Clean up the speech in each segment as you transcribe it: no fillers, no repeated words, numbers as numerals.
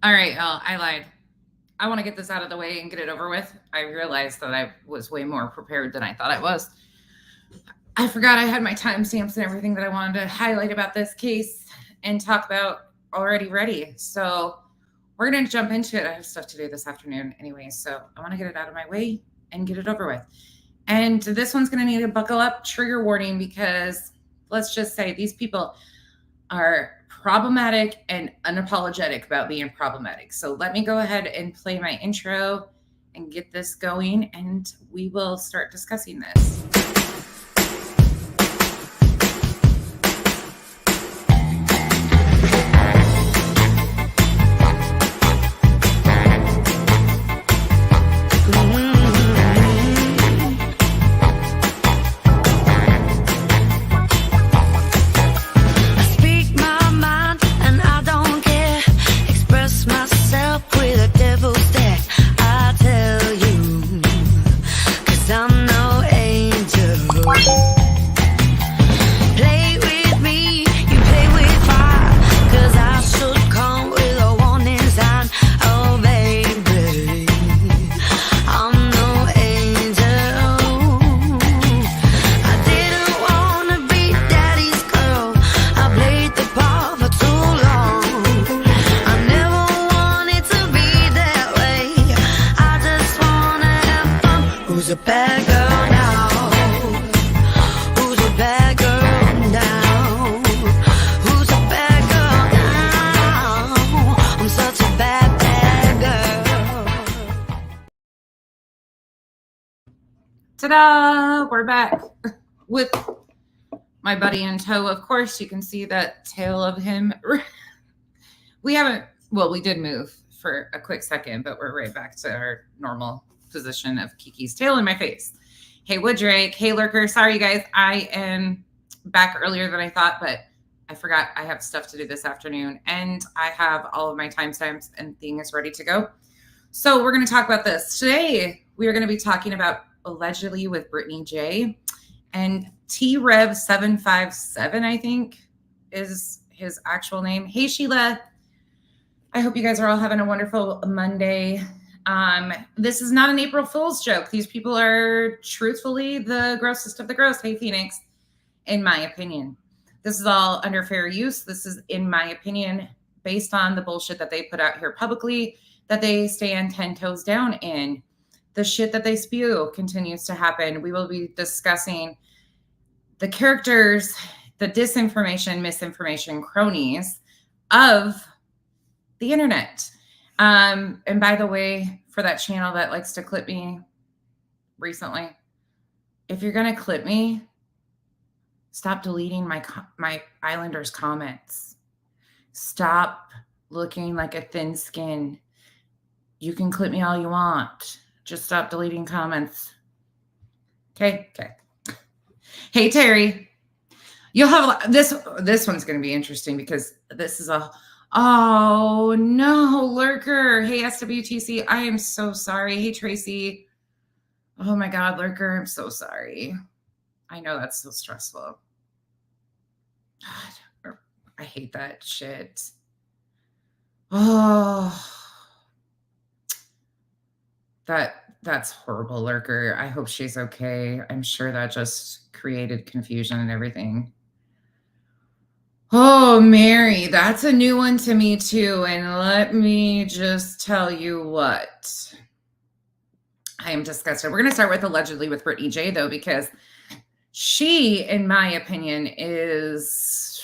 All right, I lied. I want to get this out of the way and get it over with. I realized that I was way more prepared than I thought I was. I forgot I had my timestamps and everything that I wanted to highlight about this case and talk about already ready. So we're going to jump into it. I have stuff to do this afternoon anyway, so I want to get it out of my way and get it over with. And this one's going to need a buckle up trigger warning because let's just say these people are problematic and unapologetic about being problematic. So let me go ahead and play my intro and get this going, and we will start discussing this. Ta-da! We're back with my buddy in tow. Of course, you can see that tail of him. We did move for a quick second, but we're right back to our normal position of Kiki's tail in my face. Hey, Wooddrake. Hey, Lurker. Sorry, you guys. I am back earlier than I thought, but I forgot I have stuff to do this afternoon, and I have all of my timestamps and things ready to go. So we're going to talk about this. Today, we are going to be talking about allegedly with Britney J, and T-Rev757, I think, is his actual name. Hey, Sheila. I hope you guys are all having a wonderful Monday. This is not an April Fool's joke. These people are truthfully the grossest of the gross. Hey, Phoenix, in my opinion. This is all under fair use. This is, in my opinion, based on the bullshit that they put out here publicly, that they stand 10 toes down in. The shit that they spew continues to happen. We will be discussing the characters, the disinformation, misinformation, cronies of the internet. And by the way, for that channel that likes to clip me recently, if you're going to clip me, stop deleting my Islanders comments. Stop looking like a thin skin. You can clip me all you want. Just stop deleting comments. Okay. Hey, Terry. You'll have this one's going to be interesting because this is oh no, Lurker. Hey, SWTC. I am so sorry. Hey, Tracy. Oh my God, Lurker. I'm so sorry. I know that's so stressful. God, I hate that shit. Oh, that's horrible, Lurker. I hope she's okay. I'm sure that just created confusion and everything. Oh, Mary, that's a new one to me too. And let me just tell you what. I am disgusted. We're going to start with allegedly with Britney J, though, because she, in my opinion, is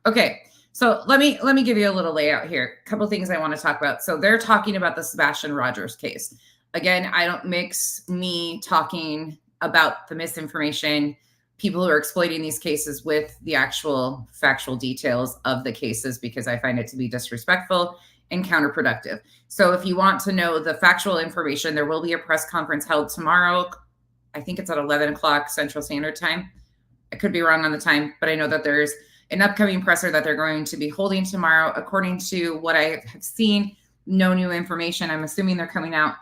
okay. So let me give you a little layout here. A couple things I want to talk about. So they're talking about the Sebastian Rogers case. Again, I don't mix me talking about the misinformation, people who are exploiting these cases with the actual factual details of the cases, because I find it to be disrespectful and counterproductive. So if you want to know the factual information, there will be a press conference held tomorrow. I think it's at 11 o'clock Central Standard Time. I could be wrong on the time, but I know that there's an upcoming presser that they're going to be holding tomorrow. According to what I have seen, no new information. I'm assuming they're coming out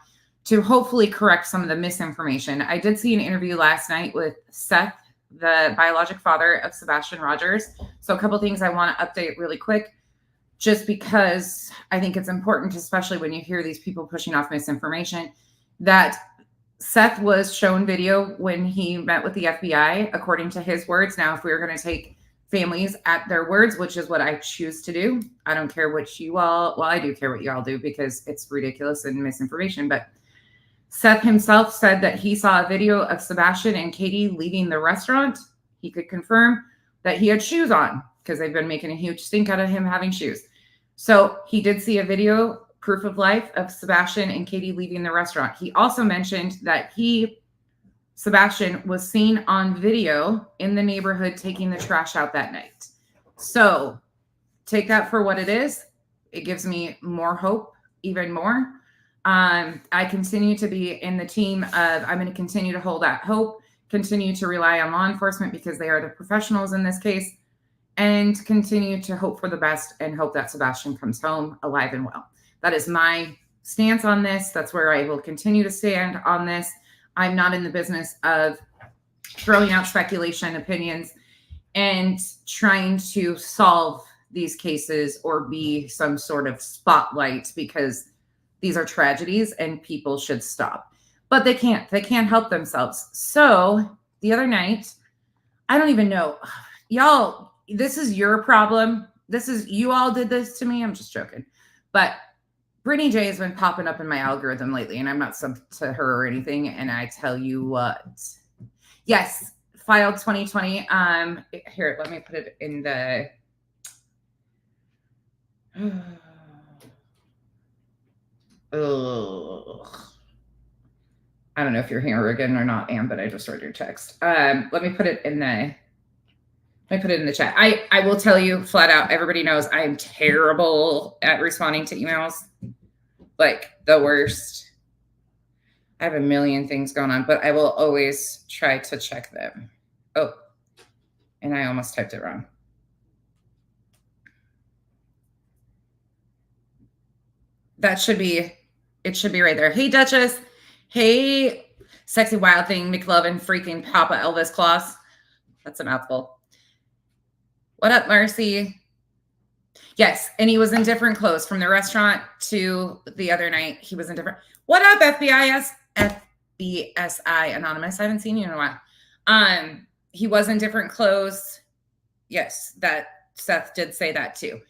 to hopefully correct some of the misinformation. I did see an interview last night with Seth, the biologic father of Sebastian Rogers. So a couple things I want to update really quick. just because I think it's important, especially when you hear these people pushing off misinformation, that Seth was shown video when he met with the FBI, according to his words. Now, if we were going to take families at their words, which is what I choose to do, I don't care what you all, well, I do care what you all do because it's ridiculous and misinformation, but Seth himself said that he saw a video of Sebastian and Katie leaving the restaurant. He could confirm that he had shoes on because they've been making a huge stink out of him having shoes. So he did see a video, proof of life, of Sebastian and Katie leaving the restaurant. He also mentioned that Sebastian, was seen on video in the neighborhood taking the trash out that night. So take that for what it is. It gives me more hope, even more. I continue to be in the team of, I'm going to continue to hold that hope, continue to rely on law enforcement because they are the professionals in this case, and continue to hope for the best and hope that Sebastian comes home alive and well. That is my stance on this. That's where I will continue to stand on this. I'm not in the business of throwing out speculation, opinions, and trying to solve these cases or be some sort of spotlight, because these are tragedies and people should stop. But they can't help themselves. So the other night, I don't even know. Y'all, this is your problem. You all did this to me. I'm just joking. But Britney J has been popping up in my algorithm lately, and I'm not sub to her or anything. And I tell you what, yes, filed 2020. Here, let me put it in the. Ugh. I don't know if you're here again or not, Ann, but I just read your text. Let me put it in the. Let me put it in the chat. I will tell you flat out, everybody knows I am terrible at responding to emails. Like the worst. I have a million things going on, but I will always try to check them. Oh, and I almost typed it wrong. It should be right there. Hey, Duchess. Hey, sexy wild thing, McLovin, freaking Papa Elvis Claus. That's a mouthful. What up, Marcy? Yes, and he was in different clothes from the restaurant to the other night. He was in different. What up, FBSI Anonymous? I haven't seen you in a while. He was in different clothes. Yes, that Seth did say that too.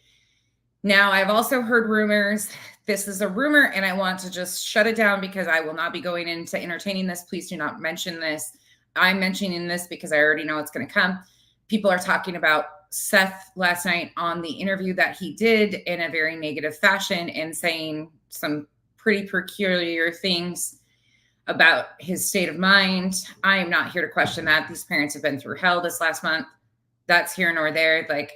Now, I've also heard rumors. This is a rumor, and I want to just shut it down because I will not be going into entertaining this. Please do not mention this. I'm mentioning this because I already know it's going to come. People are talking about Seth last night on the interview that he did in a very negative fashion and saying some pretty peculiar things about his state of mind. I am not here to question that. These parents have been through hell this last month. That's here nor there. Like,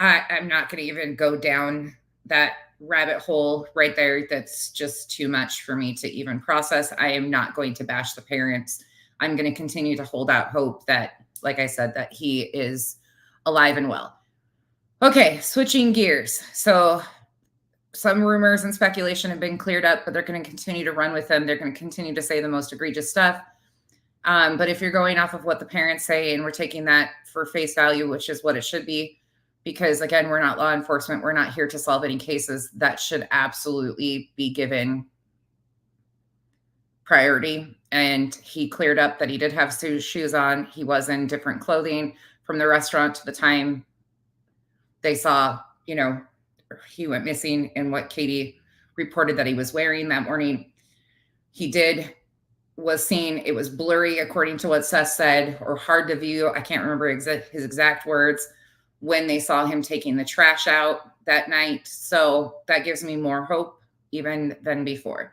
I'm not going to even go down that rabbit hole right there. That's just too much for me to even process. I am not going to bash the parents. I'm going to continue to hold out hope that, like I said, that he is alive and well. Okay, switching gears. So some rumors and speculation have been cleared up, but they're going to continue to run with them. They're going to continue to say the most egregious stuff. But if you're going off of what the parents say and we're taking that for face value, which is what it should be, because again, we're not law enforcement. We're not here to solve any cases. That should absolutely be given priority. And he cleared up that he did have shoes on. He was in different clothing from the restaurant to the time they saw, he went missing and what Katie reported that he was wearing that morning. He was seen. It was blurry, according to what Seth said, or hard to view. I can't remember his exact words when they saw him taking the trash out that night. So that gives me more hope even than before.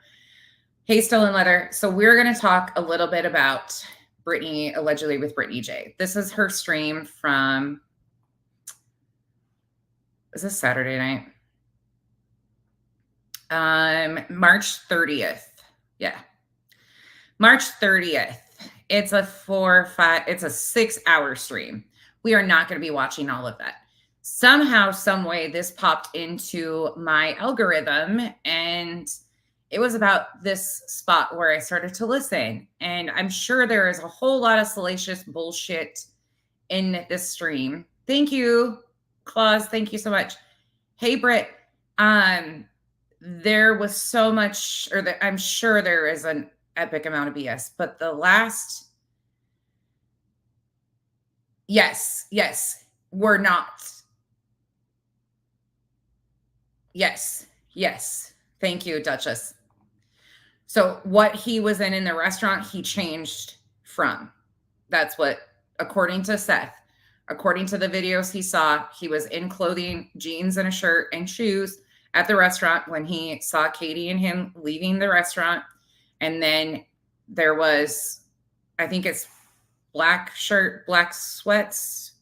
Hey, Still in Leather. So we're going to talk a little bit about Britney, allegedly with Britney J. This is her stream from, is this Saturday night? March 30th. Yeah. March 30th. It's a 6-hour stream. We are not going to be watching all of that. Somehow, some way, this popped into my algorithm, and it was about this spot where I started to listen. And I'm sure there is a whole lot of salacious bullshit in this stream. Thank you, Claus. Thank you so much. Hey, Britt. There was so much, I'm sure there is an epic amount of BS, but the last, yes, we're not. Yes. Thank you, Duchess. So what he was in the restaurant, he changed from. That's what, according to Seth, according to the videos he saw, he was in clothing, jeans and a shirt and shoes at the restaurant when he saw Katie and him leaving the restaurant. And then there was, I think it's black shirt, black sweats.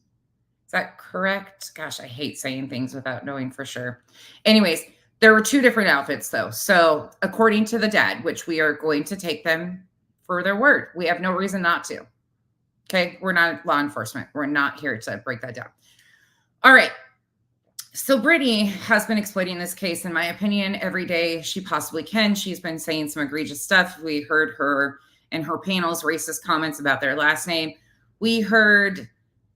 Is that correct? Gosh, I hate saying things without knowing for sure. Anyways, there were two different outfits though. So according to the dad, which we are going to take them for their word, we have no reason not to. Okay, we're not law enforcement. We're not here to break that down. All right. So Britney has been exploiting this case, in my opinion, every day she possibly can. She's been saying some egregious stuff. We heard her in her panels racist comments about their last name. We heard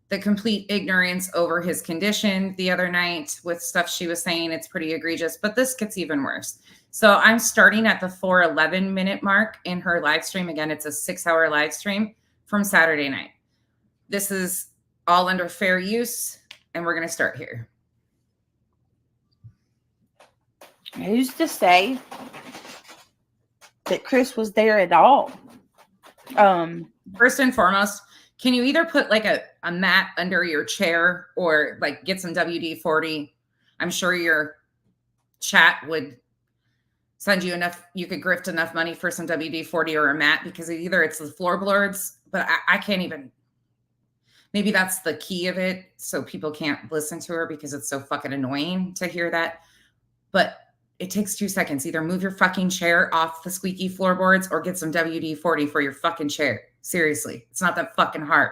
the complete ignorance over his condition the other night with stuff she was saying. It's pretty egregious, but this gets even worse. So I'm starting at the 4:11 minute mark in her live stream. Again, it's a 6-hour live stream from Saturday night. This is all under fair use, and we're going to start here. Who's to say that Chris was there at all? First and foremost, can you either put like a mat under your chair or like get some WD-40? I'm sure your chat would send you enough, you could grift enough money for some WD-40 or a mat, because either it's the floorboards, but I can't even, maybe that's the key of it. So people can't listen to her because it's so fucking annoying to hear that. But it takes 2 seconds. Either move your fucking chair off the squeaky floorboards or get some WD-40 for your fucking chair. Seriously, it's not that fucking hard.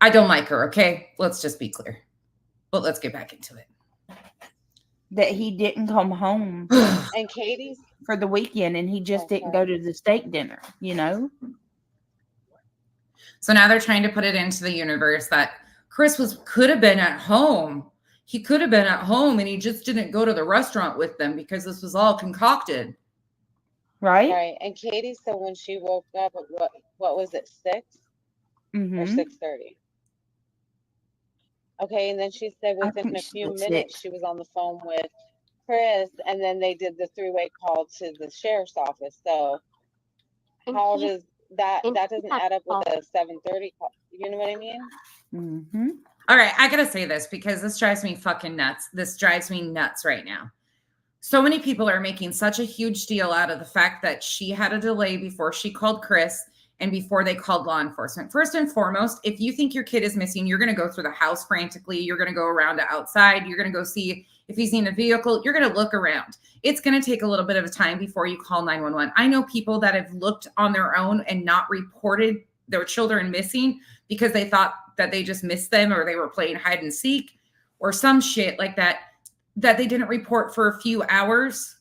I don't like her, okay? Let's just be clear. But let's get back into it. That he didn't come home and Katie's for the weekend, and he just didn't go to the steak dinner, you know? So now they're trying to put it into the universe that Chris could have been at home. He could have been at home and he just didn't go to the restaurant with them because this was all concocted. Right? Right. And Katie said when she woke up at what was it, 6 or 6:30? Okay, and then she said within a few minutes she was on the phone with Chris, and then they did the 3-way call to the sheriff's office. So how does that doesn't add up with a 7:30 call? You know what I mean? Mm-hmm. All right, I gotta say this because this drives me fucking nuts. This drives me nuts right now. So many people are making such a huge deal out of the fact that she had a delay before she called Chris and before they called law enforcement. First and foremost, if you think your kid is missing, you're going to go through the house frantically. You're going to go around to outside. You're going to go see if he's in a vehicle. You're going to look around. It's going to take a little bit of a time before you call 911. I know people that have looked on their own and not reported their children missing because they thought that they just missed them or they were playing hide and seek or some shit like that they didn't report for a few hours.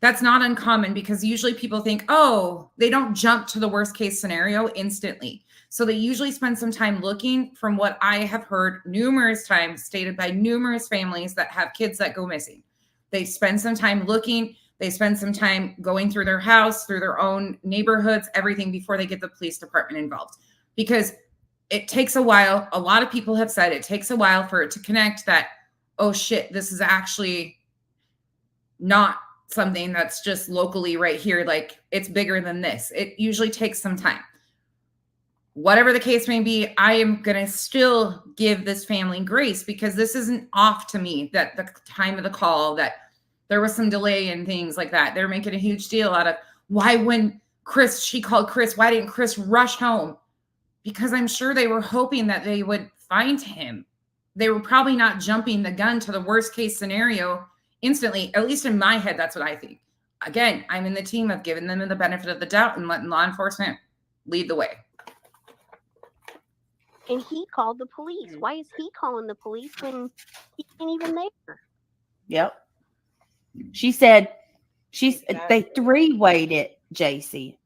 That's not uncommon because usually people think, oh, they don't jump to the worst case scenario instantly. So they usually spend some time looking, from what I have heard numerous times stated by numerous families that have kids that go missing. They spend some time looking. They spend some time going through their house, through their own neighborhoods, everything before they get the police department involved. Because it takes a while. A lot of people have said it takes a while for it to connect that, oh shit, this is actually not something that's just locally right here. Like, it's bigger than this. It usually takes some time. Whatever the case may be, I am going to still give this family grace because this isn't off to me that the time of the call, that there was some delay and things like that. They're making a huge deal out of why when she called Chris, why didn't Chris rush home? Because I'm sure they were hoping that they would find him. They were probably not jumping the gun to the worst case scenario instantly. At least in my head, that's what I think. Again, I'm in the team of giving them the benefit of the doubt and letting law enforcement lead the way. And he called the police. Why is he calling the police when he ain't even there? Yep. She said they 3-wayed it, JC.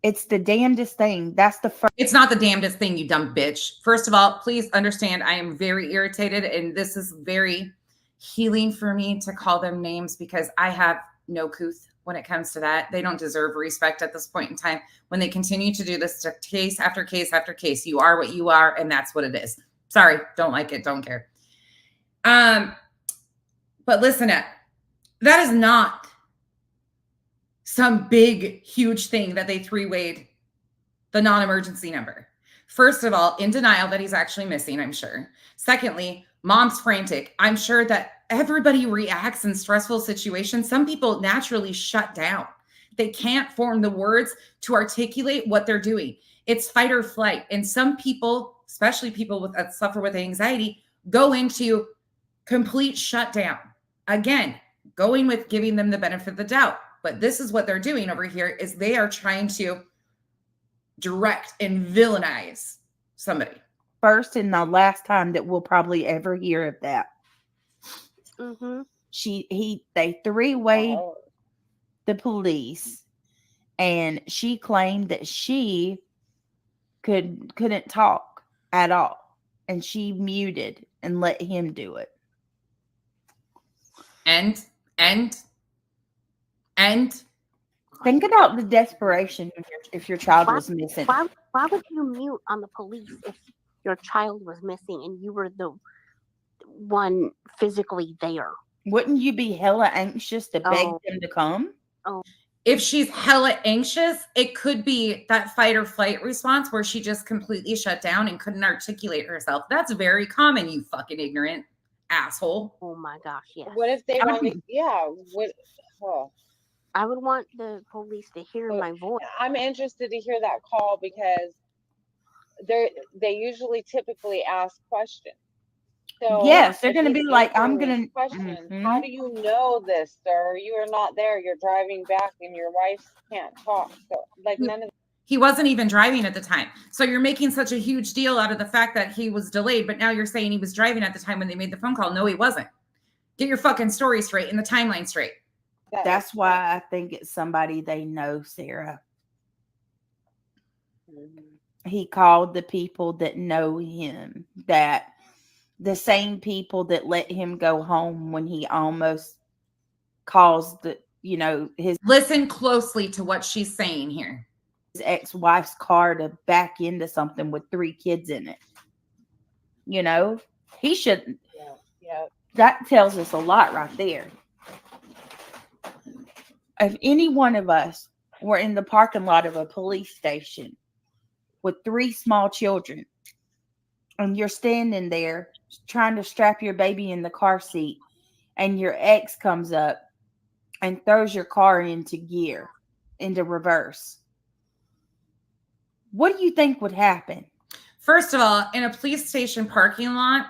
It's the damnedest thing. That's the first. It's not the damnedest thing, you dumb bitch. First of all, please understand I am very irritated, and this is very healing for me to call them names because I have no couth when it comes to that. They don't deserve respect at this point in time. When they continue to do this to case after case after case, you are what you are, and that's what it is. Sorry, don't like it, don't care. But listen up. That is not some big, huge thing that they three-wayed the non-emergency number. First of all, in denial that he's actually missing, I'm sure. Secondly, mom's frantic. I'm sure that everybody reacts in stressful situations. Some people naturally shut down. They can't form the words to articulate what they're doing. It's fight or flight. And some people, especially people that suffer with anxiety, go into complete shutdown. Again, going with giving them the benefit of the doubt. But this is what they're doing over here is they are trying to direct and villainize somebody. First and the last time that we'll probably ever hear of that. Mm-hmm. They three-wayed the police, and she claimed that she couldn't talk at all, and she muted and let him do it. And Think about the desperation if your child was missing. Why would you mute on the police if your child was missing and you were the one physically there? Wouldn't you be hella anxious to beg them to come? Oh. If she's hella anxious, it could be that fight or flight response where she just completely shut down and couldn't articulate herself. That's very common, you fucking ignorant asshole. Oh my gosh, yes. What if they wanted? Yeah. I would want the police to hear my voice. I'm interested to hear that call because they usually typically ask questions. So yes, they're going to be like, I'm going to question. How do you know this, sir? You are not there. You're driving back, and your wife can't talk. So, like, none of. He wasn't even driving at the time. So you're making such a huge deal out of the fact that he was delayed, but now you're saying he was driving at the time when they made the phone call. No, he wasn't. Get your fucking story straight and the timeline straight. That's why I think it's somebody they know, Sarah. Mm-hmm. He called the people that know him, that the same people that let him go home when he almost caused his. Listen closely to what she's saying here. His ex-wife's car to back into something with 3 kids in it. He shouldn't. Yeah. That tells us a lot right there. If any one of us were in the parking lot of a police station with 3 small children, and you're standing there trying to strap your baby in the car seat, and your ex comes up and throws your car into reverse, what do you think would happen? First of all, in a police station parking lot,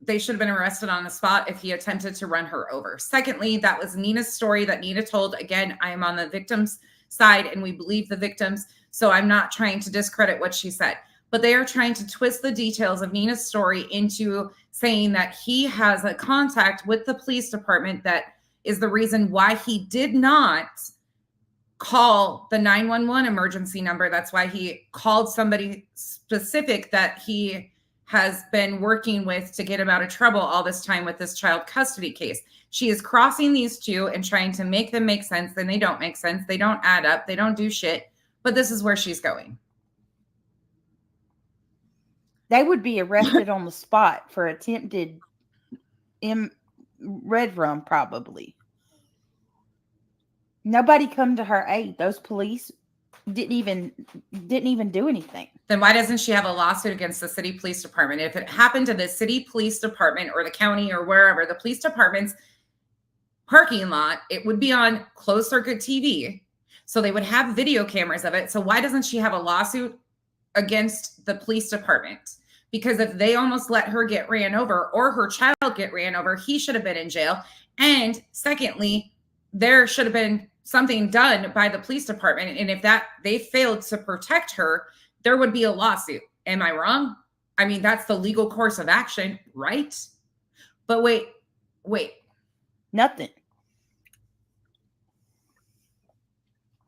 they should have been arrested on the spot if he attempted to run her over. Secondly, that was Nina's story that Nina told. Again, I am on the victim's side and we believe the victims. So I'm not trying to discredit what she said, but they are trying to twist the details of Nina's story into saying that he has a contact with the police department that is the reason why he did not call the 911 emergency number. That's why he called somebody specific that he has been working with to get him out of trouble all this time with this child custody case. She is crossing these two and trying to make them make sense. Then they don't make sense. They don't add up. They don't do shit. But this is where she's going. They would be arrested on the spot for attempted red rum, probably. Nobody come to her aid. Those police didn't even do anything. Then why doesn't she have a lawsuit against the city police department? If it happened to the city police department or the county or wherever, the police department's parking lot, it would be on closed circuit TV. So they would have video cameras of it. So why doesn't she have a lawsuit against the police department? Because if they almost let her get ran over or her child get ran over, he should have been in jail. And secondly, there should have been something done by the police department. And if they failed to protect her, there would be a lawsuit. Am I wrong? I mean, that's the legal course of action, right? But wait. Nothing.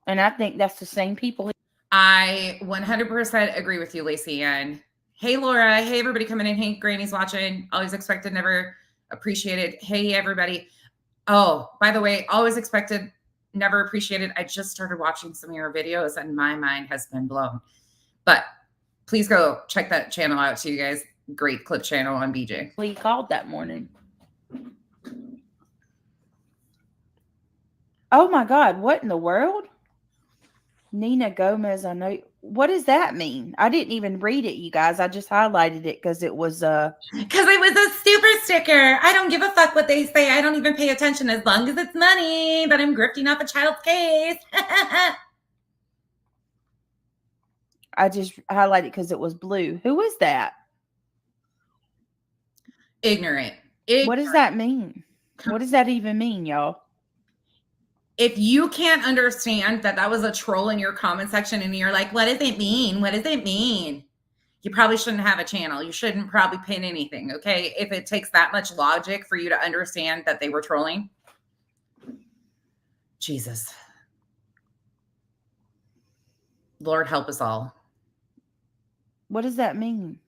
And I think that's the same people. I 100% agree with you, Lacey. And hey, Laura. Hey, everybody coming in. Hey, Granny's watching. Always expected, never appreciated. Hey, everybody. Oh, by the way, always expected, never appreciated. I just started watching some of your videos and my mind has been blown. But please go check that channel out too, you guys. Great clip channel on BJ. He called that morning. Oh my God, what in the world? Nina Gomez, I know. What does that mean? I didn't even read it, you guys. I just highlighted it because it was because it was a super sticker. I don't give a fuck what they say. I don't even pay attention as long as it's money that I'm grifting off a child's case. I just highlighted because it was blue. Who is that? Ignorant. What does that mean? What does that even mean, y'all? If you can't understand that that was a troll in your comment section and you're like, what does it mean? What does it mean? You probably shouldn't have a channel. You shouldn't probably pin anything, okay? If it takes that much logic for you to understand that they were trolling. Jesus. Lord help us all. What does that mean?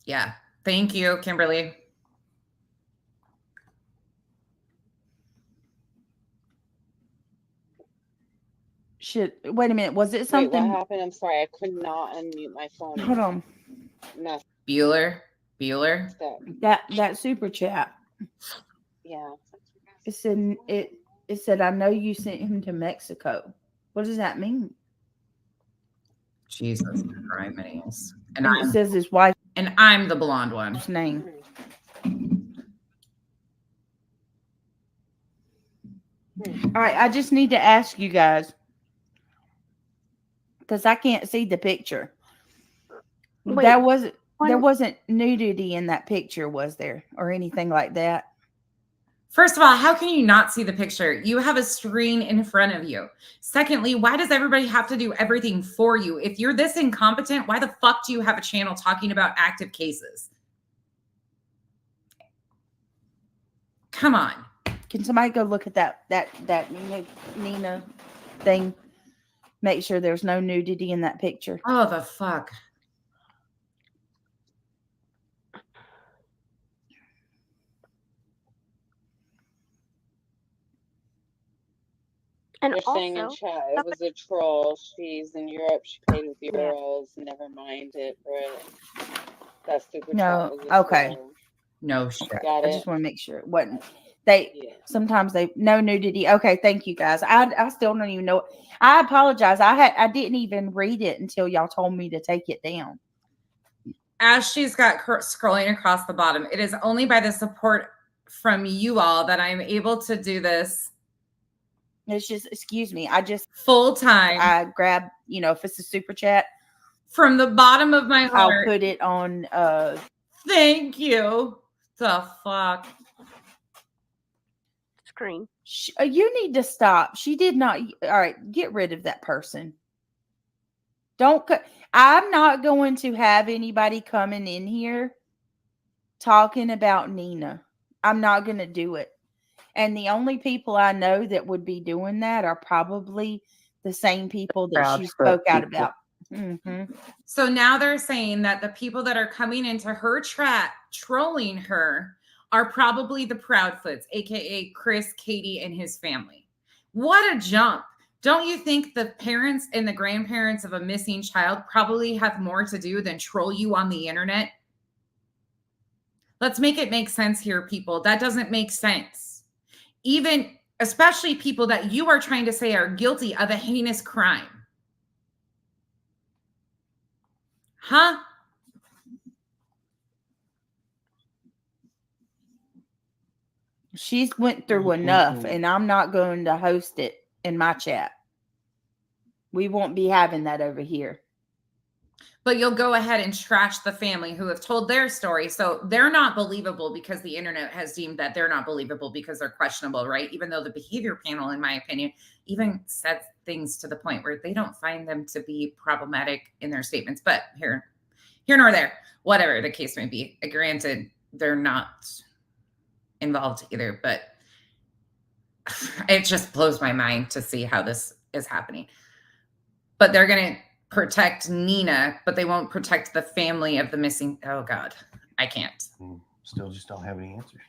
Yeah. Thank you, Kimberly. Wait a minute. Was it something? Wait, what happened? I'm sorry. I could not unmute my phone. Hold on. No. Bueller. That super chat. Yeah. It said, I know you sent him to Mexico. What does that mean? Jesus Christ. And it says his wife. And I'm the blonde one. Name. All right, I just need to ask you guys, because I can't see the picture. Wait, there wasn't nudity in that picture, was there, or anything like that? First of all, how can you not see the picture? You have a screen in front of you. Secondly, why does everybody have to do everything for you? If you're this incompetent, why the fuck do you have a channel talking about active cases? Come on. Can somebody go look at that Nina thing? Make sure there's no nudity in that picture. Oh, the fuck. And They're saying in also, chat it was a troll. She's in Europe. She paid with euros. Never mind it, Brit. That super chat was a okay. troll. No shit. Got I it. just want to make sure it wasn't. Sometimes no nudity. Okay, thank you guys. I still don't even know. I apologize. I didn't even read it until y'all told me to take it down. As she's got scrolling across the bottom, it is only by the support from you all that I'm able to do this. It's just, excuse me. I just full time. I grab, if it's a super chat from the bottom of my heart. I'll put it on. Thank you. The fuck. Screen. You need to stop. She did not. All right, get rid of that person. I'm not going to have anybody coming in here talking about Nina. I'm not going to do it. And the only people I know that would be doing that are probably the same people that she spoke out about. Mm-hmm. So now they're saying that the people that are coming into her chat trolling her are probably the Proudfoots, aka Chris, Katie, and his family. What a jump. Don't you think the parents and the grandparents of a missing child probably have more to do than troll you on the internet? Let's make it make sense here, people. That doesn't make sense. Even, especially people that you are trying to say are guilty of a heinous crime. Huh? She's went through enough, and I'm not going to host it in my chat. We won't be having that over here. But you'll go ahead and trash the family who have told their story. So they're not believable because the internet has deemed that they're not believable because they're questionable, right? Even though the behavior panel, in my opinion, even said things to the point where they don't find them to be problematic in their statements. But here nor there, whatever the case may be. Granted, they're not involved either, but it just blows my mind to see how this is happening. But they're going to protect Nina, but they won't protect the family of the missing. Oh God, I can't. Still just don't have any answers.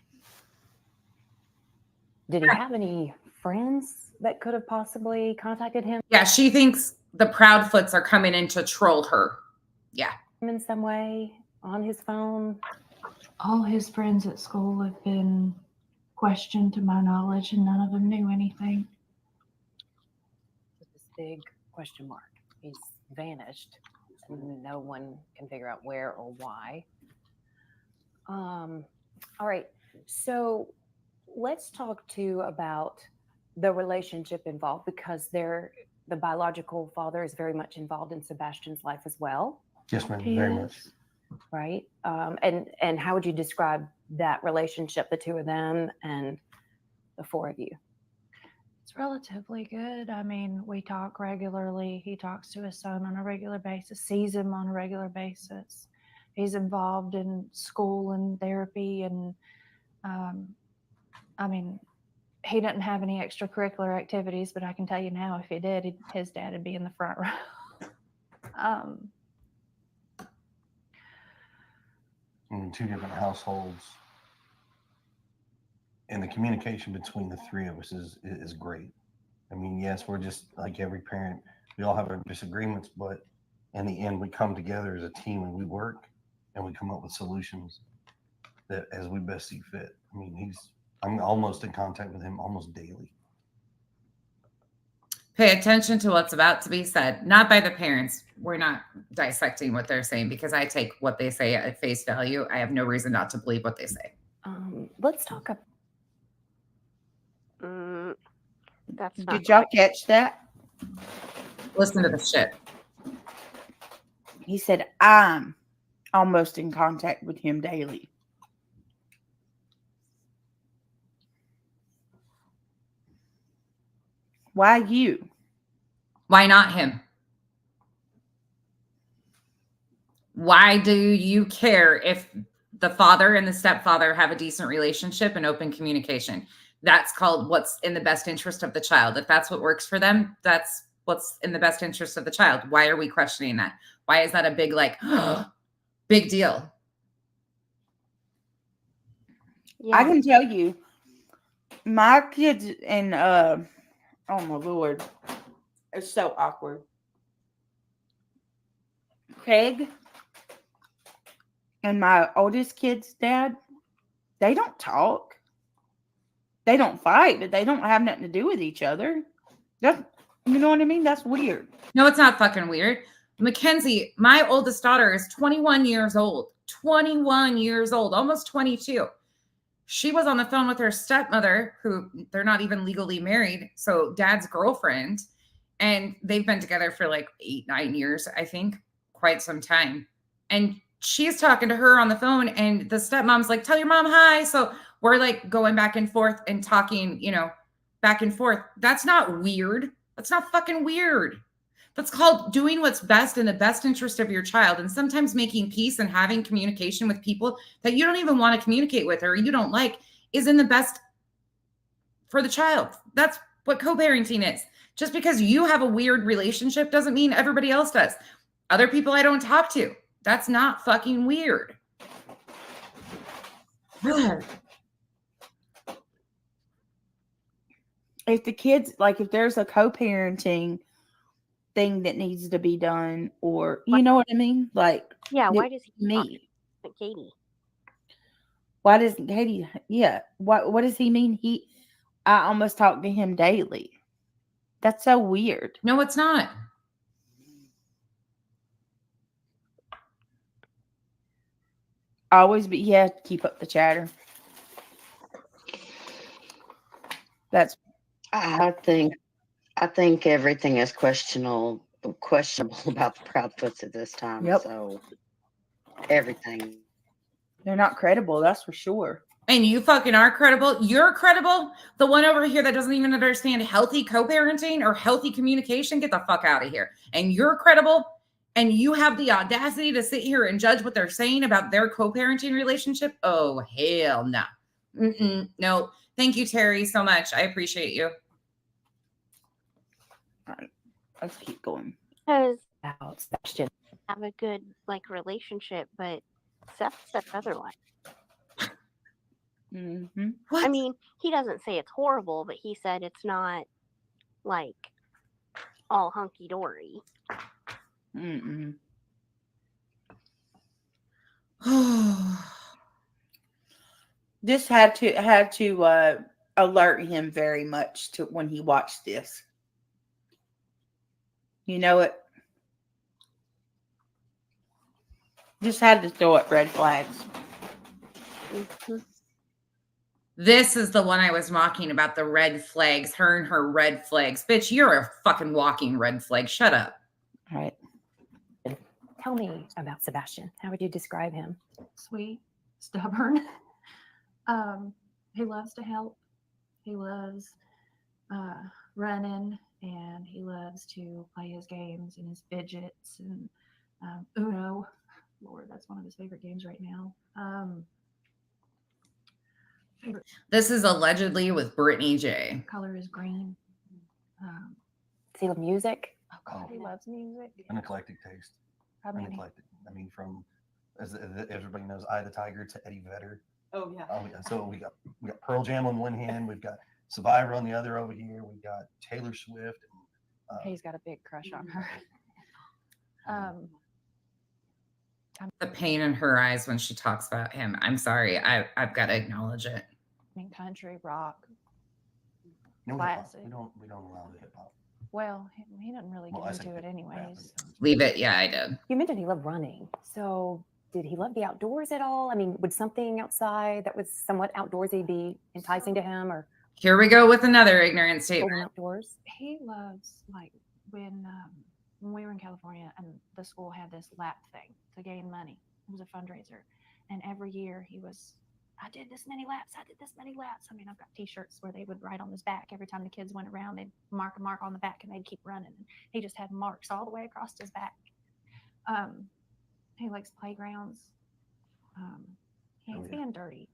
Did he have any friends that could have possibly contacted him? Yeah, she thinks the Proudfoots are coming in to troll her. Yeah. In some way on his phone? All his friends at school have been questioned to my knowledge, and none of them knew anything. With this big question mark. He's vanished. And no one can figure out where or why. All right. So let's talk too about the relationship involved, because the biological father is very much involved in Sebastian's life as well. Yes, ma'am. Very much. Right. And how would you describe that relationship, the two of them and the four of you? It's relatively good. I mean, we talk regularly. He talks to his son on a regular basis, sees him on a regular basis. He's involved in school and therapy. And I mean, he doesn't have any extracurricular activities, but I can tell you now, if he did, his dad would be in the front row. In two different households, and the communication between the three of us is great. I mean, yes, we're just like every parent. We all have our disagreements, but in the end, we come together as a team and we work and we come up with solutions that as we best see fit. I mean, I'm almost in contact with him almost daily. Pay attention to what's about to be said, not by the parents. We're not dissecting what they're saying, because I take what they say at face value. I have no reason not to believe what they say. Let's talk about. That's not Did y'all catch that? Listen to the shit. He said, I'm almost in contact with him daily. Why you? Why not him? Why do you care if the father and the stepfather have a decent relationship and open communication? That's called what's in the best interest of the child. If that's what works for them, that's what's in the best interest of the child. Why are we questioning that? Why is that a big, big deal? Yeah. I can tell you, my kids and oh my Lord, it's so awkward. Craig and my oldest kid's dad, they don't talk. They don't fight, but they don't have nothing to do with each other. You know what I mean? That's weird. No, it's not fucking weird. Mackenzie, my oldest daughter, is 21 years old. 21 years old, almost 22. She was on the phone with her stepmother, who they're not even legally married, so dad's girlfriend, and they've been together for like 8-9 years, I think, quite some time. And she's talking to her on the phone, and the stepmom's like, tell your mom hi. So we're like going back and forth and talking, back and forth. That's not weird. That's not fucking weird. That's called doing what's best in the best interest of your child. And sometimes making peace and having communication with people that you don't even want to communicate with or you don't like is in the best for the child. That's what co-parenting is. Just because you have a weird relationship doesn't mean everybody else does. Other people I don't talk to. That's not fucking weird. If the kids, if there's a co-parenting thing that needs to be done, or you know what I mean? Yeah, why does he talk me? to Katie? Why does Katie? Yeah. What does he mean? I almost talk to him daily. That's so weird. No, it's not. Always be keep up the chatter. I think everything is questionable about the Proudfoots at this time. Yep. So everything. They're not credible, that's for sure. And you fucking are credible. You're credible. The one over here that doesn't even understand healthy co-parenting or healthy communication, get the fuck out of here. And you're credible. And you have the audacity to sit here and judge what they're saying about their co-parenting relationship? Oh, hell no. No. Thank you, Terry, so much. I appreciate you. All right. Let's keep going. Because about Sebastian. Have a good relationship, but Seth said otherwise. Mm-hmm. What? I mean, he doesn't say it's horrible, but he said it's not like all hunky dory. Mm-mm. This had to alert him very much to when he watched this. You know it. Just had to throw up red flags. This is the one I was mocking about, the red flags, her and her red flags. Bitch, you're a fucking walking red flag. Shut up. All right. Tell me about Sebastian. How would you describe him? Sweet, stubborn. He loves to help. He loves running, and he loves to play his games and his fidgets and Uno. Lord, that's one of his favorite games right now. Favorite This is allegedly with Britney J. color is green. Does he love music? Oh God, he loves music. An eclectic taste. I mean, Eclectic. I mean, from as everybody knows, Eye of the Tiger to Eddie Vedder. Oh yeah. Oh yeah. So we got Pearl Jam on one hand, we've got Survivor on the other over here. We got Taylor Swift. he's got a big crush on her. The pain in her eyes when she talks about him. I'm sorry. I've got to acknowledge it. I mean, country, rock. No Classic. hip-hop. We don't allow the hip hop. Well, he doesn't really Well, I get say into it rap, anyways. Leave it. Yeah, I did. You mentioned he loved running. So did he love the outdoors at all? I mean, would something outside that was somewhat outdoorsy be enticing to him, or Here we go with another ignorant going statement. outdoors? He loves, like, when we were in California and the school had this lap thing to gain money. It was a fundraiser. And every year he was, I did this many laps. I did this many laps. I mean, I've got t-shirts where they would write on his back. Every time the kids went around, they'd mark a mark on the back and they'd keep running. And he just had marks all the way across his back. He likes playgrounds. He hates being dirty.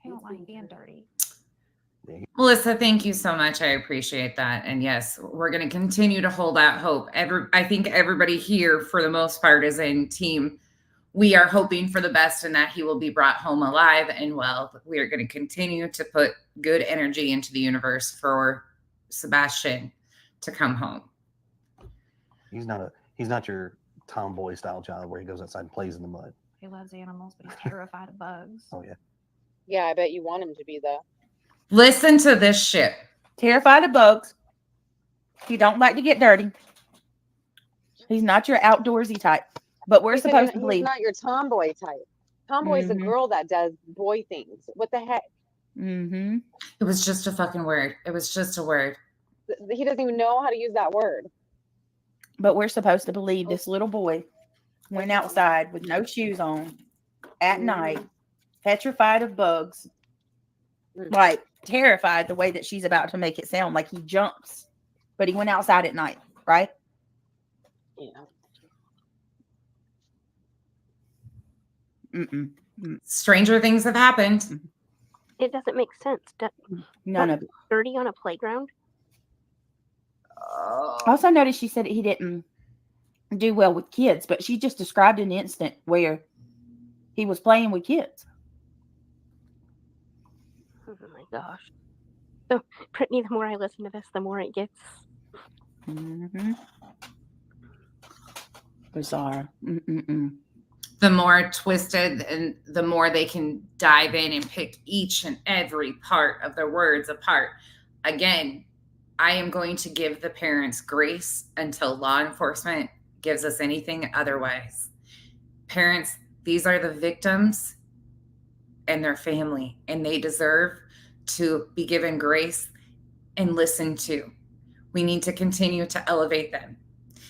He don't like being dirty. Melissa, thank you so much. I appreciate that. And yes, we're going to continue to hold out hope. I think everybody here, for the most part, is in team. We are hoping for the best and that he will be brought home alive and well. We are going to continue to put good energy into the universe for Sebastian to come home. He's not your tomboy style child where he goes outside and plays in the mud. He loves animals, but he's terrified of bugs. Oh yeah. Yeah, I bet you want him to be though. Listen to this shit. Terrified of bugs. He don't like to get dirty. He's not your outdoorsy type. But we're supposed to believe. He's not your tomboy type. Tomboy's a girl that does boy things. What the heck? Mm-hmm. It was just a fucking word. It was just a word. He doesn't even know how to use that word. But we're supposed to believe this little boy went outside with no shoes on at night, petrified of bugs, like terrified the way that she's about to make it sound, like he jumps. But he went outside at night, right? Yeah. Mm-mm. Stranger things have happened. It doesn't make sense. None of it. Dirty on a playground? I also noticed she said he didn't do well with kids, but she just described an instant where he was playing with kids. Oh my gosh. So, Brittany, the more I listen to this, the more it gets. Mm-hmm. Bizarre. Mm-mm-mm. The more twisted and the more they can dive in and pick each and every part of their words apart. Again, I am going to give the parents grace until law enforcement gives us anything otherwise. Parents, these are the victims and their family, and they deserve to be given grace and listened to. We need to continue to elevate them.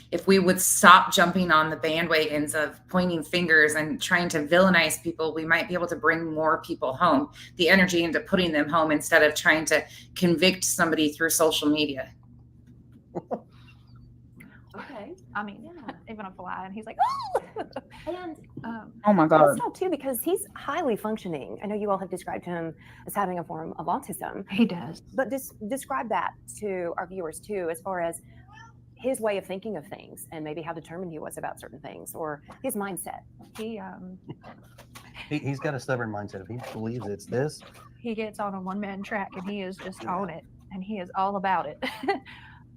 If we would stop jumping on the bandwagons of pointing fingers and trying to villainize people, we might be able to bring more people home, the energy into putting them home instead of trying to convict somebody through social media. Okay. I mean, yeah, even a fly. And he's like, oh! And Oh my God. That's not too, because he's highly functioning. I know you all have described him as having a form of autism, he does. but describe that to our viewers too, as far as his way of thinking of things and maybe how determined he was about certain things or his mindset. He's got a stubborn mindset. If he believes it's this, he gets on a one-man track and he is just on it, and he is all about it.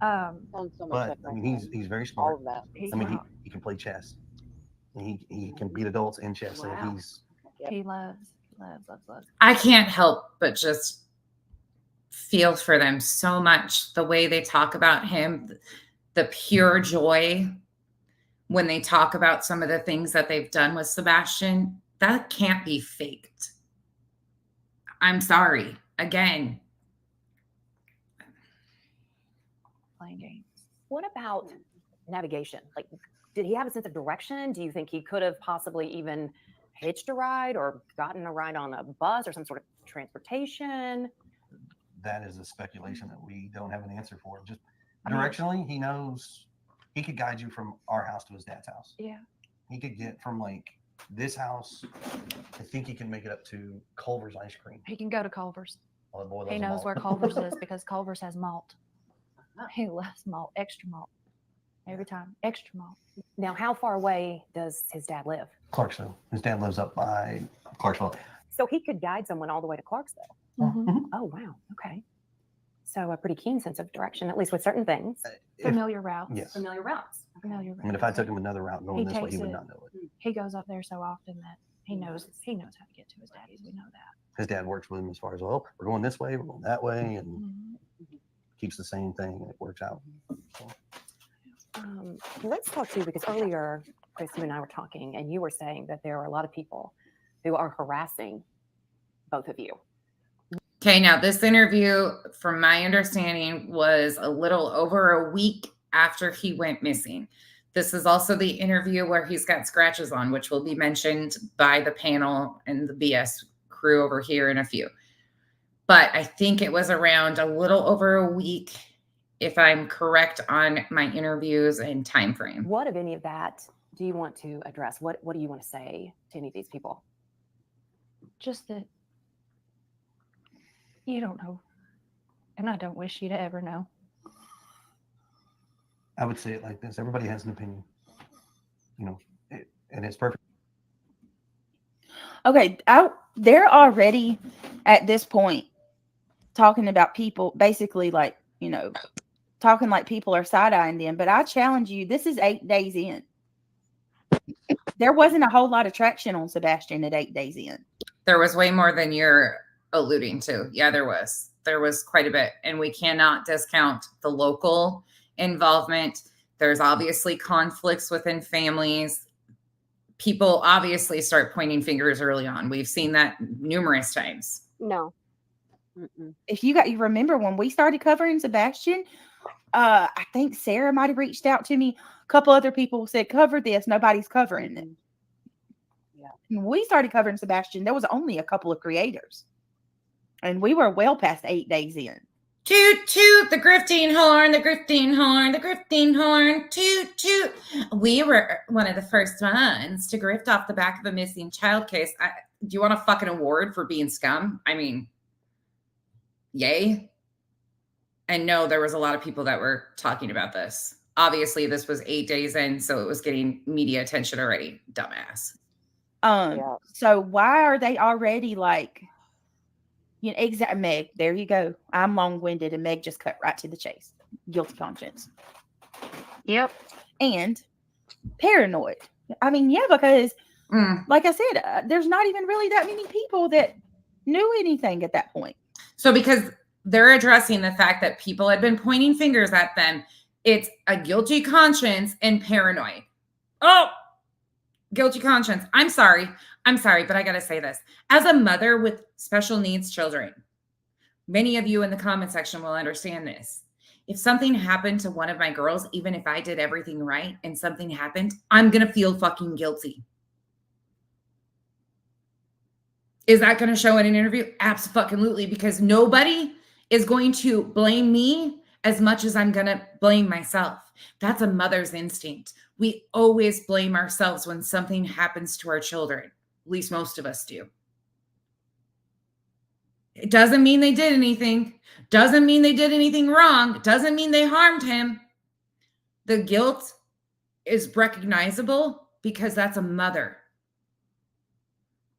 Sounds so much but like I my mean, son. he's very All smart. of that. I mean, he can play chess. He can beat adults in chess. So Wow. He loves. I can't help but just feel for them so much. The way they talk about him, the pure joy when they talk about some of the things that they've done with Sebastian, that can't be faked. I'm sorry. Again. Playing games. What about navigation? Like, did he have a sense of direction? Do you think he could have possibly even hitched a ride or gotten a ride on a bus or some sort of transportation? That is a speculation that we don't have an answer for. Just directionally, he knows he could guide you from our house to his dad's house. Yeah. He could get from like this house. I think he can make it up to Culver's ice cream. He can go to Culver's. Oh, boy, He knows where Culver's is because Culver's has malt. He loves malt, extra malt. Every time, extra malt. Now, how far away does his dad live? Clarksville. His dad lives up by Clarksville. So he could guide someone all the way to Clarksville. Mm-hmm. Oh, wow. Okay. So a pretty keen sense of direction, at least with certain things. Familiar routes. Yes. Familiar routes. Familiar I routes. mean, if I took him another route going He this way, takes he would it. not know it. He goes up there so often that he knows how to get to his daddy's. We know that. His dad works with him as far as, well, we're going this way, we're going that way, and Mhm. keeps the same thing, and it works out. So, Let's talk too, because earlier, Chris, you and I were talking, and you were saying that there are a lot of people who are harassing both of you. Okay, now this interview, from my understanding, was a little over a week after he went missing. This is also the interview where he's got scratches on, which will be mentioned by the panel and the BS crew over here in a few. But I think it was around a little over a week, if I'm correct on my interviews and time frame. What of any of that do you want to address? What do you want to say to any of these people? Just that you don't know, and I don't wish you to ever know. I would say it like this: everybody has an opinion, and it's perfect. Okay, they're already at this point talking about people, basically like, talking like people are side-eyeing them. But I challenge you, this is 8 days in. There wasn't a whole lot of traction on Sebastian at 8 days in. There was way more than you're alluding to. Yeah, there was. There was quite a bit. And we cannot discount the local involvement. There's obviously conflicts within families. People obviously start pointing fingers early on. We've seen that numerous times. No. If you remember when we started covering Sebastian, I think Sarah might have reached out to me. A couple other people said, cover this. Nobody's covering it. Yeah. When we started covering Sebastian, there was only a couple of creators. And we were well past 8 days in. Toot, toot, the grifting horn, the grifting horn, the grifting horn, toot, toot. We were one of the first ones to grift off the back of a missing child case. Do you want a fucking award for being scum? I mean, yay. And no, there was a lot of people that were talking about this. Obviously, this was 8 days in, so it was getting media attention already. Dumbass. So why are they already like, exact Meg, there you go. I'm long-winded and Meg just cut right to the chase. Guilty conscience. Yep. And paranoid. I mean, yeah, because like I said, there's not even really that many people that knew anything at that point. So because they're addressing the fact that people had been pointing fingers at them, it's a guilty conscience and paranoid. Oh, guilty conscience. I'm sorry, but I got to say this. As a mother with special needs children, many of you in the comment section will understand this. If something happened to one of my girls, even if I did everything right and something happened, I'm going to feel fucking guilty. Is that going to show in an interview? Absolutely, because nobody is going to blame me as much as I'm going to blame myself. That's a mother's instinct. We always blame ourselves when something happens to our children. At least most of us do. It doesn't mean they did anything. Doesn't mean they did anything wrong. Doesn't mean they harmed him. the guilt is recognizable because that's a mother.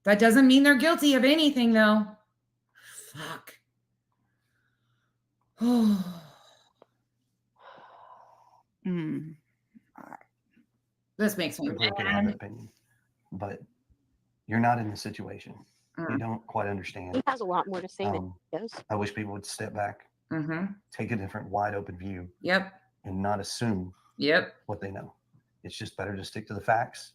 That doesn't mean they're guilty of anything, though. Fuck. Oh. This makes me People can have an opinion, but you're not in the situation. You don't quite understand. He has a lot more to say than he does. I wish people would step back, take a different wide open view, and not assume what they know. It's just better to stick to the facts.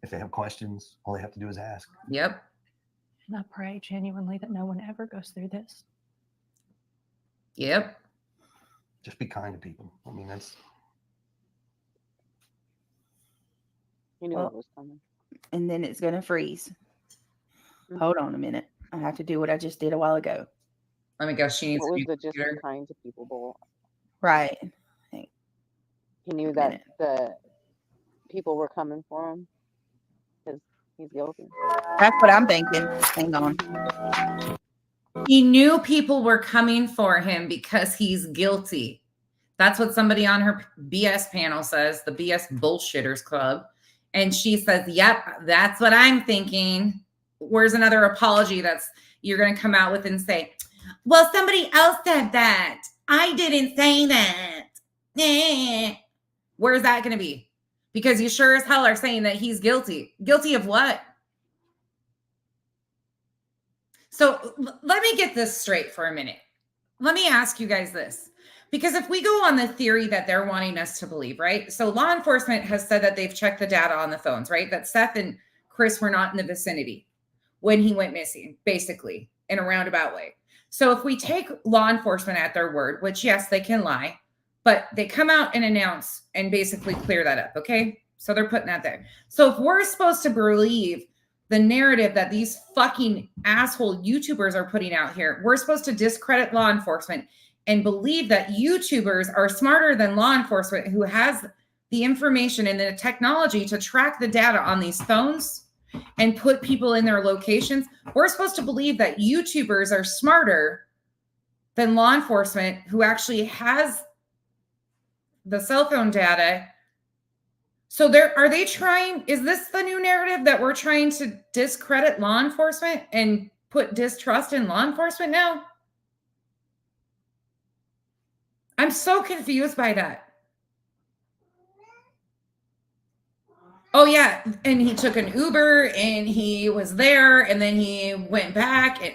If they have questions, all they have to do is ask. And I pray genuinely that no one ever goes through this. Just be kind to people. I mean, that's. You knew what was coming. And then it's going to freeze. Hold on a minute. I have to do what I just did a while ago. Let me guess. She needs What to was the be just be kind to people bull? Right. He knew that the people were coming for him because he's guilty. That's what I'm thinking. Hang on. He knew people were coming for him because he's guilty. That's what somebody on her BS panel says, the BS Bullshitters Club. And she says, yep, that's what I'm thinking. Where's another apology that's you're going to come out with and say, well, somebody else said that. I didn't say that. Where's that going to be? Because you sure as hell are saying that he's guilty. Guilty of what? So let me get this straight for a minute. Let me ask you guys this. Because if we go on the theory that they're wanting us to believe, right? So law enforcement has said that they've checked the data on the phones, right? That Seth and Chris were not in the vicinity when he went missing, basically, in a roundabout way. So if we take law enforcement at their word, which yes, they can lie, but they come out and announce and basically clear that up, okay? So they're putting that there. So if we're supposed to believe the narrative that these fucking asshole YouTubers are putting out here, we're supposed to discredit law enforcement and believe that YouTubers are smarter than law enforcement who has the information and the technology to track the data on these phones and put people in their locations. We're supposed to believe that YouTubers are smarter than law enforcement who actually has the cell phone data. So are they trying, is this the new narrative that we're trying to discredit law enforcement and put distrust in law enforcement now? I'm so confused by that. Oh yeah, and he took an Uber and he was there and then he went back and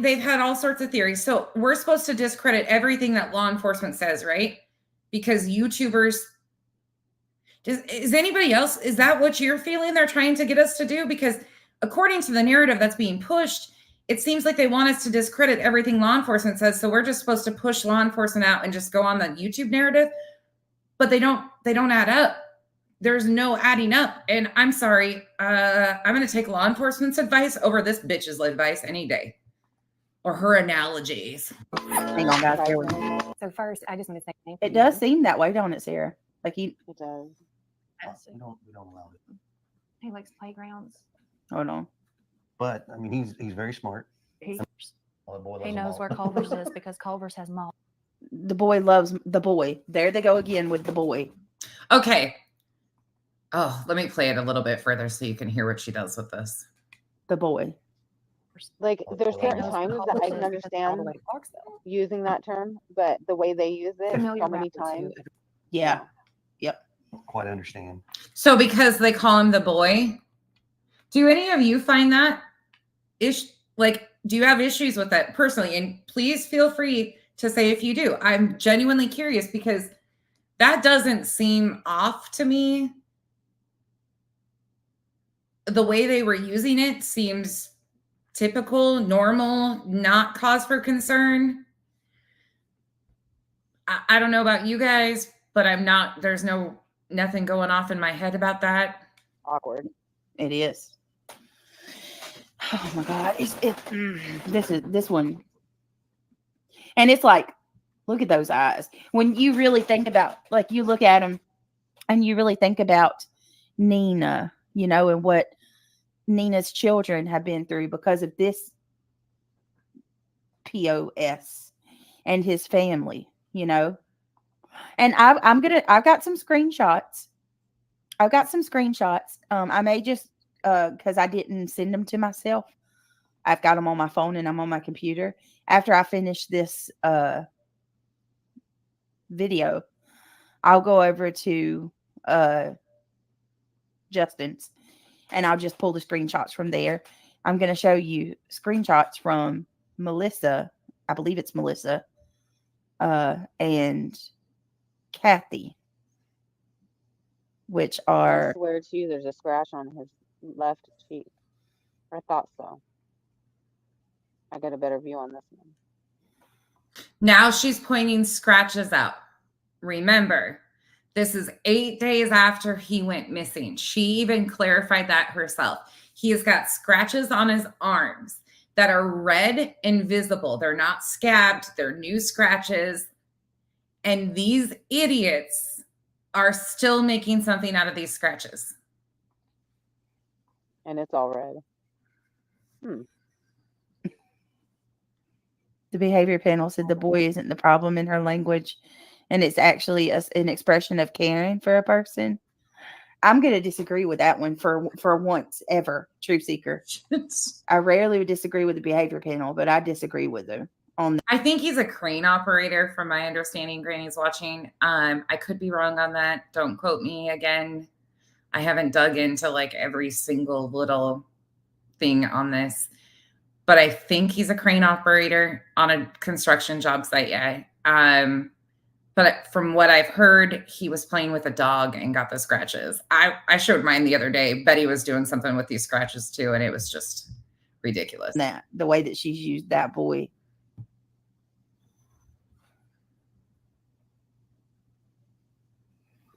they've had all sorts of theories. So we're supposed to discredit everything that law enforcement says, right? Because YouTubers, is anybody else, is that what you're feeling they're trying to get us to do? Because according to the narrative that's being pushed, it seems like they want us to discredit everything law enforcement says. So we're just supposed to push law enforcement out and just go on the YouTube narrative, but they don't add up. There's no adding up. And I'm sorry, I'm going to take law enforcement's advice over this bitch's advice any day, or her analogies. Hang on, guys. So first, I just want to say thank It you. does seem that way, don't it, Sarah? Like It does. We don't allow it. He likes playgrounds. hold on. But I mean, he's very smart. He, The boy loves he them knows all. where Culver's is because Culver's has mall. The boy loves the boy. There they go again with the boy. Okay. Oh, let me play it a little bit further so you can hear what she does with this. The boy. Like there's certain knows times where that I Culver's can is because all understand the way to Clarksville. using that term, but the way they use it Familiar so many rappers who- times. Yeah. Quite understand. So because they call him the boy, do any of you find that do you have issues with that personally? And please feel free to say if you do. I'm genuinely curious because that doesn't seem off to me. The way they were using it seems typical, normal, not cause for concern. I don't know about you guys, but there's nothing going off in my head about that. Awkward. It is. Oh my God. This one. And it's like, look at those eyes. When you really think about, like, you look at them and you really think about Nina, and what Nina's children have been through because of this POS and his family, And I've got some screenshots. I may just, because I didn't send them to myself. I've got them on my phone and I'm on my computer. After I finish this video, I'll go over to Justin's and I'll just pull the screenshots from there. I'm going to show you screenshots from Melissa. I believe it's Melissa and Kathy, which I are swear to you, there's a scratch on his left cheek. I thought so. I got a better view on this one. Now she's pointing scratches out. Remember, this is 8 days after he went missing. She even clarified that herself. He has got scratches on his arms that are red and visible. They're not scabbed. They're new scratches. And these idiots are still making something out of these scratches. And it's all red. the behavior panel said the boy isn't the problem in her language, and it's actually an expression of caring for a person. I'm going to disagree with that one for once ever, Truth Seeker. I rarely would disagree with the behavior panel, but I disagree with her on that. I think he's a crane operator, from my understanding. Granny's watching. I could be wrong on that. Don't quote me again. I haven't dug into like every single little thing on this, but I think he's a crane operator on a construction job site. Yeah. But from what I've heard, he was playing with a dog and got the scratches. I showed mine the other day. Betty was doing something with these scratches too, and it was just ridiculous. That the way that she's used that boy.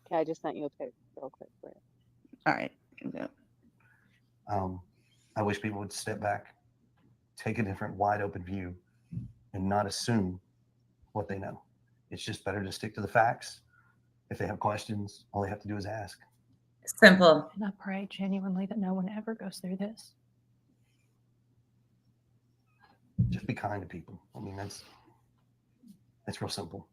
Okay, I just sent you a picture real quick for it. All right. Yeah. I wish people would step back, take a different wide open view, and not assume what they know. It's just better to stick to the facts. If they have questions, all they have to do is ask. Simple. And I pray genuinely that no one ever goes through this. Just be kind to people. I mean, that's real simple.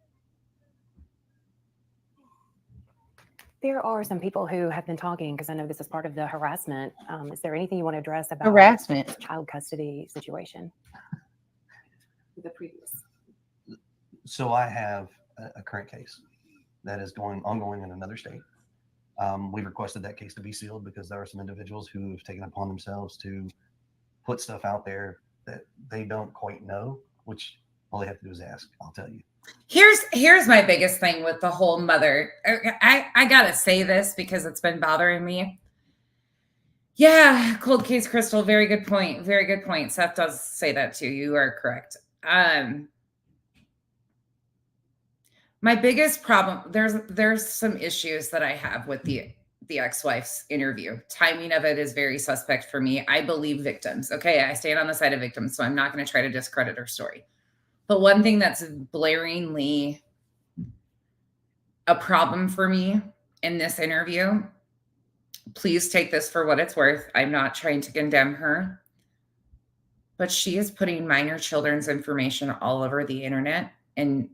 There are some people who have been talking, because I know this is part of the harassment. Is there anything you want to address about Harassment? child custody situation? The previous. So I have a current case that is ongoing in another state. We've requested that case to be sealed because there are some individuals who have taken upon themselves to put stuff out there that they don't quite know, which all they have to do is ask. I'll tell you. Here's my biggest thing with the whole mother. I gotta say this because it's been bothering me. Yeah, cold case Crystal, very good point. Very good point. Seth does say that too. You are correct. My biggest problem, there's some issues that I have with the ex-wife's interview. Timing of it is very suspect for me. I believe victims. Okay, I stand on the side of victims, so I'm not going to try to discredit her story. But one thing that's blaringly a problem for me in this interview, please take this for what it's worth. I'm not trying to condemn her, but she is putting minor children's information all over the internet and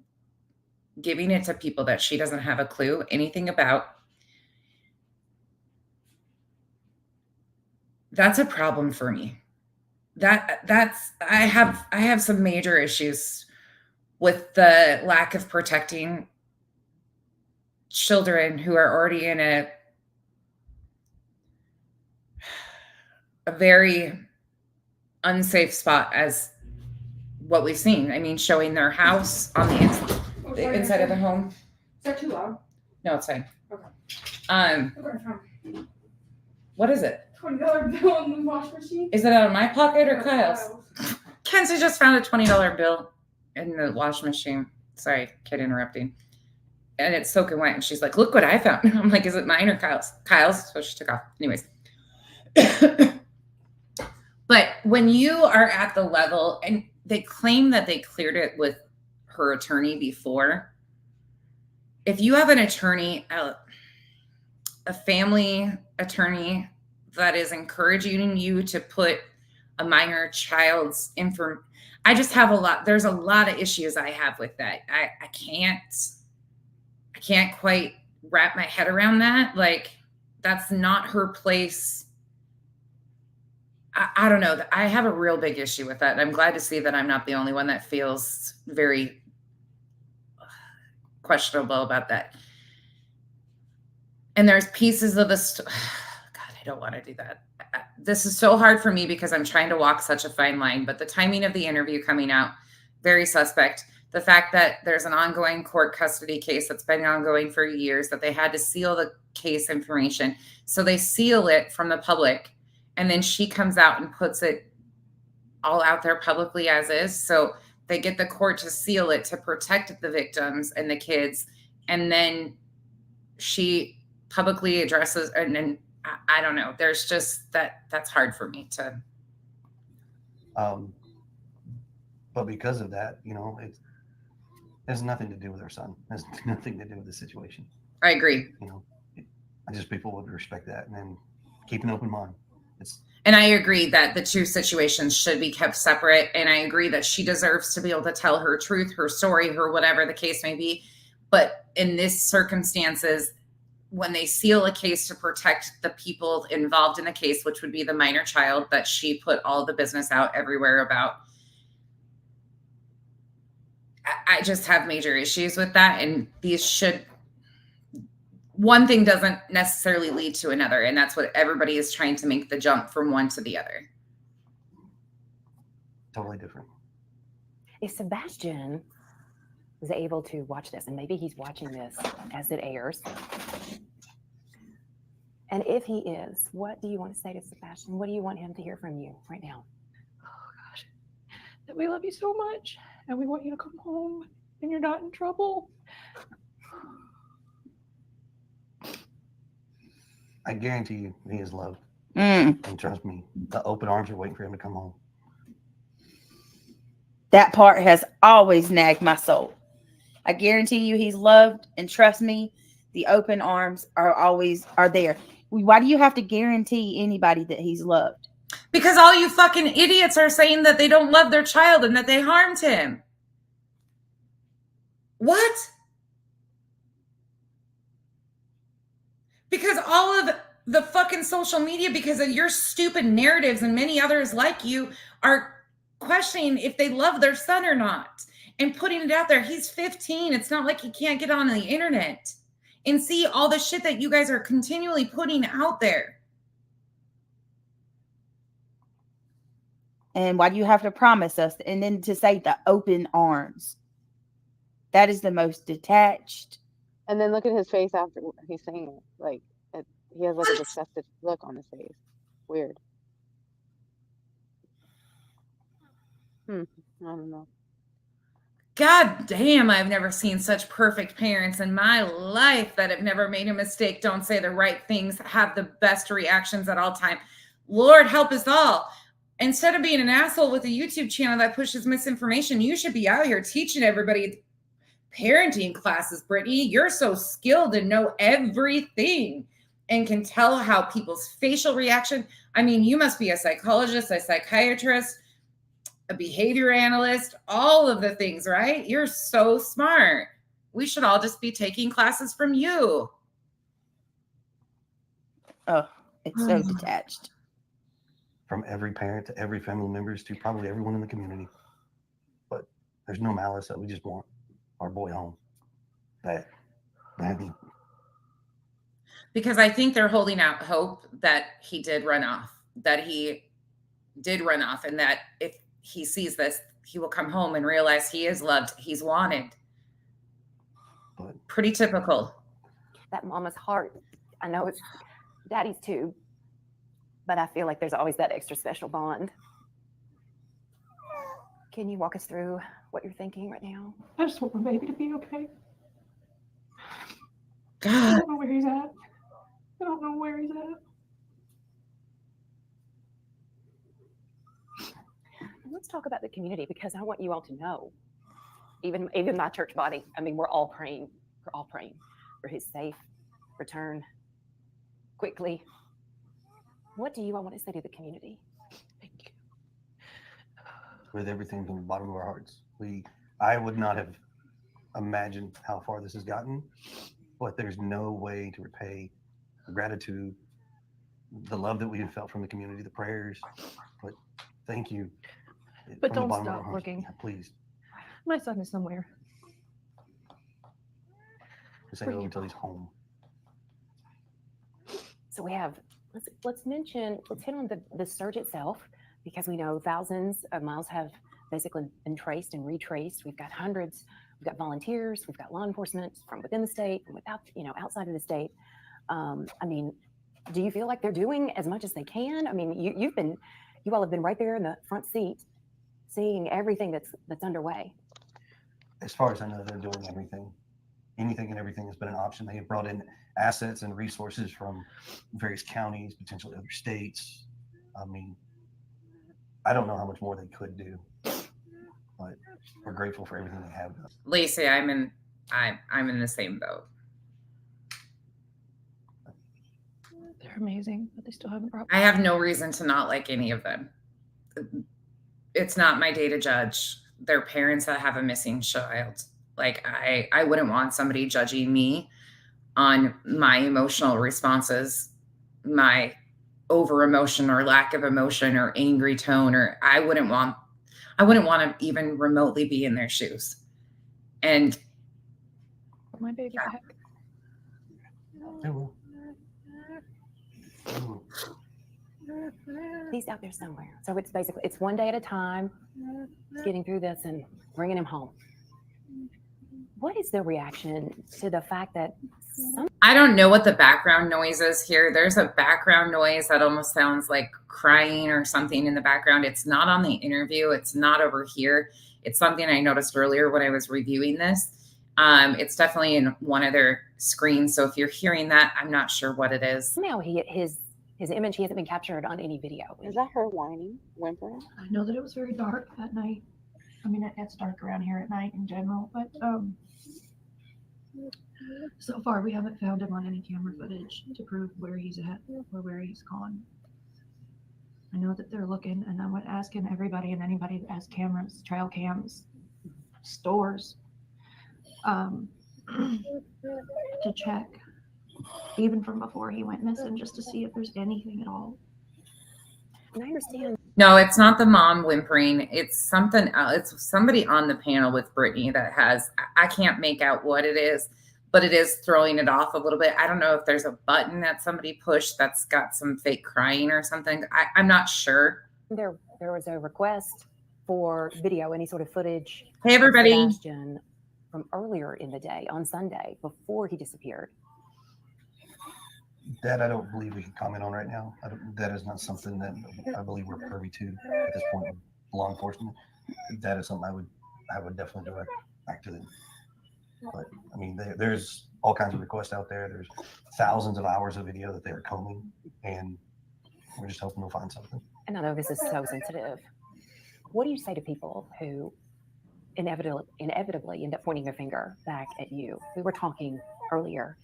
giving it to people that she doesn't have a clue anything about. That's a problem for me. I have some major issues with the lack of protecting children who are already in a very unsafe spot as what we've seen. I mean, showing their house on the inside of the home. Is that too loud? No, it's fine. Okay. What is it? $20 bill in the wash machine. Is it out of my pocket or Kyle's? Kenzie just found a $20 bill in the wash machine. Sorry, kid interrupting. And it's soaking wet. And she's like, look what I found. I'm like, is it mine or Kyle's? Kyle's. So she took off. Anyways. But when you are at the level, and they claim that they cleared it with her attorney before. If you have an attorney, a family attorney that is encouraging you to put a minor child's information, I just have there's a lot of issues I have with that. I can't can't quite wrap my head around that. Like, that's not her place. I don't know. I have a real big issue with that. And I'm glad to see that I'm not the only one that feels very questionable about that. And there's pieces of this. God, I don't want to do that. This is so hard for me because I'm trying to walk such a fine line, but the timing of the interview coming out, very suspect. The fact that there's an ongoing court custody case that's been ongoing for years, that they had to seal the case information. So they seal it from the public. And then she comes out and puts it all out there publicly as is. So they get the court to seal it to protect the victims and the kids. And then she publicly addresses, and then I don't know. There's just that's hard for me to. But because of that, it has nothing to do with her son. It has nothing to do with the situation. I agree. I just people would respect that and then keep an open mind. And I agree that the two situations should be kept separate. And I agree that she deserves to be able to tell her truth, her story, her whatever the case may be. But in this circumstances, when they seal a case to protect the people involved in the case, which would be the minor child that she put all the business out everywhere about, I just have major issues with that. And one thing doesn't necessarily lead to another. And that's what everybody is trying to make the jump from one to the other. Totally different. If Sebastian was able to watch this, and maybe he's watching this as it airs, and if he is, what do you want to say to Sebastian? What do you want him to hear from you right now? Oh gosh, that we love you so much and we want you to come home and you're not in trouble. I guarantee you he is loved. And trust me, the open arms are waiting for him to come home. That part has always nagged my soul. I guarantee you he's loved, and trust me, the open arms are there. Why do you have to guarantee anybody that he's loved? Because all you fucking idiots are saying that they don't love their child and that they harmed him. What? Because all of the fucking social media, because of your stupid narratives and many others like you, are questioning if they love their son or not and putting it out there. He's 15. It's not like he can't get on the internet and see all the shit that you guys are continually putting out there. And why do you have to promise us? And then to say the open arms. That is the most detached. And then look at his face after he's saying it. Like, he has like a deceptive look on his face. Weird. I don't know. God damn, I've never seen such perfect parents in my life that have never made a mistake, don't say the right things, have the best reactions at all time. Lord help us all. Instead of being an asshole with a YouTube channel that pushes misinformation, you should be out here teaching everybody parenting classes, Brittany. You're so skilled and know everything and can tell how people's facial reaction. I mean, you must be a psychologist, a psychiatrist, a behavior analyst, all of the things, right? You're so smart. We should all just be taking classes from you. Oh, it's so detached. From every parent to every family members to probably everyone in the community. But there's no malice that we just want our boy home. Because I think they're holding out hope that he did run off, and that if he sees this, he will come home and realize he is loved, he's wanted. Pretty typical. That mama's heart, I know it's daddy's too, but I feel like there's always that extra special bond. Can you walk us through what you're thinking right now? I just want my baby to be okay. God. I don't know where he's at. I don't know where he's at. Let's talk about the community, because I want you all to know, even my church body, I mean, we're all praying for his safe return quickly. What do you all want to say to the community? Thank you. With everything from the bottom of our hearts. I would not have imagine how far this has gotten, but there's no way to repay the gratitude, the love that we have felt from the community, the prayers. But thank you. But from the don't bottom of our stop hearts. looking. Yeah, please. My son is somewhere. This ain't over until he's home. So we have, let's hit on the search itself, because we know thousands of miles have basically been traced and retraced. We've got hundreds, we've got volunteers, we've got law enforcement from within the state, from without, outside of the state. I mean, do you feel like they're doing as much as they can? I mean, you all have been right there in the front seat, seeing everything that's underway. As far as I know, they're doing everything. Anything and everything has been an option. They have brought in assets and resources from various counties, potentially other states. I mean, I don't know how much more they could do, but we're grateful for everything they have done. Lacey, I'm in the same boat. They're amazing, but they still haven't brought. I have no reason to not like any of them. It's not my day to judge. They're parents that have a missing child. Like I wouldn't want somebody judging me on my emotional responses, my over emotion or lack of emotion or angry tone, or I wouldn't want to even remotely be in their shoes. And My baby back. He's out there somewhere. So it's one day at a time, getting through this and bringing him home. What is the reaction to the fact that I don't know what the background noise is here. There's a background noise that almost sounds like crying or something in the background. It's not on the interview. It's not over here. It's something I noticed earlier when I was reviewing this. It's definitely in one of their screens. So if you're hearing that, I'm not sure what it is. now his image, he hasn't been captured on any video? Is that her whimpering? I know that it was very dark that night. I mean, it gets dark around here at night in general, but so far we haven't found him on any camera footage to prove where he's at or where he's gone. I know that they're looking, and I'm asking everybody and anybody that has cameras, trail cams, stores, to check, even from before he went missing, just to see if there's anything at all. And I understand. No, it's not the mom whimpering. It's something else. It's somebody on the panel with Britney that has, I can't make out what it is, but it is throwing it off a little bit. I don't know if there's a button that somebody pushed that's got some fake crying or something. I'm not sure. There was a request for video, any sort of footage. Hey, everybody. Sebastian from earlier in the day on Sunday before he disappeared. That I don't believe we can comment on right now. That is not something that I believe we're privy to at this point with law enforcement. That is something I would definitely direct back to them. But I mean, there's all kinds of requests out there. There's thousands of hours of video that they're combing, and we're just hoping we'll find something. And I know this is so sensitive. What do you say to people who inevitably end up pointing their finger back at you? We were talking earlier,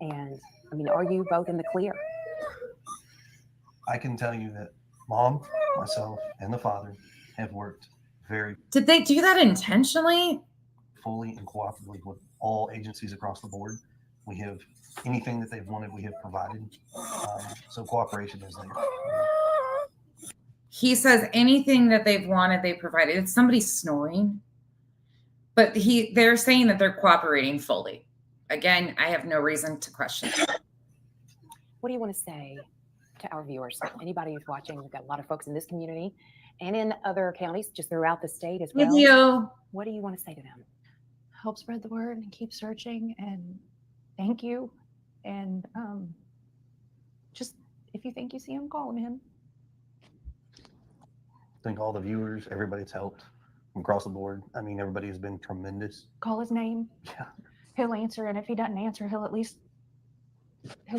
and I mean, are you both in the clear? I can tell you that Mom, myself, and the father have worked very. Did they do that intentionally? Fully and cooperatively with all agencies across the board. We have anything that they've wanted, we have provided. So cooperation is there. He says anything that they've wanted, they provided. It's somebody snoring, but they're saying that they're cooperating fully. Again, I have no reason to question that. What do you want to say to our viewers? Anybody who's watching, we've got a lot of folks in this community and in other counties just throughout the state as well. Video. What do you want to say to them? Help spread the word and keep searching, and thank you. And just if you think you see him, call him in. Thank all the viewers, everybody that's helped from across the board. I mean, everybody has been tremendous. Call his name. Yeah. He'll answer, and if he doesn't answer, he'll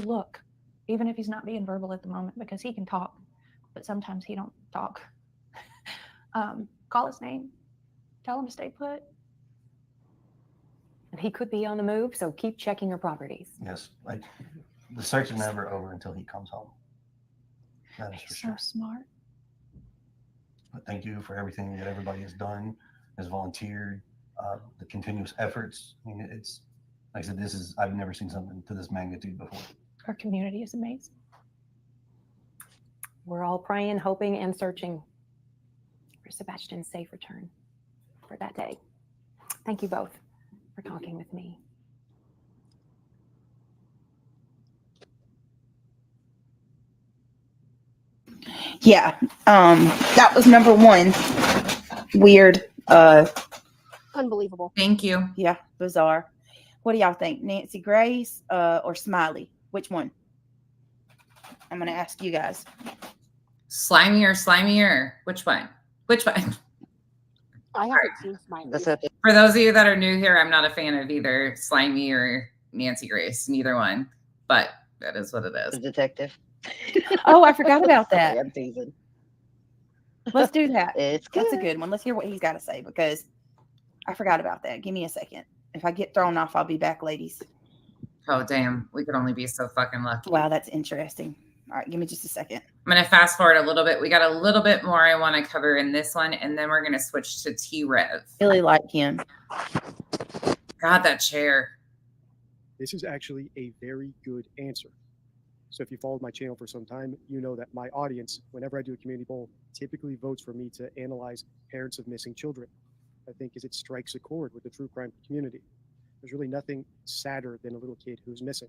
look, even if he's not being verbal at the moment, because he can talk, but sometimes he don't talk. Call his name. Tell him to stay put. And he could be on the move, so keep checking your properties. Yes, like the search is never over until he comes home. That is for He's sure. so smart. But thank you for everything that everybody has done, has volunteered. the continuous efforts. I mean, it's like I said, I've never seen something to this magnitude before. Our community is amazing. We're all praying, hoping, and searching for Sebastian's safe return for that day. Thank you both for talking with me. Yeah. That was number one. Weird. Unbelievable. Thank you. Yeah, bizarre. What do y'all think? Nancy Grace or Smiley? Which one? I'm gonna ask you guys. Slimier. Which one? I haven't seen Smiley. For those of you that are new here, I'm not a fan of either Slimy or Nancy Grace, neither one. But that is what it is. The detective. Oh, I forgot about that. I'm teasing. Let's do that. It's good. That's a good one. Let's hear what he's got to say because I forgot about that. Give me a second. If I get thrown off, I'll be back, ladies. Oh, damn. We could only be so fucking lucky. Wow, that's interesting. All right, give me just a second. I'm going to fast forward a little bit. We got a little bit more I want to cover in this one, and then we're going to switch to T-Rev. Really like him. God, that chair. This is actually a very good answer. So if you followed my channel for some time, you know that my audience, whenever I do a community poll, typically votes for me to analyze parents of missing children. I think as it strikes a chord with the true crime community. There's really nothing sadder than a little kid who's missing,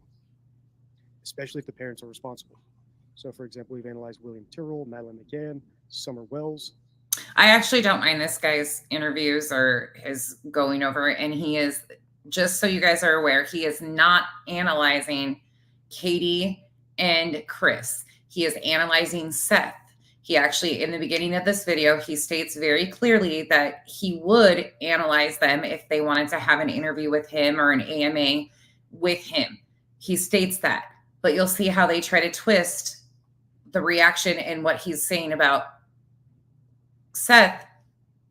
especially if the parents are responsible. So for example, we've analyzed William Tyrrell, Madeline McCann, Summer Wells. I actually don't mind this guy's interviews or his going over, and he is, just so you guys are aware, he is not analyzing Katie and Chris. He is analyzing Seth. He actually, in the beginning of this video, he states very clearly that he would analyze them if they wanted to have an interview with him or an AMA with him. He states that, but you'll see how they try to twist the reaction and what he's saying about Seth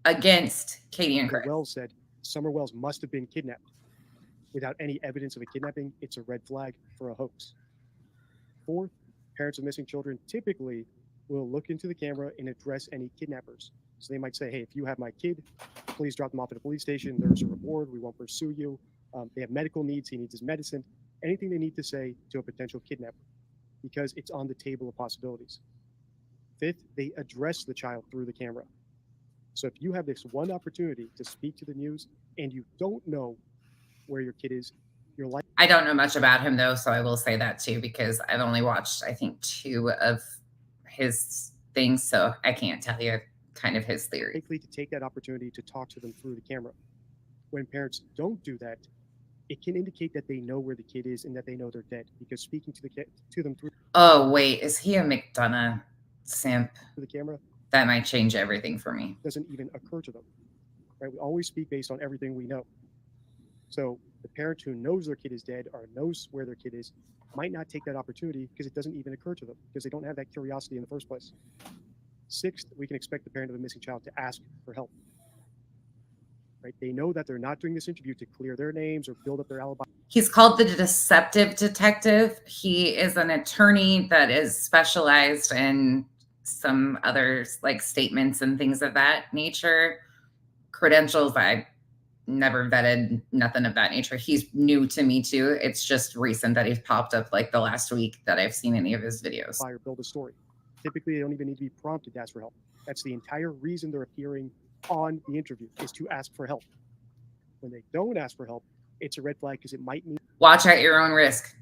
against Katie and Chris. Wells said Summer Wells must have been kidnapped. Without any evidence of a kidnapping, it's a red flag for a hoax. Fourth, parents of missing children typically will look into the camera and address any kidnappers. So they might say, hey, if you have my kid, please drop them off at a police station. There's a reward. We won't pursue you. They have medical needs. He needs his medicine. Anything they need to say to a potential kidnapper because it's on the table of possibilities. Fifth, they address the child through the camera. So if you have this one opportunity to speak to the news and you don't know where your kid is, you're like. I don't know much about him though, so I will say that too, because I've only watched, I think, 2 of his things, so I can't tell you kind of his theory. Likely to take that opportunity to talk to them through the camera. When parents don't do that, it can indicate that they know where the kid is and that they know they're dead because speaking to them through. Oh wait, is he a McDonough simp? The camera. That might change everything for me. Doesn't even occur to them, right? We always speak based on everything we know. So the parent who knows their kid is dead or knows where their kid is might not take that opportunity because it doesn't even occur to them because they don't have that curiosity in the first place. Sixth, we can expect the parent of a missing child to ask for help. Right? They know that they're not doing this interview to clear their names or build up their alibi. He's called the Deceptive Detective. He is an attorney that is specialized in some other like statements and things of that nature. Credentials, I never vetted, nothing of that nature. He's new to me too. It's just recent that he's popped up like the last week that I've seen any of his videos. Or build a story. Typically, they don't even need to be prompted to ask for help. That's the entire reason they're appearing on the interview is to ask for help. When they don't ask for help, it's a red flag because it might mean. Watch at your own risk.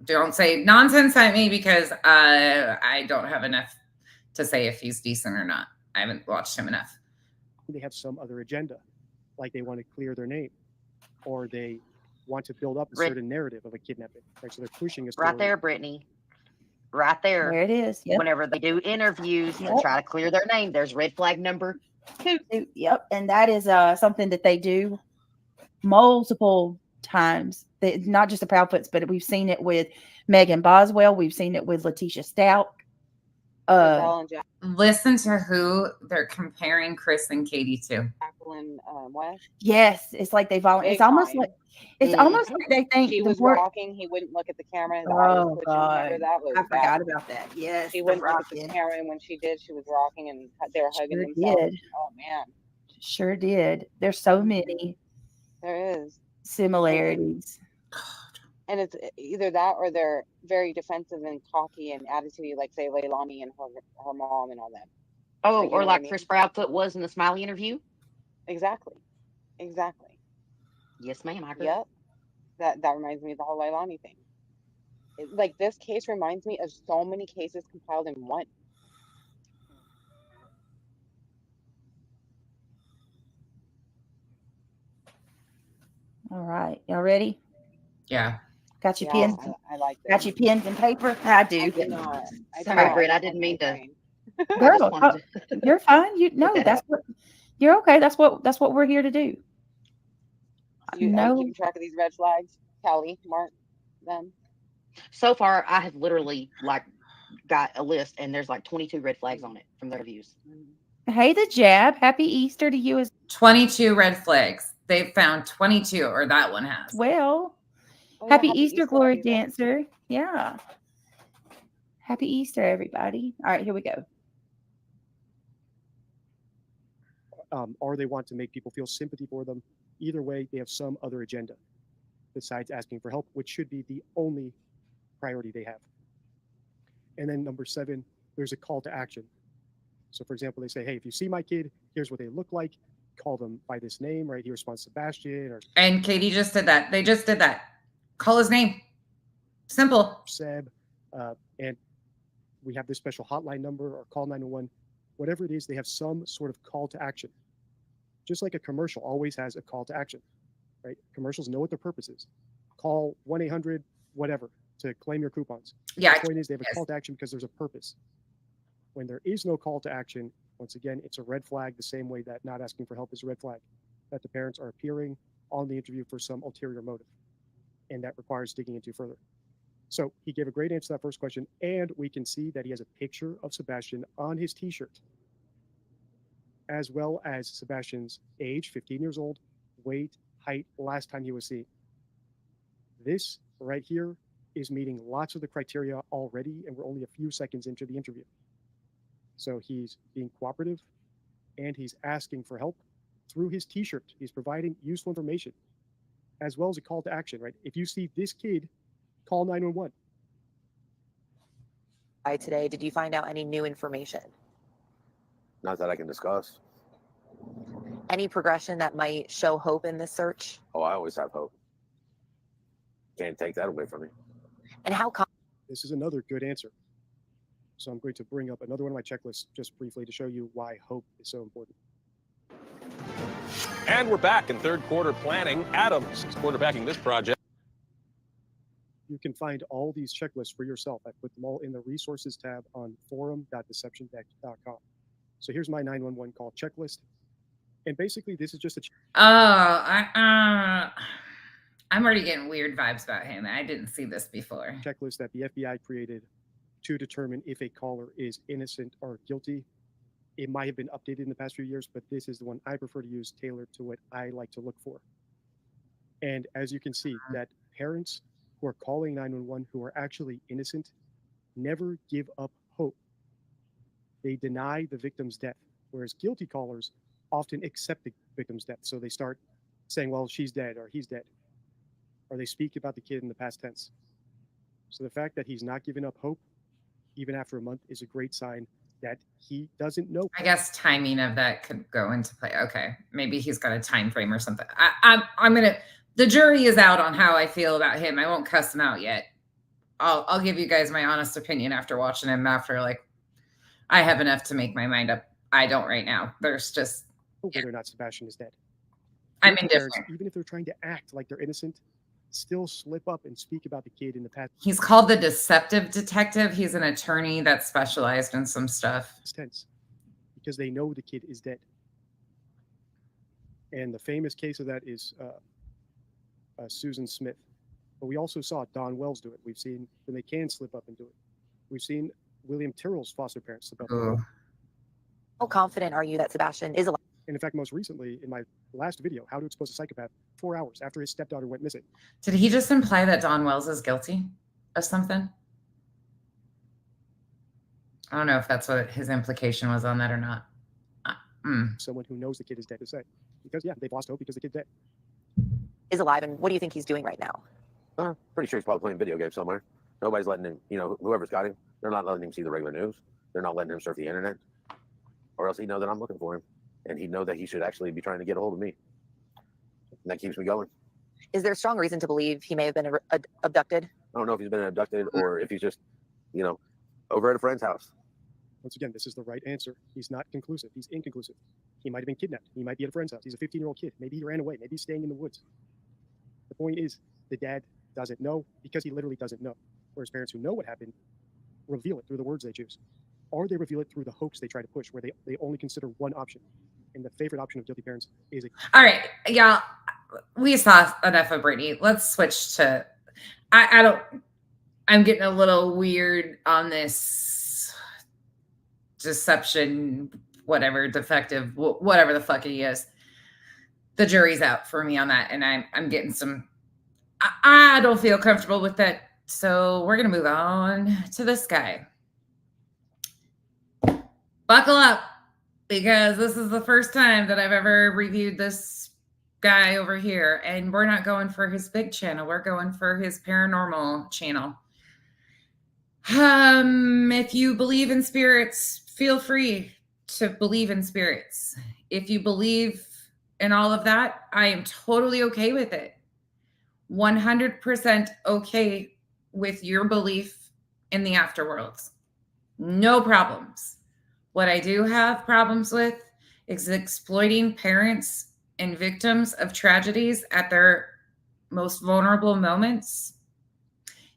Don't say nonsense at me because I don't have enough to say if he's decent or not. I haven't watched him enough. They have some other agenda, like they want to clear their name or they want to build up a certain narrative of a kidnapping. Right? So they're pushing us. Right there, Brittany. Right there. There it is. Yep. Whenever they do interviews and try to clear their name, there's red flag number 2. Yep. And that is something that they do multiple times. Not just the Proudfoots, but we've seen it with Megan Boswell. We've seen it with Letitia Stout. Listen to who they're comparing Chris and Katie to. Jacqueline West. Yes, it's like they volunteer. It's almost like they think she was walking. He wouldn't look at the camera. Oh God, that was I forgot about that. Yes, she wouldn't look at the camera, and when she did, she was rocking, and they were hugging themselves. Oh man, Sure did. There's so many There is. similarities. And it's either that or they're very defensive and cocky and attitude, like say Leilani and her mom and all that. Oh, Like, you or know what I like mean? Chris Proudfoot was in the Smiley interview. Exactly. Yes, ma'am. I agree. Yep. That reminds me of the whole Leilani thing. Like this case reminds me of so many cases compiled in one. All right. Y'all ready? Yeah. Got your Yeah, pens? I like Got this. your pens and paper? I do. I do not. Sorry, Britt. I didn't mean to. Girl, wanted you're fine. You know that that's out. what you're okay. That's what we're here to do. Are you keeping track of these red flags? Kelly, mark them. So far, I have literally like got a list, and there's like 22 red flags on it from their reviews. Hey, the Jab. Happy Easter to you as 22 red flags. They've found 22, or that one has. well. Oh, yeah, Happy Easter, Glory everybody. Dancer. Yeah. Happy Easter, everybody. All right, here we go. Or they want to make people feel sympathy for them. Either way, they have some other agenda besides asking for help, which should be the only priority they have. And then number 7, there's a call to action. So for example, they say, hey, if you see my kid, here's what they look like. Call them by this name, right? He responds Sebastian or And Katie just did that. They just did that. Call his name. Simple. Seb. And we have this special hotline number or call 911. Whatever it is, they have some sort of call to action. Just like a commercial always has a call to action, right? Commercials know what their purpose is. Call 1-800 whatever to claim your coupons. Yeah. The point is they have a call to action because there's a purpose. When there is no call to action, once again, it's a red flag the same way that not asking for help is a red flag, that the parents are appearing on the interview for some ulterior motive, and that requires digging into further. So he gave a great answer to that first question, and we can see that he has a picture of Sebastian on his t-shirt, as well as Sebastian's age, 15 years old, weight, height, last time he was seen. This right here is meeting lots of the criteria already, and we're only a few seconds into the interview. So he's being cooperative, and he's asking for help through his t-shirt. He's providing useful information, as well as a call to action, right? If you see this kid, call 911. Today, did you find out any new information? Not that I can discuss. Any progression that might show hope in this search? Oh, I always have hope. Can't take that away from me. And how This is another good answer. So I'm going to bring up another one of my checklists just briefly to show you why hope is so important. And we're back in third quarter planning. Adams is quarterbacking this project. You can find all these checklists for yourself. I put them all in the resources tab on forum.deceptiondeck.com. So here's my 911 call checklist. And basically this is just a I'm already getting weird vibes about him. I didn't see this before. checklist that the FBI created to determine if a caller is innocent or guilty. It might have been updated in the past few years, but this is the one I prefer to use, tailored to what I like to look for. And as you can see, that parents who are calling 911 who are actually innocent never give up hope. They deny the victim's death, whereas guilty callers often accept the victim's death. So they start saying, well, she's dead or he's dead, or they speak about the kid in the past tense. So the fact that he's not giving up hope, even after a month, is a great sign that he doesn't know. I guess timing of that could go into play. Okay, maybe he's got a time frame or something. I'm gonna. The jury is out on how I feel about him. I won't cuss him out yet. I'll give you guys my honest opinion after watching him. After I have enough to make my mind up. I don't right now. There's just whether or not Sebastian is dead. I'm Guilty parents, indifferent. even if they're trying to act like they're innocent, still slip up and speak about the kid in the past He's called the Deceptive Detective. He's an attorney that specialized in some stuff. tense because they know the kid is dead. And the famous case of that is Susan Smith. But we also saw Don Wells do it. We've seen when they can slip up and do it. We've seen William Tyrrell's foster parents slip up. How confident are you that Sebastian is alive? And in fact, most recently, in my last video, How to Expose a Psychopath, 4 hours after his stepdaughter went missing. Did he just imply that Don Wells is guilty of something? I don't know if that's what his implication was on that or not. someone who knows the kid is dead to say. Because, yeah, they've lost hope because the kid's dead. Is alive, and what do you think he's doing right now? Pretty sure he's probably playing video games somewhere. Nobody's letting him, whoever's got him, they're not letting him see the regular news. They're not letting him surf the internet. Or else he'd know that I'm looking for him. And he'd know that he should actually be trying to get a hold of me. And that keeps me going. Is there a strong reason to believe he may have been abducted? I don't know if he's been abducted or if he's just, over at a friend's house. Once again, this is the right answer. He's not conclusive. He's inconclusive. He might have been kidnapped. He might be at a friend's house. He's a 15-year-old kid. Maybe he ran away. Maybe he's staying in the woods. The point is, the dad doesn't know because he literally doesn't know. Whereas parents who know what happened reveal it through the words they choose. Or they reveal it through the hoax they try to push, where they only consider one option. And the favorite option of guilty parents is all right, y'all. We saw enough of Britney. Let's switch to I'm getting a little weird on this deception, whatever, defective, whatever the fuck he is. The jury's out for me on that, and I'm getting some. I don't feel comfortable with that, so we're gonna move on to this guy. Buckle up, because this is the first time that I've ever reviewed this guy over here, and we're not going for his big channel. We're going for his paranormal channel. If you believe in spirits, feel free to believe in spirits. If you believe in all of that, I am totally okay with it. 100% okay with your belief in the afterworlds. No problems. What I do have problems with is exploiting parents and victims of tragedies at their most vulnerable moments.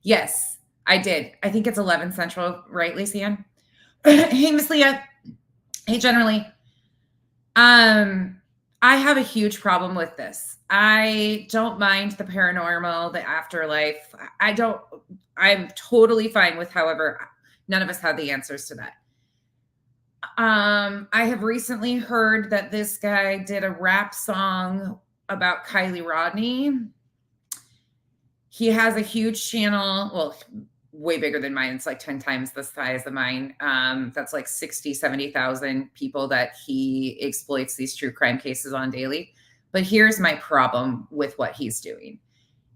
Yes, I did. I think it's 11 Central, right, Lacey Ann? Hey, Miss Leah. Hey, generally. I have a huge problem with this. I don't mind the paranormal, the afterlife. I'm totally fine with, however, none of us have the answers to that. I have recently heard that this guy did a rap song about Kylie Rodney. He has a huge channel, well, way bigger than mine. It's like 10 times the size of mine. That's like 60, 70,000 people that he exploits these true crime cases on daily. But here's my problem with what he's doing.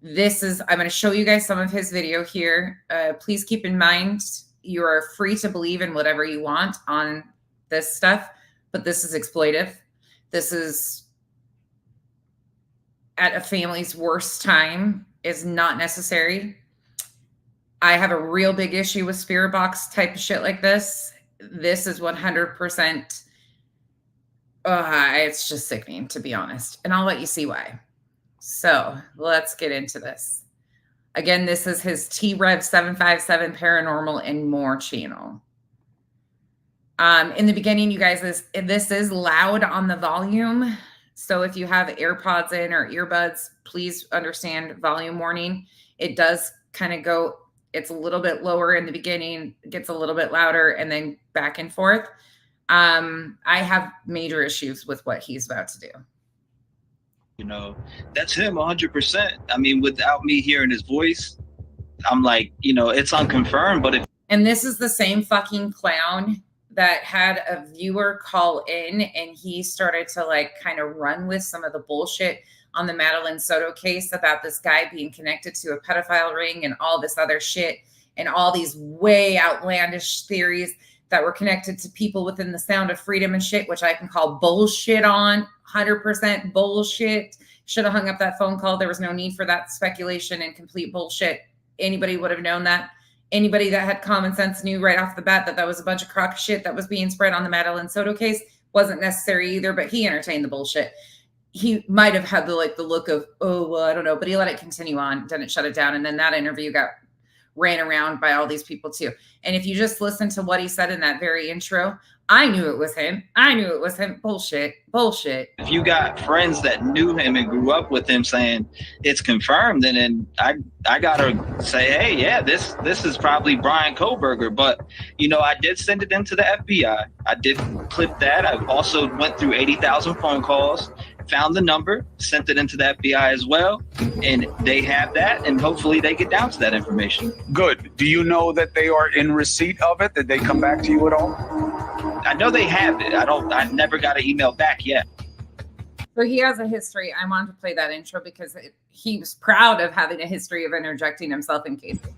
I'm going to show you guys some of his video here. Please keep in mind, you are free to believe in whatever you want on this stuff, but this is exploitive. This is at a family's worst time, is not necessary. I have a real big issue with spirit box type of shit like this. This is 100%. It's just sickening, to be honest. And I'll let you see why. So let's get into this. Again, this is his TRev757 Paranormal and More channel. In the beginning, you guys, this is loud on the volume. So if you have AirPods in or earbuds, please understand volume warning. It does kind of go, it's a little bit lower in the beginning, gets a little bit louder, and then back and forth. I have major issues with what he's about to do. That's him 100%. I mean, without me hearing his voice, I'm like, it's unconfirmed, but and this is the same fucking clown that had a viewer call in, and he started to like kind of run with some of the bullshit on the Madeline Soto case about this guy being connected to a pedophile ring and all this other shit and all these way outlandish theories that were connected to people within the Sound of Freedom and shit, which I can call bullshit on. 100% bullshit. Should have hung up that phone call. There was no need for that speculation and complete bullshit. Anybody would have known that. Anybody that had common sense knew right off the bat that that was a bunch of crock shit that was being spread on the Madeline Soto case. Wasn't necessary either, but he entertained the bullshit. He might have had the look of, oh, well, I don't know, but he let it continue on, didn't shut it down. And then that interview got ran around by all these people too. And if you just listen to what he said in that very intro, I knew it was him. Bullshit. if you got friends that knew him and grew up with him saying it's confirmed, and then I gotta say, hey, yeah, this is probably Brian Koberger. But I did send it into the FBI. I did clip that. I also went through 80,000 phone calls, found the number, sent it into the FBI as well, and they have that, and hopefully they get down to that information. Good. Do you know that they are in receipt of it? Did they come back to you at all? I know they have it. I never got an email back yet. So he has a history. I wanted to play that intro because he was proud of having a history of interjecting himself in cases.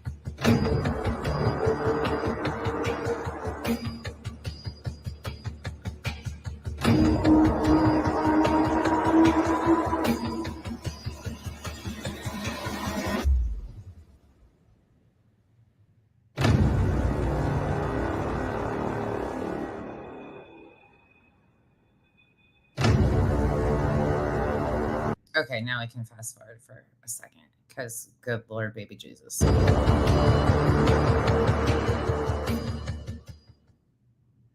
Okay, now I can fast forward for a second because good Lord, baby Jesus.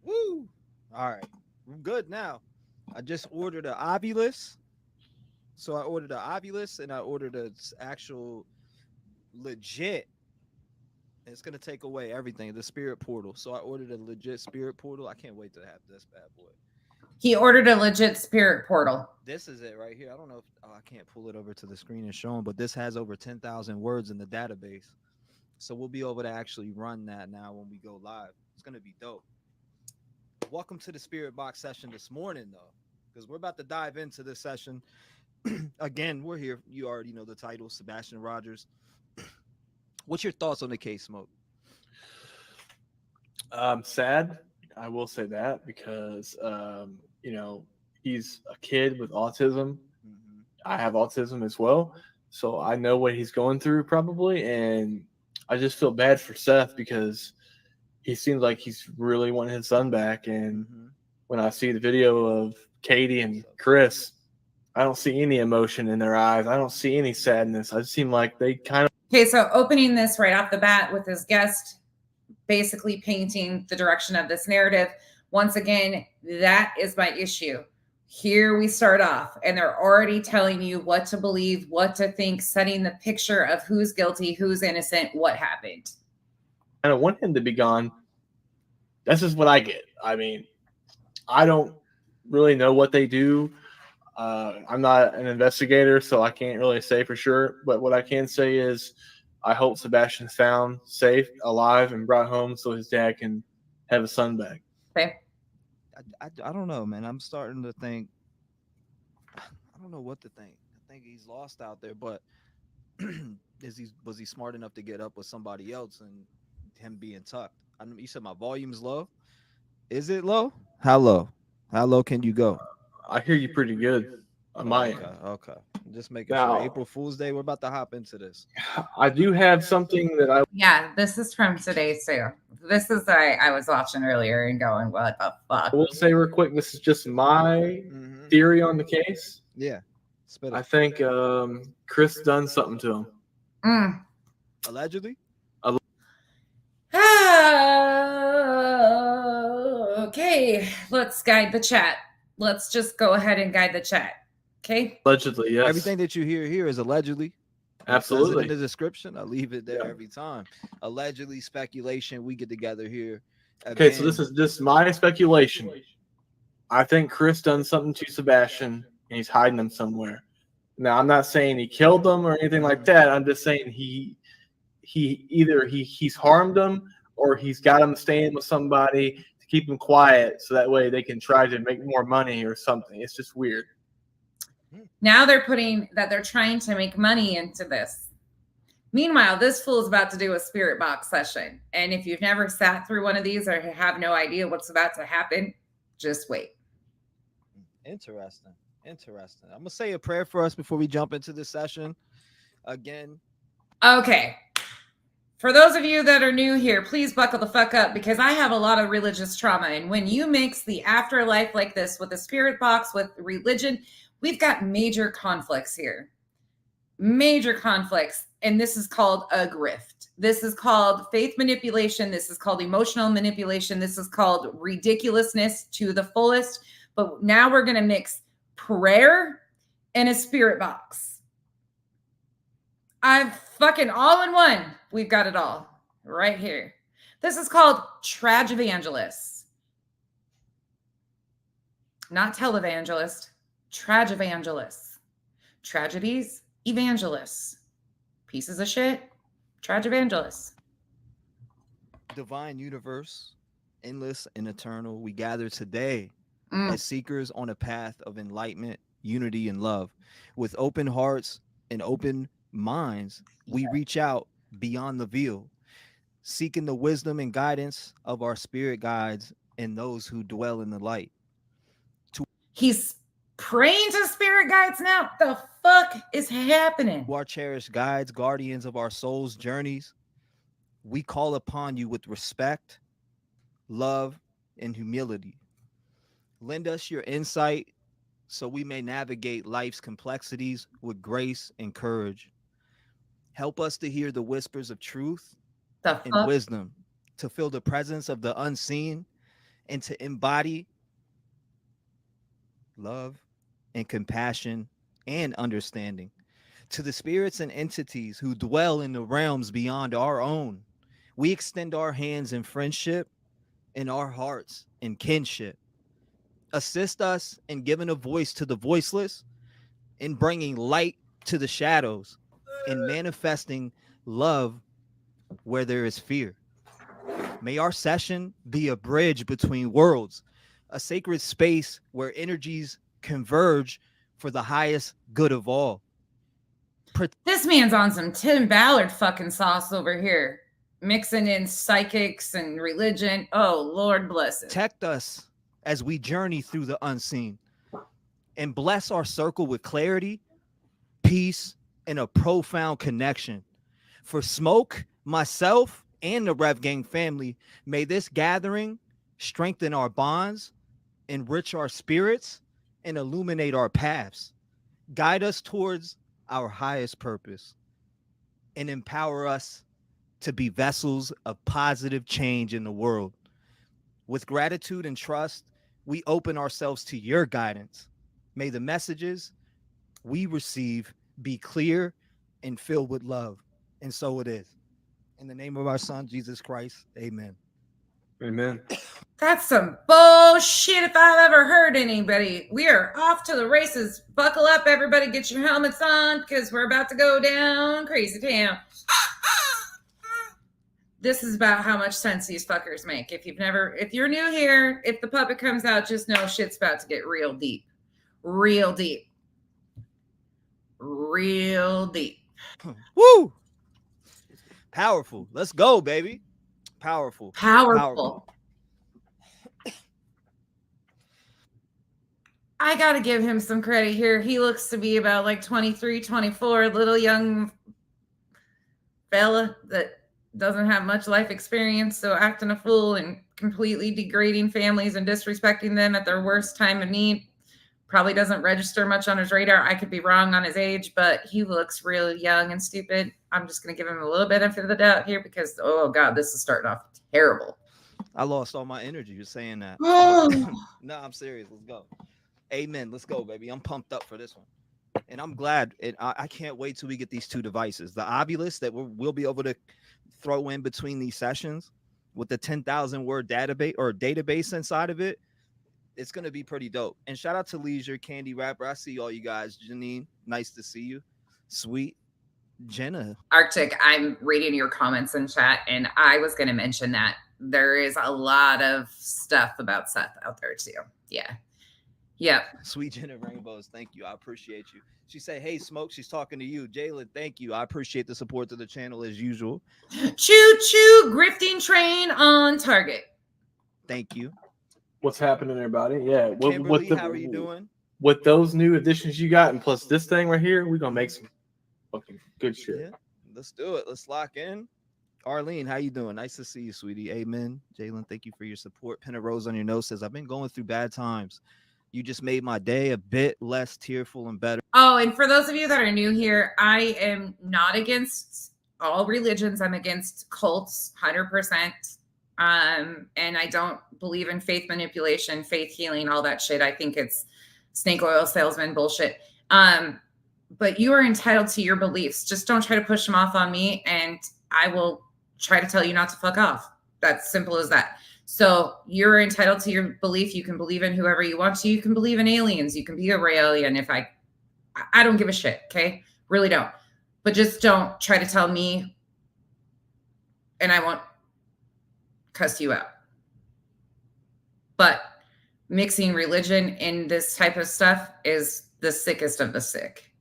Woo! All right, I'm good now. I just ordered an Ovilus. So I ordered an Ovilus and I ordered an actual legit. It's going to take away everything, the spirit portal. So I ordered a legit spirit portal. I can't wait to have this bad boy. He ordered a legit spirit portal. This is it right here. I don't know if I can't pull it over to the screen and show them, but this has over 10,000 words in the database. So we'll be able to actually run that now when we go live. It's going to be dope. Welcome to the Spirit Box session this morning, though, because we're about to dive into this session. Again, we're here. You already know the title, Sebastian Rogers. What's your thoughts on the case, Smoke? Sad. I will say that because, you know, he's a kid with autism. Mm-hmm. I have autism as well. So I know what he's going through probably. And I just feel bad for Seth because he seems like he's really wanting his son back. And when I see the video of Katie and Chris, I don't see any emotion in their eyes. I don't see any sadness. I just seem like they kind of. Okay, so opening this right off the bat with his guest basically painting the direction of this narrative. Once again, that is my issue. Here we start off, and they're already telling you what to believe, what to think, setting the picture of who's guilty, who's innocent, what happened. I don't want him to be gone. That's just what I get. I mean, I don't really know what they do. I'm not an investigator, so I can't really say for sure. But what I can say is I hope Sebastian's found safe, alive, and brought home so his dad can have his son back. Okay. I don't know, man. I'm starting to think. I don't know what to think. I think he's lost out there, but was he smart enough to get up with somebody else and him being tucked? You said my volume's low. Is it low? How low? How low can you go? I hear you pretty good on my end. Okay. Just making sure. April Fool's Day. We're about to hop into this. I do have something that I. Yeah, this is from today too. This is I was watching earlier and going, what the fuck? I will say real quick, this is just my theory on the case. Yeah. I think Chris done something to him. Allegedly? Okay, let's guide the chat. Let's just go ahead and guide the chat. Okay. Allegedly, yes. Everything that you hear here is allegedly. Absolutely. In the description, I leave it there every time. Allegedly, speculation. We get together here. Okay, so this is just my speculation. I think Chris done something to Sebastian, and he's hiding him somewhere. Now, I'm not saying he killed him or anything like that. I'm just saying he's harmed him or he's got him staying with somebody to keep him quiet so that way they can try to make more money or something. It's just weird. Now they're putting that they're trying to make money into this. Meanwhile, this fool is about to do a spirit box session. And if you've never sat through one of these or have no idea what's about to happen, just wait. Interesting. I'm going to say a prayer for us before we jump into this session again. Okay. For those of you that are new here, please buckle the fuck up because I have a lot of religious trauma. And when you mix the afterlife like this with the spirit box, with religion, we've got major conflicts here. Major conflicts. And this is called a grift. This is called faith manipulation. This is called emotional manipulation. This is called ridiculousness to the fullest. But now we're going to mix prayer and a spirit box. I've fucking all in one. We've got it all right here. This is called Tragevangelists. Not televangelist. Tragevangelists. Tragedies, evangelists. Pieces of shit, tragevangelists. Divine universe, endless and eternal, we gather today as seekers on a path of enlightenment, unity, and love. With open hearts and open minds, we reach out beyond the veil, seeking the wisdom and guidance of our spirit guides and those who dwell in the light. He's praying to spirit guides now. The fuck is happening? To our cherished guides, guardians of our souls' journeys, we call upon you with respect, love, and humility. Lend us your insight so we may navigate life's complexities with grace and courage. Help us to hear the whispers of truth and wisdom, to feel the presence of the unseen, and to embody love and compassion and understanding. To the spirits and entities who dwell in the realms beyond our own, we extend our hands in friendship and our hearts in kinship. Assist us in giving a voice to the voiceless, in bringing light to the shadows, in manifesting love where there is fear. May our session be a bridge between worlds, a sacred space where energies converge for the highest good of all. This man's on some Tim Ballard fucking sauce over here, mixing in psychics and religion. Oh, Lord bless it. Protect us as we journey through the unseen, and bless our circle with clarity, peace, and a profound connection. For Smoke, myself, and the Rev Gang family, may this gathering strengthen our bonds, enrich our spirits, and illuminate our paths. Guide us towards our highest purpose, and empower us to be vessels of positive change in the world. With gratitude and trust, we open ourselves to your guidance. May the messages we receive be clear and filled with love. And so it is. In the name of our Son, Jesus Christ, amen. Amen. That's some bullshit if I've ever heard anybody. We are off to the races. Buckle up, everybody. Get your helmets on because we're about to go down crazy town. This is about how much sense these fuckers make. If you're new here, if the puppet comes out, just know shit's about to get real deep. Real deep. Real deep. Woo! Powerful. Let's go, baby. Powerful. Powerful. I got to give him some credit here. He looks to be about like 23, 24, little young fella that doesn't have much life experience. So acting a fool and completely degrading families and disrespecting them at their worst time of need probably doesn't register much on his radar. I could be wrong on his age, but he looks really young and stupid. I'm just going to give him a little benefit of the doubt here because, oh God, this is starting off terrible. I lost all my energy just saying that. No, I'm serious. Let's go. Amen. Let's go, baby. I'm pumped up for this one. And I'm glad. I can't wait till we get these two devices. The Ovilus that we'll be able to throw in between these sessions with the 10,000 word database inside of it. It's going to be pretty dope. And shout out to Leisure, Candy Rapper. I see all you guys. Janine, nice to see you. Sweet. Jenna. Arctic, I'm reading your comments in chat, and I was going to mention that there is a lot of stuff about Seth out there too. Yeah. Yep. Sweet Jenna Rainbows, thank you. I appreciate you. She said, hey, Smoke, she's talking to you. Jalen, thank you. I appreciate the support to the channel as usual. Choo-choo, grifting train on target. Thank you. What's happening, everybody? Yeah. Kimberly, how are you doing? With those new additions you got, and plus this thing right here, we're going to make some fucking good shit. Yeah, let's do it. Let's lock in. Arlene, how you doing? Nice to see you, sweetie. Amen. Jalen, thank you for your support. Penna Rose on your nose says, I've been going through bad times. You just made my day a bit less tearful and better. Oh, and for those of you that are new here, I am not against all religions. I'm against cults, 100%. And I don't believe in faith manipulation, faith healing, all that shit. I think it's snake oil salesman bullshit. But you are entitled to your beliefs. Just don't try to push them off on me, and I will try to tell you not to fuck off. That's simple as that. So you're entitled to your belief. You can believe in whoever you want to. You can believe in aliens. You can be a real alien. If I don't give a shit. Okay. Really don't. But just don't try to tell me and I won't cuss you out. But mixing religion in this type of stuff is the sickest of the sick,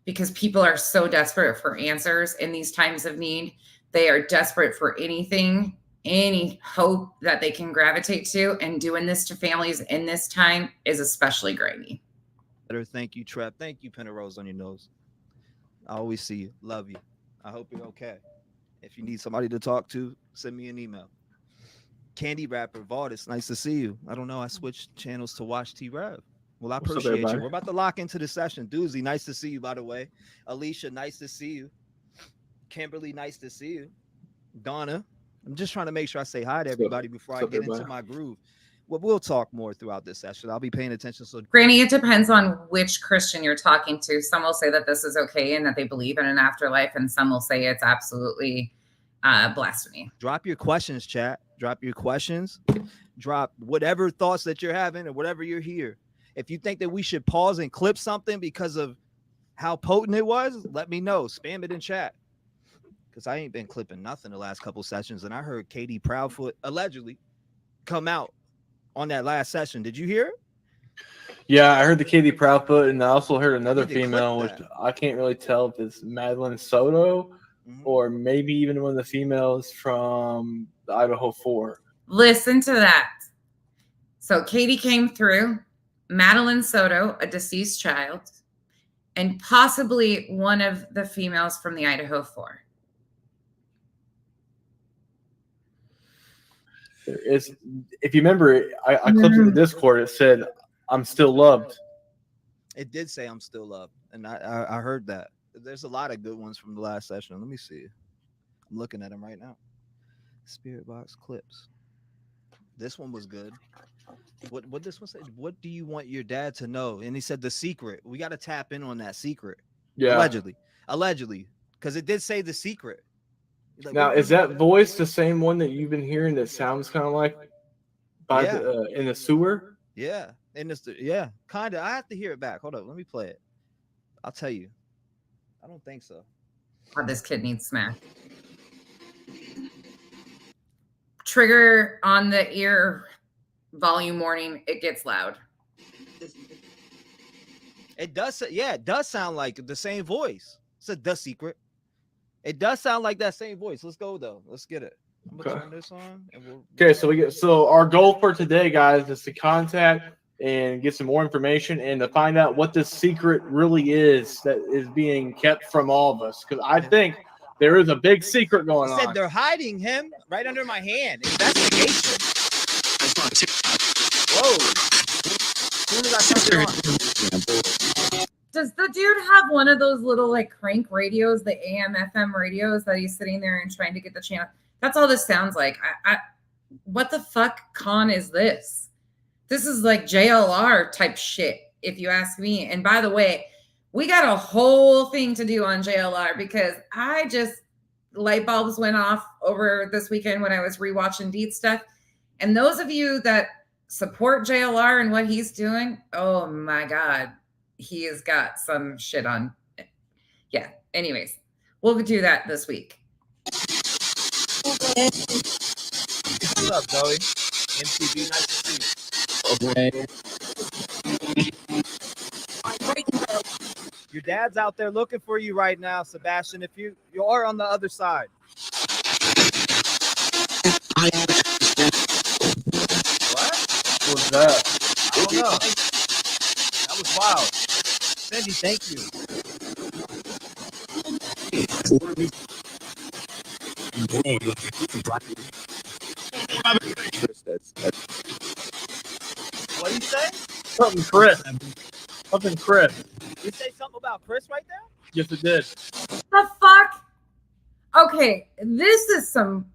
because people are so desperate for answers in these times of need. They are desperate for anything, any hope that they can gravitate to, and doing this to families in this time is especially grimy. Thank you, Trev. Thank you, Penrose on your nose. I always see you. Love you. I hope you're okay. If you need somebody to talk to, send me an email. Candy Rapper, Valdis, nice to see you. I don't know. I switched channels to watch T-Rev. Well, I appreciate you. We're about to lock into the session. Doozy, nice to see you, by the way. Alicia, nice to see you. Kimberly, nice to see you. Donna, I'm just trying to make sure I say hi to everybody before I get into my groove. Well, we'll talk more throughout this session. I'll be paying attention. So, Granny, it depends on which Christian you're talking to. Some will say that this is okay and that they believe in an afterlife, and some will say it's absolutely blasphemy. Drop your questions, chat. Drop your questions. Drop whatever thoughts that you're having or whatever you're here. If you think that we should pause and clip something because of how potent it was, let me know. Spam it in chat. Because I ain't been clipping nothing the last couple sessions. And I heard Katie Proudfoot allegedly come out on that last session. Did you hear it? Yeah, I heard the Katie Proudfoot, and I also heard another female, which I can't really tell if it's Madeline Soto or maybe even one of the females from the Idaho 4. Listen to that. So Katie came through, Madeline Soto, a deceased child, and possibly one of the females from the Idaho 4. If you remember, I clipped in the Discord. It said, "I'm still loved." It did say "I'm still loved," and I heard that. There's a lot of good ones from the last session. Let me see. I'm looking at them right now. Spirit box clips. This one was good. What this one said? What do you want your dad to know? And he said the secret. We got to tap in on that secret. Yeah. Allegedly, because it did say the secret. Like, now, is that voice the same one that you've been hearing that sounds kind of like in the sewer? Yeah, kind of. I have to hear it back. Hold up, let me play it. I'll tell you. I don't think so. Oh, this kid needs smack. Trigger on the ear volume warning. It gets loud. It does. Yeah, it does sound like the same voice. It's the secret. It does sound like that same voice. Let's go though. Let's get it. I'm gonna turn this on. And so our goal for today, guys, is to contact and get some more information and to find out what this secret really is that is being kept from all of us. Because I think there is a big secret going on. Said they're hiding him right under my hand. Investigation. Whoa. As soon as I turned it on. Does the dude have one of those little like crank radios, the AM FM radios that he's sitting there and trying to get the channel? That's all this sounds like. What the fuck con is this? This is like JLR type shit, if you ask me. And by the way, we got a whole thing to do on JLR because light bulbs went off over this weekend when I was rewatching Deed stuff. And those of you that support JLR and what he's doing, oh my God, he has got some shit on. Yeah. Anyways, we'll do that this week. What's up, Zoe? MTV, nice to see you. Your dad's out there looking for you right now, Sebastian. If you are on the other side. What was that? I don't know. That was wild. Cindy, thank you. What do you say? Something Chris. You say something about Chris right there? Yes, it did. The fuck? Okay, this is some.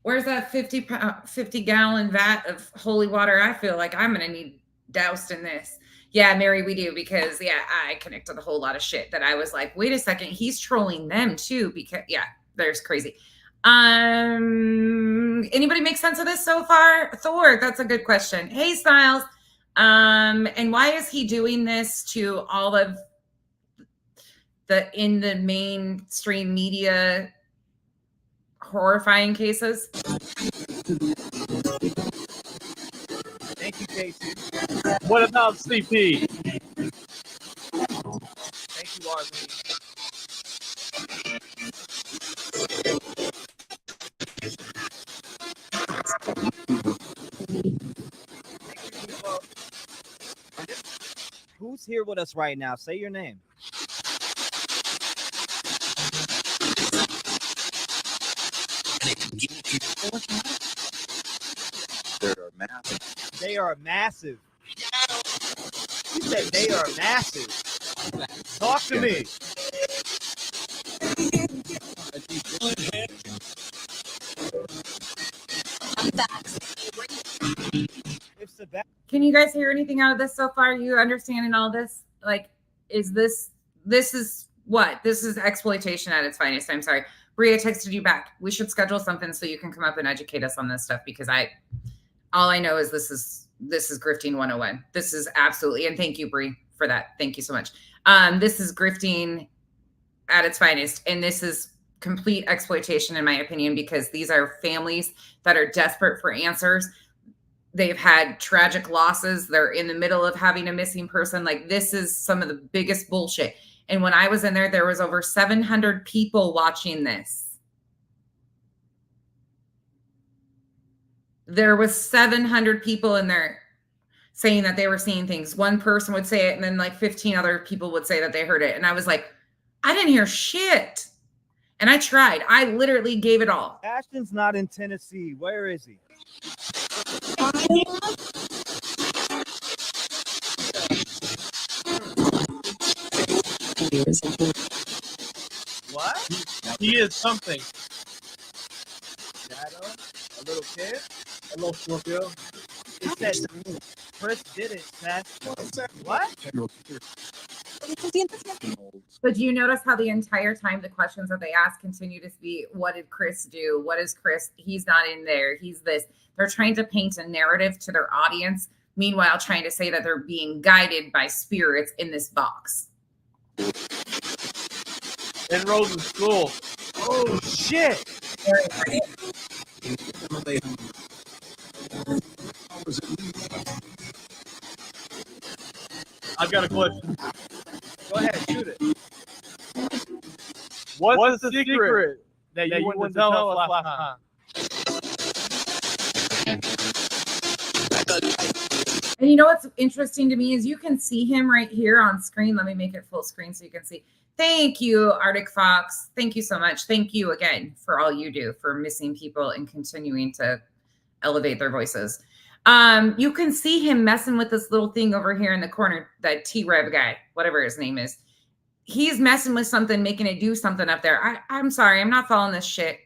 Where's that 50-gallon vat of holy water? I feel like I'm gonna need doused in this. Yeah, Mary, we do, because I connected a whole lot of shit that I was like, wait a second, he's trolling them too, because there's crazy. Anybody make sense of this so far? Thor, that's a good question. Hey, Styles. And why is he doing this to all of in the mainstream media horrifying cases? Thank you, Casey. What about CP? Thank you, Arlene. Who's here with us right now? Say your name. They're massive. They are massive. You said they are massive. Talk to me. Can you guys hear anything out of this so far? You understanding all this? Like, is this is what? This is exploitation at its finest. I'm sorry. Bria texted you back. We should schedule something so you can come up and educate us on this stuff, because all I know is this is grifting 101. This is absolutely, and thank you, Brie, for that. Thank you so much. This is grifting at its finest, and this is complete exploitation, in my opinion, because these are families that are desperate for answers. They've had tragic losses. They're in the middle of having a missing person. Like, this is some of the biggest bullshit. And when I was in there was over 700 people watching this. There was 700 people in there saying that they were seeing things. One person would say it, and then like 15 other people would say that they heard it. And I was like, I didn't hear shit. And I tried. I literally gave it all. Ashton's not in Tennessee. Where is he? What? He is something. Shadow? A little kid? A little Scorpio? It says Chris did it, Seth. What? But do you notice how the entire time the questions that they ask continue to be, what did Chris do? What is Chris? He's not in there. He's this. They're trying to paint a narrative to their audience, meanwhile trying to say that they're being guided by spirits in this box. Enrolled in school. Oh, shit. I've got a question. Go ahead, shoot it. What's the secret that you wouldn't tell us last time? And you know what's interesting to me is you can see him right here on screen. Let me make it full screen so you can see. Thank you, Arctic Fox. Thank you so much. Thank you again for all you do for missing people and continuing to elevate their voices. You can see him messing with this little thing over here in the corner, that T-Rev guy, whatever his name is. He's messing with something, making it do something up there. I'm sorry. I'm not following this shit.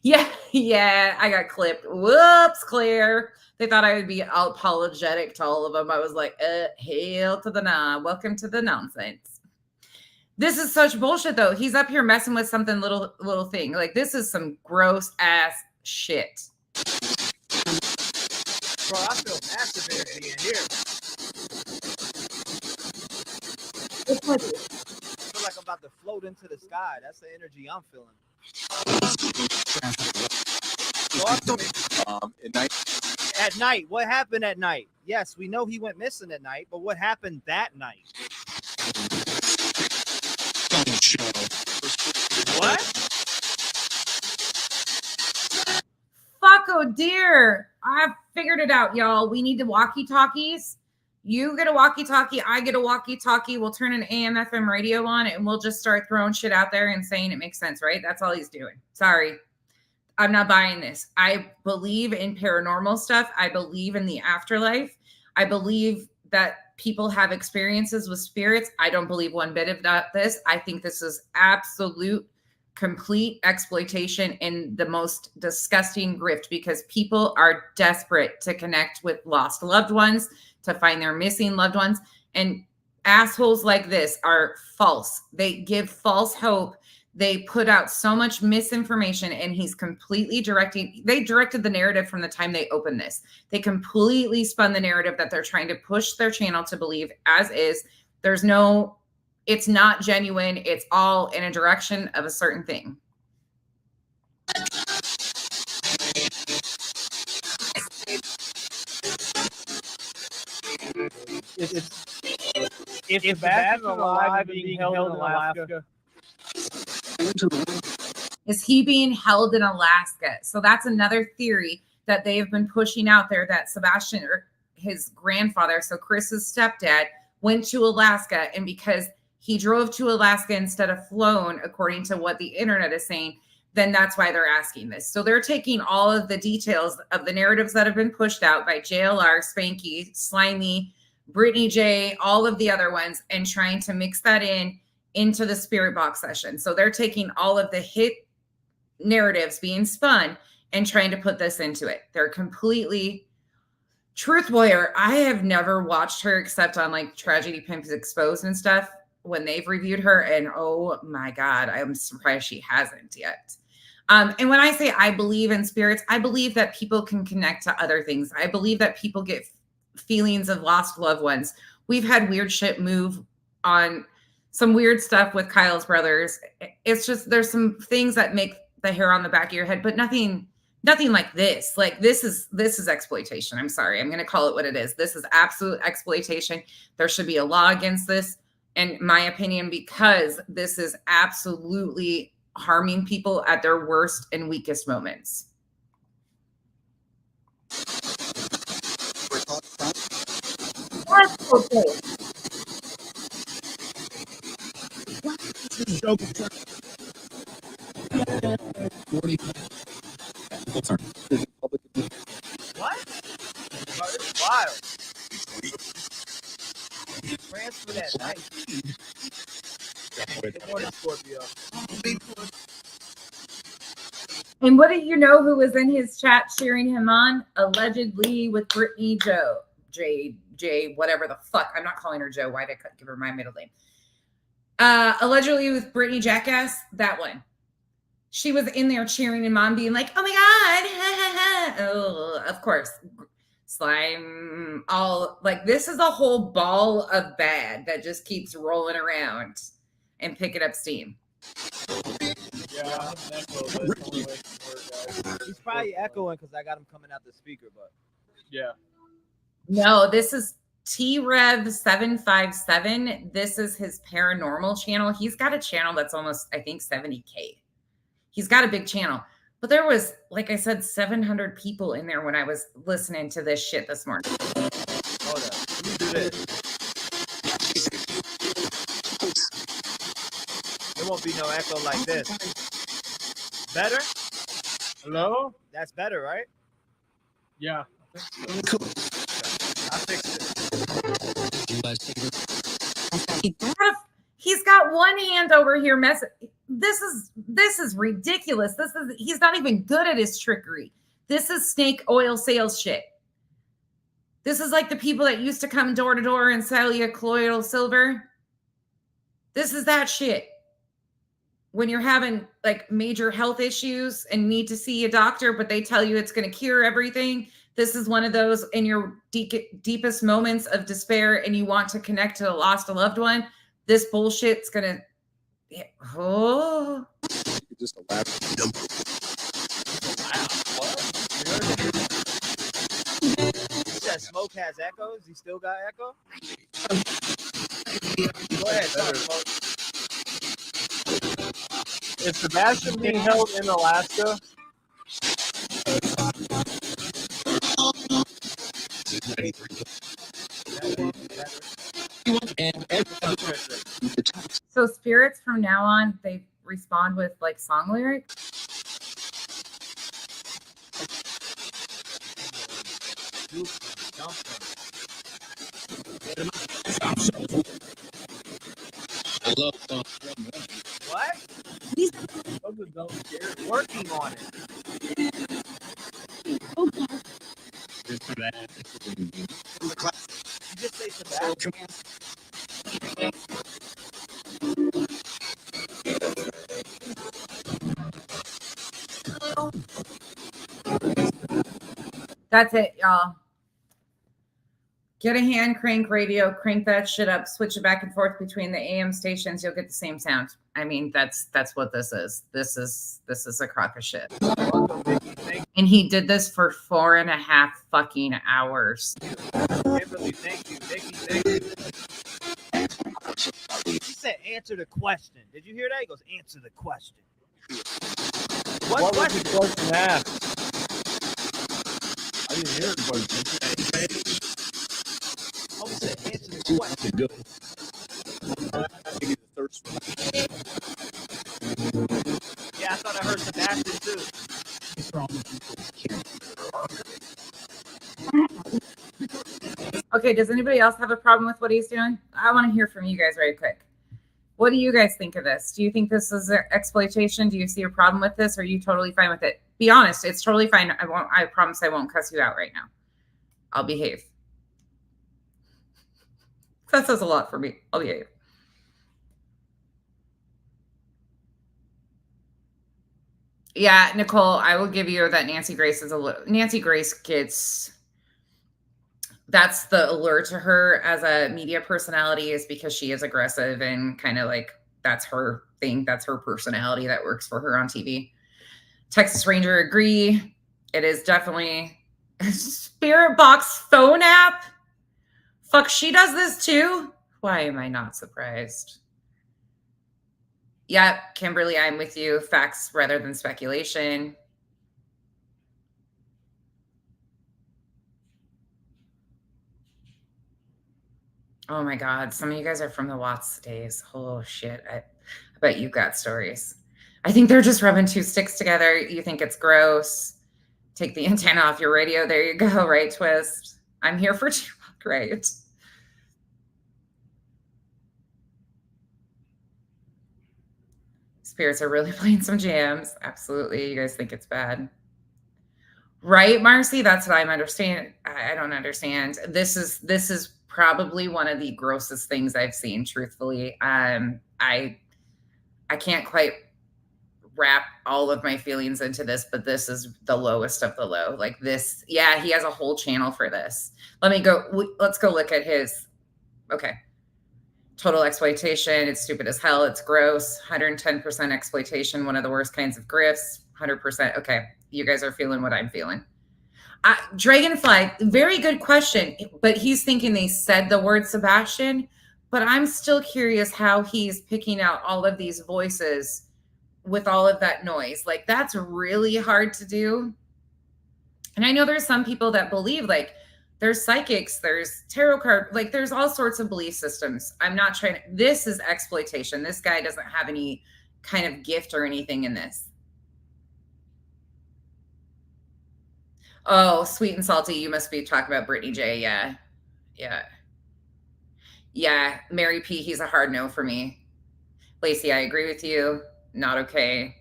Yeah, I got clipped. Whoops, Claire. They thought I would be apologetic to all of them. I was like, hail to the nah. Welcome to the nonsense. This is such bullshit, though. He's up here messing with something little thing. Like, this is some gross ass shit. Bro, I feel massive energy in here. I feel like I'm about to float into the sky. That's the energy I'm feeling. At night, what happened at night? Yes, we know he went missing at night, but what happened that night? What? Fuck, oh dear. I've figured it out, y'all. We need the walkie-talkies. You get a walkie-talkie. I get a walkie-talkie. We'll turn an AM FM radio on and we'll just start throwing shit out there and saying it makes sense, right? That's all he's doing. Sorry. I'm not buying this. I believe in paranormal stuff. I believe in the afterlife. I believe that people have experiences with spirits. I don't believe one bit of this. I think this is absolute, complete exploitation in the most disgusting grift, because people are desperate to connect with lost loved ones, to find their missing loved ones. And assholes like this are false. They give false hope. They put out so much misinformation, and he's completely they directed the narrative from the time they opened this. They completely spun the narrative that they're trying to push their channel to believe as is. It's not genuine. It's all in a direction of a certain thing. If Sebastian's alive and being held in Alaska, is he being held in Alaska? So that's another theory that they have been pushing out there, that Sebastian, or his grandfather, so Chris's stepdad, went to Alaska, and because he drove to Alaska instead of flown, according to what the internet is saying, then that's why they're asking this. So they're taking all of the details of the narratives that have been pushed out by JLR, Spanky, Slimy, Britney J, all of the other ones, and trying to mix that into the spirit box session. So they're taking all of the hit narratives being spun and trying to put this into it. They're completely Truth Lawyer. I have never watched her except on like Tragedy Pimps Exposed and stuff when they've reviewed her. And oh my God, I'm surprised she hasn't yet. And when I say I believe in spirits, I believe that people can connect to other things. I believe that people get feelings of lost loved ones. We've had weird shit move on, some weird stuff with Kyle's brothers. It's just, there's some things that make the hair on the back of your head, but nothing like this. Like this is exploitation. I'm sorry. I'm going to call it what it is. This is absolute exploitation. There should be a law against this, in my opinion, because this is absolutely harming people at their worst and weakest moments. That's okay. what? It's wild. Transfer that night. Good morning, Scorpio. And what do you know who was in his chat cheering him on? Allegedly with Britney J, whatever the fuck. I'm not calling her Joe. Why'd I give her my middle name? Allegedly with Britney Jackass, that one. She was in there cheering him on, being like, oh my God. Oh, of course. Slime, all like, this is a whole ball of bad that just keeps rolling around and picking up steam. Yeah, he's probably echoing because I got him coming out the speaker, but yeah. No, this is TRev757. This is his paranormal channel. He's got a channel that's almost, I think, 70K. He's got a big channel. But there was, like I said, 700 people in there when I was listening to this shit this morning. Hold up. Let me do this. There won't be no echo like this. Better? Hello? That's better, right? Yeah. I fixed it. He's got one hand over here messing. This is ridiculous. He's not even good at his trickery. This is snake oil sales shit. This is like the people that used to come door to door and sell you colloidal silver. This is that shit. When you're having like major health issues and need to see a doctor, but they tell you it's going to cure everything. This is one of those in your deepest moments of despair and you want to connect to a lost loved one. This bullshit's going to, oh. Just elaborate. That Smoke has echoes. He still got echo. Go ahead, Smoke. Is Sebastian being held in Alaska? So spirits from now on, they respond with like song lyrics. What? Working on it. You just say Sebastian. That's it, y'all. Get a hand crank radio, crank that shit up, switch it back and forth between the AM stations. You'll get the same sound. I mean, that's what this is. This is a crock of shit. And he did this for 4.5 fucking hours. Kimberly, thank you. Nikki, thank you. He said, answer the question. Did you hear that? He goes, answer the question. What was the question asked? I didn't hear the question. Oh, he said, answer the question. Yeah, I thought I heard Sebastian too. Okay, does anybody else have a problem with what he's doing? I want to hear from you guys very quick. What do you guys think of this? Do you think this is exploitation? Do you see a problem with this? Or are you totally fine with it? Be honest, it's totally fine. I promise I won't cuss you out right now. I'll behave. That says a lot for me. I'll behave. Yeah, Nicole, I will give you that Nancy Grace is Nancy Grace gets, that's the allure to her as a media personality, is because she is aggressive and kind of like, that's her thing. That's her personality that works for her on TV. Texas Ranger agree. It is definitely a Spirit Box phone app. Fuck, she does this too? Why am I not surprised? Yep, Kimberly, I'm with you. Facts rather than speculation. Oh my God, some of you guys are from the Watts days. Oh shit, I bet you've got stories. I think they're just rubbing two sticks together. You think it's gross. Take the antenna off your radio. There you go, right, Twist? I'm here for great. Spirits are really playing some jams. Absolutely. You guys think it's bad. Right, Marcy? That's what I'm understanding. I don't understand. This is probably one of the grossest things I've seen, truthfully. I can't quite wrap all of my feelings into this, but this is the lowest of the low. Like this, yeah, he has a whole channel for this. Let's go look at his, okay. Total exploitation. It's stupid as hell. It's gross. 110% exploitation. One of the worst kinds of grifts. 100%. Okay. You guys are feeling what I'm feeling. Dragonfly, very good question. But he's thinking they said the word Sebastian. But I'm still curious how he's picking out all of these voices with all of that noise. Like, that's really hard to do. And I know there's some people that believe, like, there's psychics, there's tarot card, like there's all sorts of belief systems. I'm not trying to, this is exploitation. This guy doesn't have any kind of gift or anything in this. Oh, sweet and salty. You must be talking about Britney J. Yeah. Yeah. Yeah. Mary P. He's a hard no for me. Lacey, I agree with you. Not okay.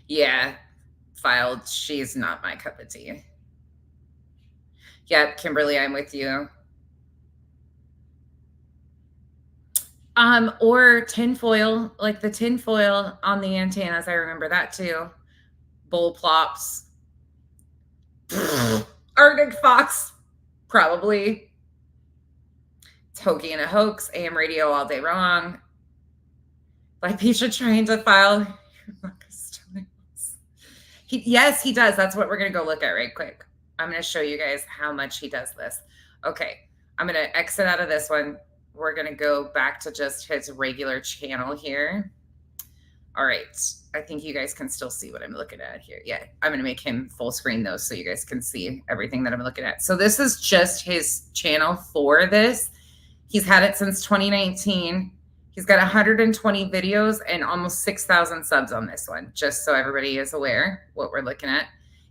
Yeah. Filed. She's not my cup of tea. Yep, Kimberly, I'm with you. Or tinfoil, like the tinfoil on the antennas. I remember that too. Bull plops. Arctic Fox, probably. It's hokey and a hoax. AM radio all day long. Like Pisha trying to file. Yes, he does. That's what we're going to go look at right quick. I'm going to show you guys how much he does this. Okay, I'm going to exit out of this one. We're going to go back to just his regular channel here. All right, I think you guys can still see what I'm looking at here. Yeah, I'm going to make him full screen though, so you guys can see everything that I'm looking at. So this is just his channel for this. He's had it since 2019. He's got 120 videos and almost 6,000 subs on this one, just so everybody is aware what we're looking at.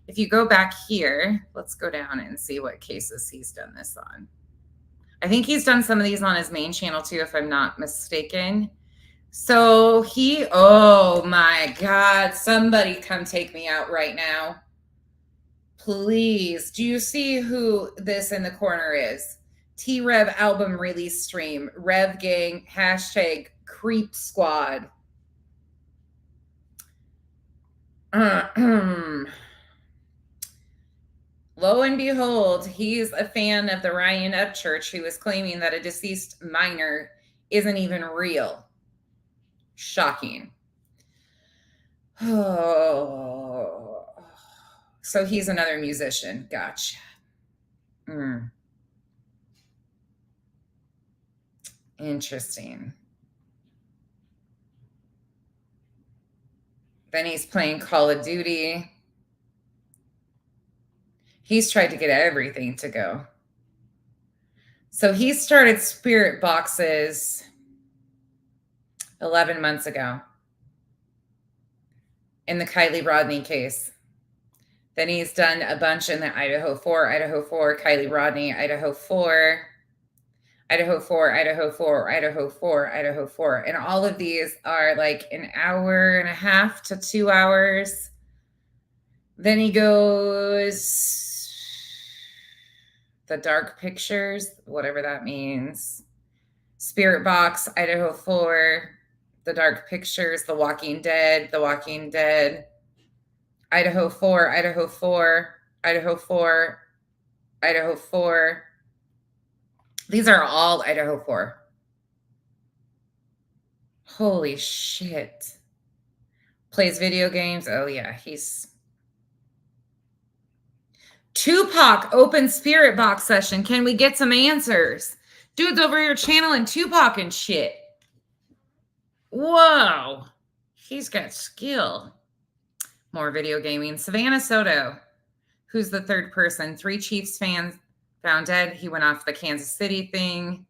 If you go back here, let's go down and see what cases he's done this on. I think he's done some of these on his main channel too, if I'm not mistaken. So oh my God, somebody come take me out right now. Please. Do you see who this in the corner is? T-Rev album release stream, Rev Gang, hashtag Creep Squad. lo and behold, he's a fan of the Ryan Upchurch who was claiming that a deceased minor isn't even real. Shocking. Oh, so he's another musician. Gotcha. Interesting. Then he's playing Call of Duty. He's tried to get everything to go. So he started spirit boxes 11 months ago in the Kylie Rodney case. Then he's done a bunch in the Idaho 4, Kylie Rodney, Idaho 4, Idaho 4, Idaho 4, Idaho 4, Idaho 4. And all of these are like an hour and a half to 2 hours. Then he goes the dark pictures, whatever that means. Spirit box, Idaho 4, the dark pictures, The Walking Dead, Idaho 4, Idaho 4, Idaho 4, Idaho 4. These are all Idaho 4. Holy shit. Plays video games. Oh, yeah, he's... Tupac open spirit box session. Can we get some answers? Dude's over your channel and Tupac and shit. Whoa. He's got skill. More video gaming. Savannah Soto, who's the third person. 3 Chiefs fans found dead. He went off the Kansas City thing.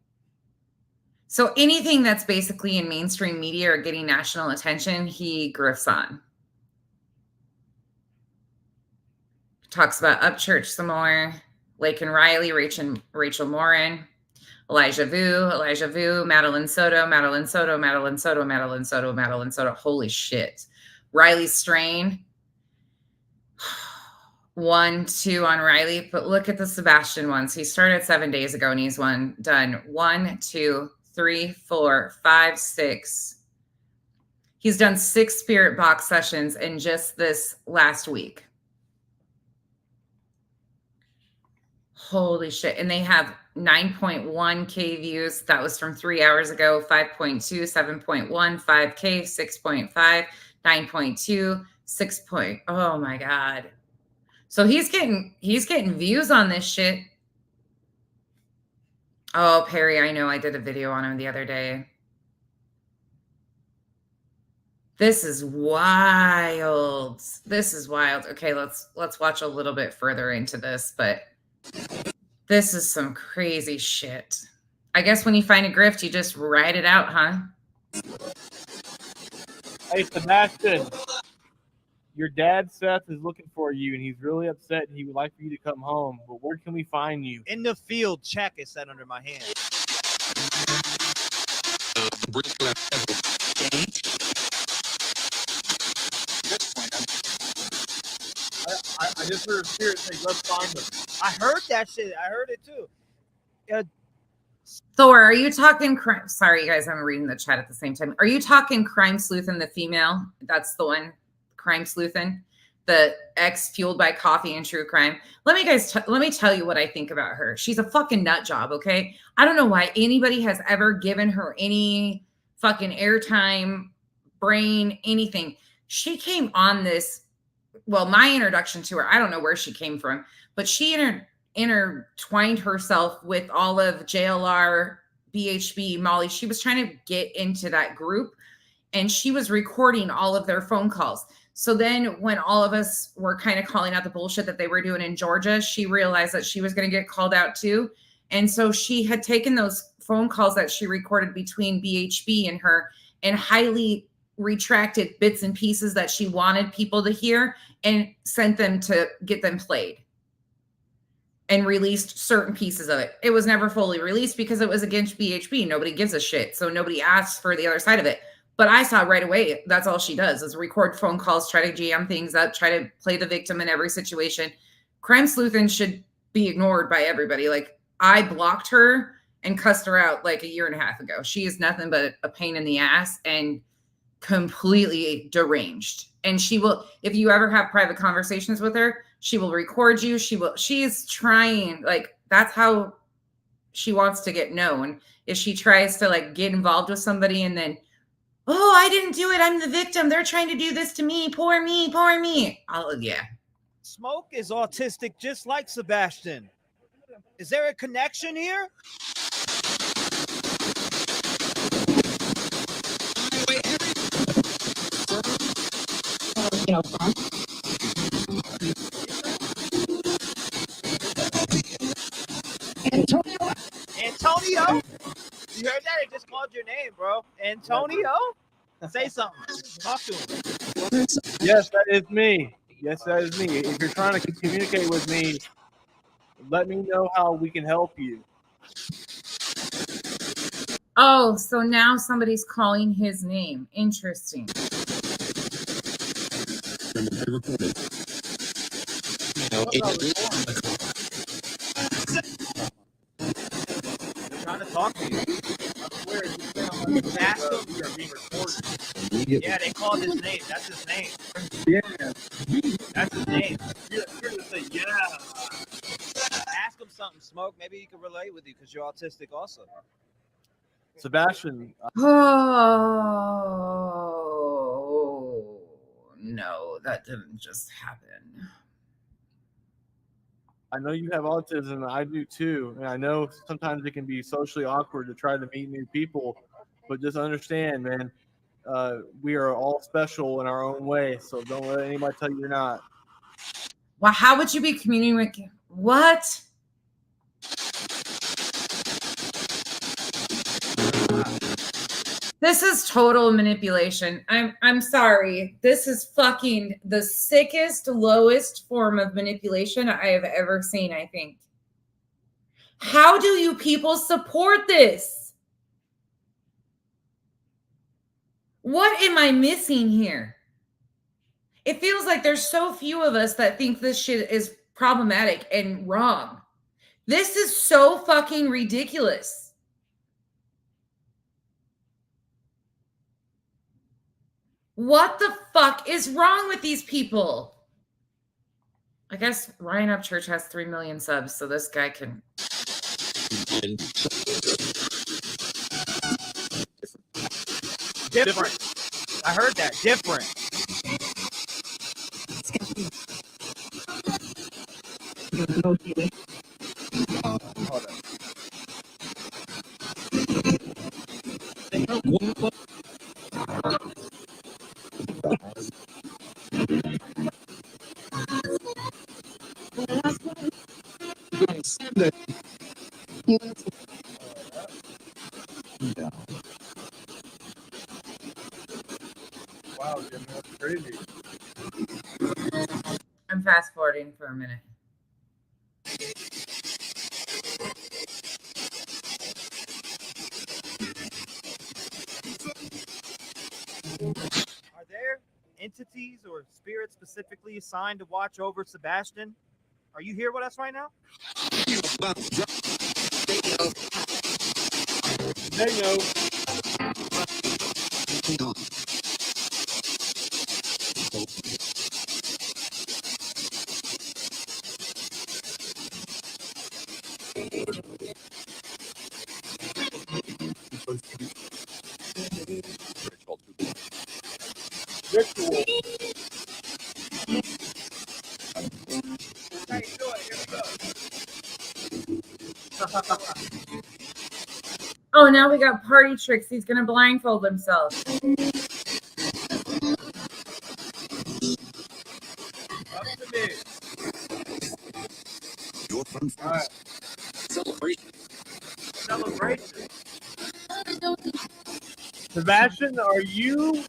So anything that's basically in mainstream media or getting national attention, he grifts on. Talks about Upchurch some more. Lake and Riley, Rachel Morin, Elijah Vu, Madeline Soto. Holy shit. Riley Strain. 1, 2 on Riley, but look at the Sebastian ones. He started 7 days ago and he's done 1, 2, 3, 4, 5, 6. He's done 6 spirit box sessions in just this last week. Holy shit. And they have 9.1K views. That was from 3 hours ago. 5.2, 7.1, 5K, 6.5, 9.2, 6. Oh my God. So he's getting views on this shit. Oh, Perry, I know. I did a video on him the other day. This is wild. This is wild. Okay, let's watch a little bit further into this, but this is some crazy shit. I guess when you find a grift, you just ride it out, huh? Hey, Sebastian, your dad, Seth, is looking for you, and he's really upset, and he would like for you to come home. But where can we find you? In the field, check is set under my hand. I just heard a spirit say, let's find him. I heard that shit. I heard it too. Thor, are you talking crime? Sorry, guys, I'm reading the chat at the same time. Are you talking Crime Sleuthin, the female? That's the one, Crime Sleuthin, the ex fueled by coffee and true crime. Let me tell you what I think about her. She's a fucking nut job, okay? I don't know why anybody has ever given her any fucking airtime, brain, anything. She came on this. Well, my introduction to her, I don't know where she came from, but she intertwined herself with all of JLR, BHB, Molly. She was trying to get into that group, and she was recording all of their phone calls. So then when all of us were kind of calling out the bullshit that they were doing in Georgia, she realized that she was going to get called out too. And so she had taken those phone calls that she recorded between BHB and her and highly retracted bits and pieces that she wanted people to hear and sent them to get them played and released certain pieces of it. It was never fully released because it was against BHB. Nobody gives a shit. So nobody asked for the other side of it. But I saw right away, that's all she does is record phone calls, try to jam things up, try to play the victim in every situation. Crime Sleuthin should be ignored by everybody. Like, I blocked her and cussed her out like 1.5 years ago. She is nothing but a pain in the ass and completely deranged. And she will, if you ever have private conversations with her, She will record you. She's trying, like, that's how she wants to get known, is she tries to like get involved with somebody and then, oh, I didn't do it. I'm the victim. They're trying to do this to me. Poor me. Poor me. Oh, yeah. Smoke is autistic just like Sebastian. Is there a connection here? Antonio? You heard that? It just called your name, bro. Antonio? Say something. Talk to him. Yes, that is me. Yes, that is me. If you're trying to communicate with me, let me know how we can help you. Oh, so now somebody's calling his name. Interesting. Trying to talk to you. I swear, ask him you're being recorded. Yeah, they called his name. That's his name. Yeah. That's his name. You're gonna say, yeah. Ask him something, Smoke. Maybe he can relate with you because you're autistic also. Sebastian, Oh, no, that didn't just happen. I know you have autism. I do too. And I know sometimes it can be socially awkward to try to meet new people, but just understand, man, we are all special in our own way. So don't let anybody tell you you're not. Well, how would you be communicating? What? This is total manipulation. I'm sorry. This is fucking the sickest, lowest form of manipulation I have ever seen, I think. How do you people support this? What am I missing here? It feels like there's so few of us that think this shit is problematic and wrong. This is so fucking ridiculous. What the fuck is wrong with these people? I guess Ryan Upchurch has 3 million subs, so this guy can. Different. I heard that. Different. Wow, Jim, that's crazy. I'm fast forwarding for a minute. Are there entities or spirits specifically assigned to watch over Sebastian? Are you here with us right now? They know. Ritual. Oh, now we got party tricks. He's gonna blindfold himself. Your fun Right. celebration. Celebration. Sebastian, are you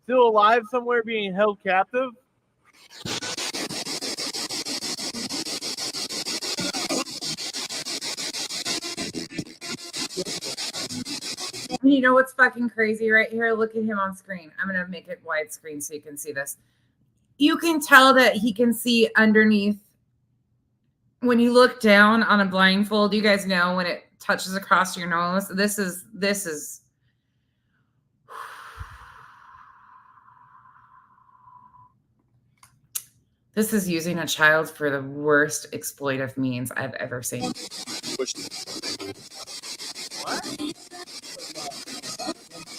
still alive somewhere being held captive? You know what's fucking crazy right here? Look at him on screen. I'm going to make it widescreen so you can see this. You can tell that he can see underneath. When you look down on a blindfold, you guys know when it touches across your nose. This is This is using a child for the worst exploitive means I've ever seen. What?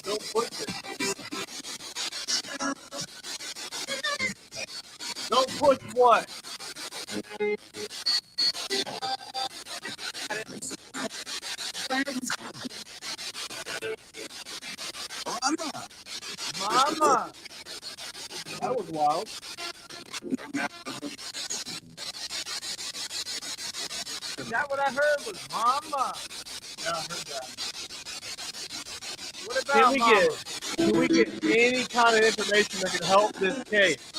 Don't push it. Don't push what? Mama! That was wild. That what I heard was mama. Yeah, I heard that. What about can we get any kind of information that can help this case?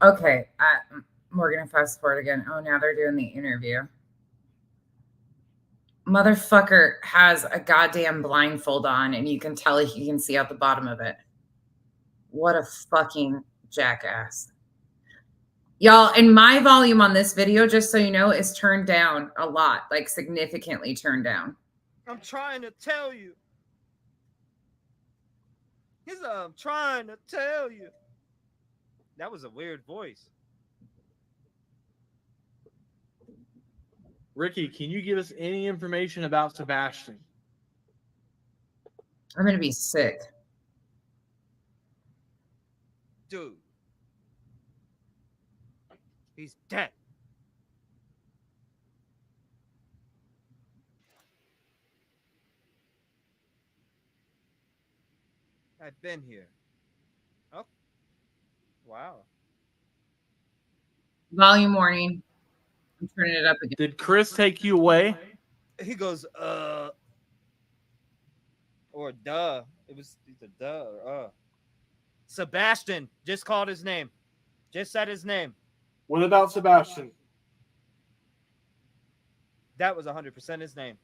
Okay, we're gonna fast forward again. Oh, now they're doing the interview. Motherfucker has a goddamn blindfold on, and you can tell he can see out the bottom of it. What a fucking jackass. Y'all, and my volume on this video, just so you know, is turned down a lot, like significantly turned down. I'm trying to tell you. I'm trying to tell you. That was a weird voice. Ricky, can you give us any information about Sebastian? I'm gonna be sick. Dude. He's dead. I've been here. Oh. Wow. Volume warning. I'm turning it up again. Did Chris take you away? He goes, or duh. It was either duh or Sebastian just called his name. Just said his name. What about Sebastian? That was 100% his name.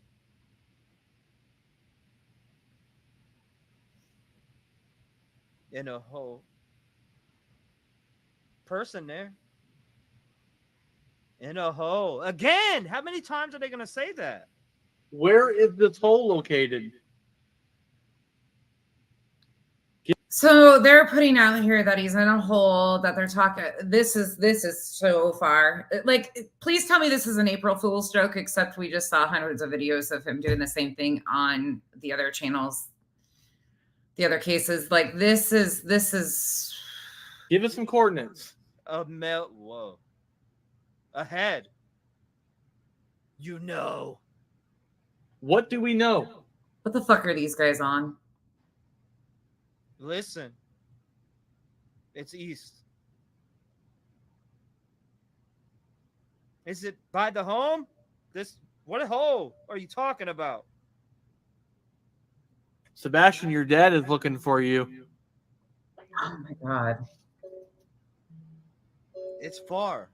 In a whole person there. In a hole. Again, how many times are they going to say that? Where is this hole located? So they're putting out here that he's in a hole, that they're talking. This is so far. Like, please tell me this is an April Fool's joke, except we just saw hundreds of videos of him doing the same thing on the other channels, the other cases. Like, this is. Give us some coordinates. Whoa. Ahead. You know. What do we know? What the fuck are these guys on? Listen. It's east. Is it by the home? What hole are you talking about? Sebastian, your dad is looking for you. Oh my God. It's far.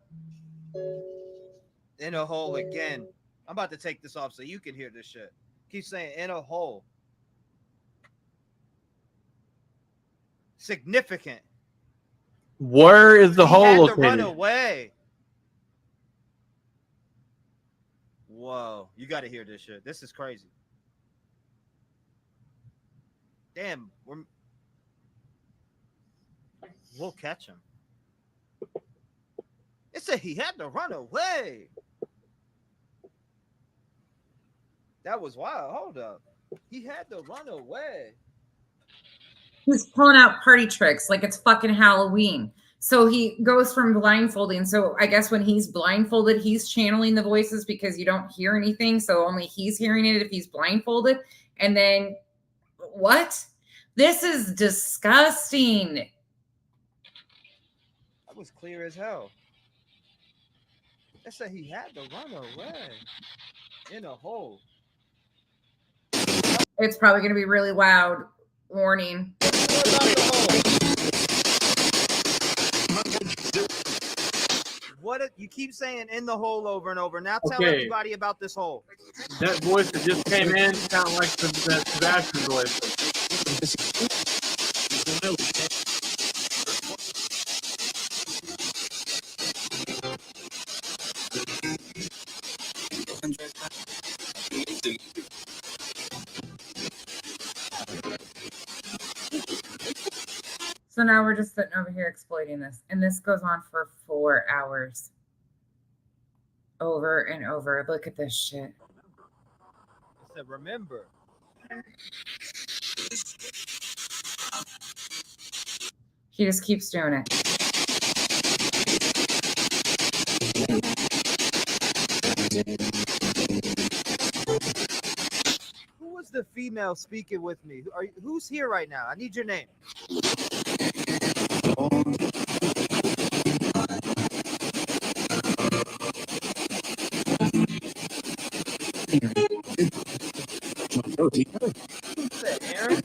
In a hole again. I'm about to take this off so you can hear this shit. Keep saying in a hole. Significant. Where is the He hole had located? to run away. Whoa. You got to hear this shit. This is crazy. Damn. We'll catch him. It said he had to run away. That was wild. Hold up. He had to run away. He's pulling out party tricks like it's fucking Halloween. So he goes from blindfolding. So I guess when he's blindfolded, he's channeling the voices because you don't hear anything. So only he's hearing it if he's blindfolded. And then what? This is disgusting. That was clear as hell. They said he had to run away in a hole. It's probably going to be really loud. Warning. What you keep saying in the hole over and over. Now tell Okay. everybody about this hole. That voice that just came in sounded like that Sebastian voice. So now we're just sitting over here exploiting this. And this goes on for 4 hours. Over and over. Look at this shit. I said, remember. He just keeps doing it. Who was the female speaking with me? Who's here right now? I need your name. Who's that, Aaron?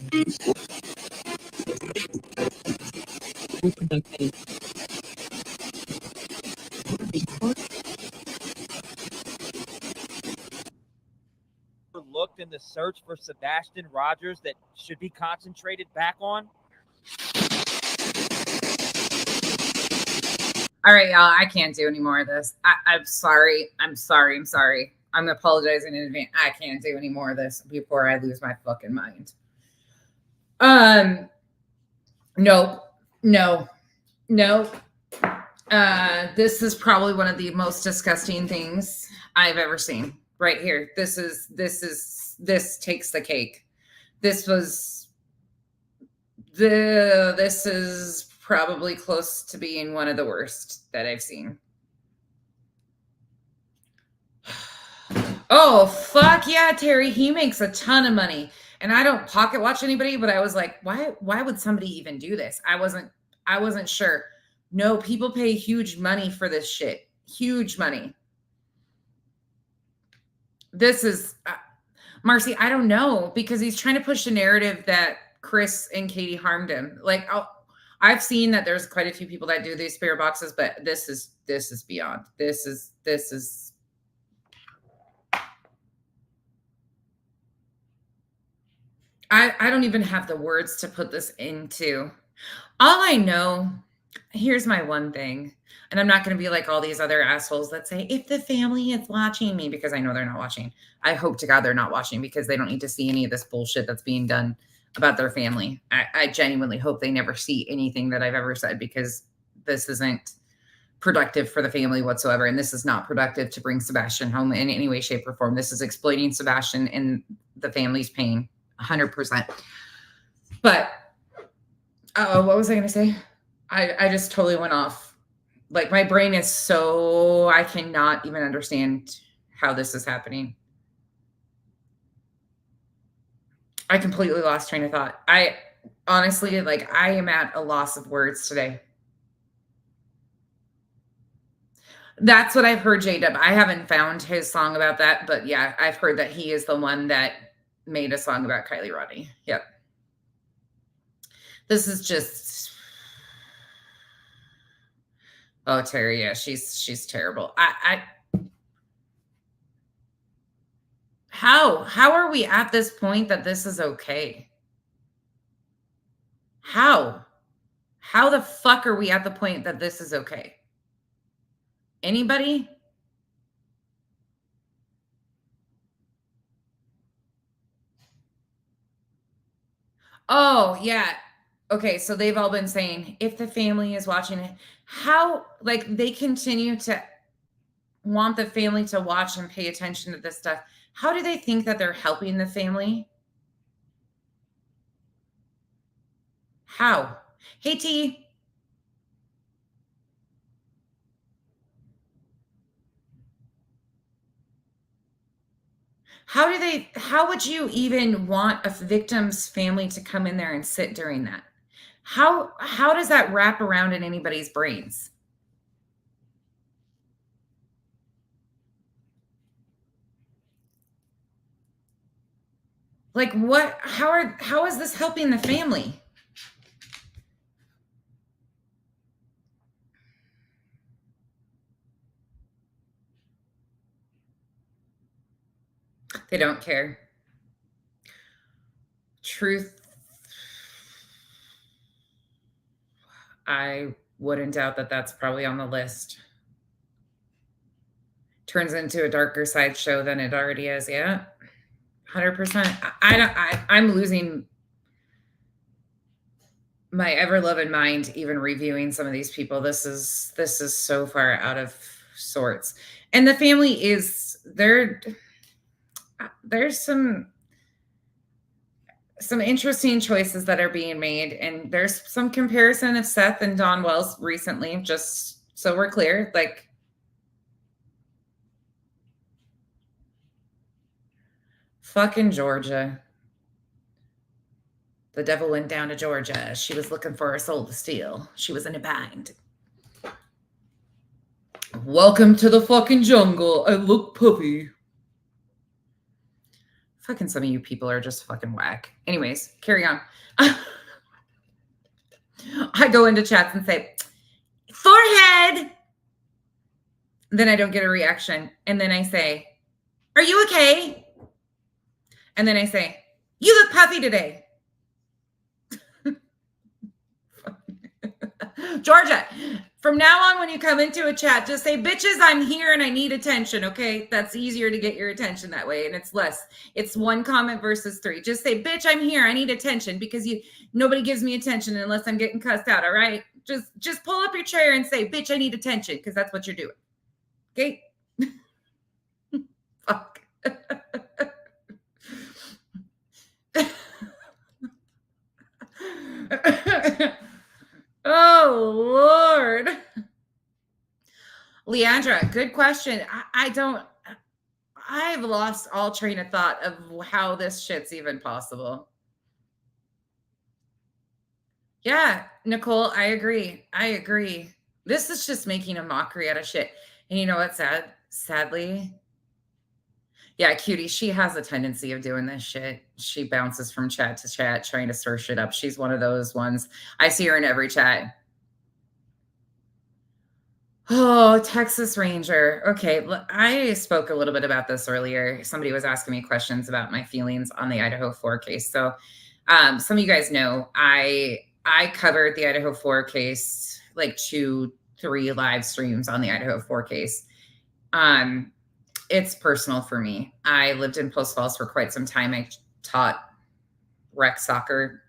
Looked in the search for Sebastian Rogers that should be concentrated back on? All right, y'all. I can't do any more of this. I'm sorry. I'm sorry. I'm apologizing in advance. I can't do any more of this before I lose my fucking mind. No. This is probably one of the most disgusting things I've ever seen. Right here. This takes the cake. This is probably close to being one of the worst that I've seen. Oh, fuck yeah, Terry. He makes a ton of money. And I don't pocket watch anybody, but I was like, why would somebody even do this? I wasn't sure. No, people pay huge money for this shit. Huge money. This is Marcy, I don't know, because he's trying to push the narrative that Chris and Katie harmed him. Like, I've seen that there's quite a few people that do these spirit boxes, but this is beyond. This is I don't even have the words to put this into. All I know, here's my one thing, and I'm not going to be like all these other assholes that say, if the family is watching me, because I know they're not watching. I hope to God they're not watching, because they don't need to see any of this bullshit that's being done about their family. I genuinely hope they never see anything that I've ever said, because this isn't productive for the family whatsoever. And this is not productive to bring Sebastian home in any way, shape, or form. This is exploiting Sebastian and the family's pain 100%. But what was I going to say? I just totally went off. Like, my brain is so, I cannot even understand how this is happening. I completely lost train of thought. I honestly, like, I am at a loss of words today. That's what I've heard, J-Dub. I haven't found his song about that, but yeah, I've heard that he is the one that made a song about Kylie Rodney. Yep. This is just, oh, Terry, yeah, she's terrible. How are we at this point that this is okay? How the fuck are we at the point that this is okay? Anybody? Oh, yeah. Okay, so they've all been saying, if the family is watching it, how, like, they continue to want the family to watch and pay attention to this stuff. How do they think that they're helping the family? How? Hey, T. How would you even want a victim's family to come in there and sit during that? How does that wrap around in anybody's brains? Like, what, how is this helping the family? They don't care. Truth. I wouldn't doubt that that's probably on the list. Turns into a darker side show than it already is. Yeah. 100%. I'm losing. my ever loving mind even reviewing some of these people. This is so far out of sorts. And the family is there's some interesting choices that are being made, and there's some comparison of Seth and Dawn Wells recently, just so we're clear. Like, fucking Georgia. The devil went down to Georgia. She was looking for a soul to steal. She was in a bind. Welcome to the fucking jungle. I look puppy. Fucking some of you people are just fucking whack. Anyways, carry on. I go into chats and say, forehead. Then I don't get a reaction. And then I say, are you okay? And then I say, you look puffy today. Georgia, from now on, when you come into a chat, just say, bitches, I'm here and I need attention, okay? That's easier to get your attention that way, and it's less. It's one comment versus 3. Just say, bitch, I'm here. I need attention, because nobody gives me attention unless I'm getting cussed out, all right? Just pull up your chair and say, bitch, I need attention, because that's what you're doing, okay? Fuck. Oh, Lord. Leandra, good question. I've lost all train of thought of how this shit's even possible. Yeah, Nicole, I agree. This is just making a mockery out of shit. And you know what's sad? Sadly, yeah, Cutie, she has a tendency of doing this shit. She bounces from chat to chat, trying to stir shit up. She's one of those ones. I see her in every chat. Oh, Texas Ranger. Okay, I spoke a little bit about this earlier. Somebody was asking me questions about my feelings on the Idaho 4 case. So some of you guys know I covered the Idaho 4 case, like 2-3 live streams on the Idaho 4 case. It's personal for me. I lived in Post Falls for quite some time. I taught rec soccer.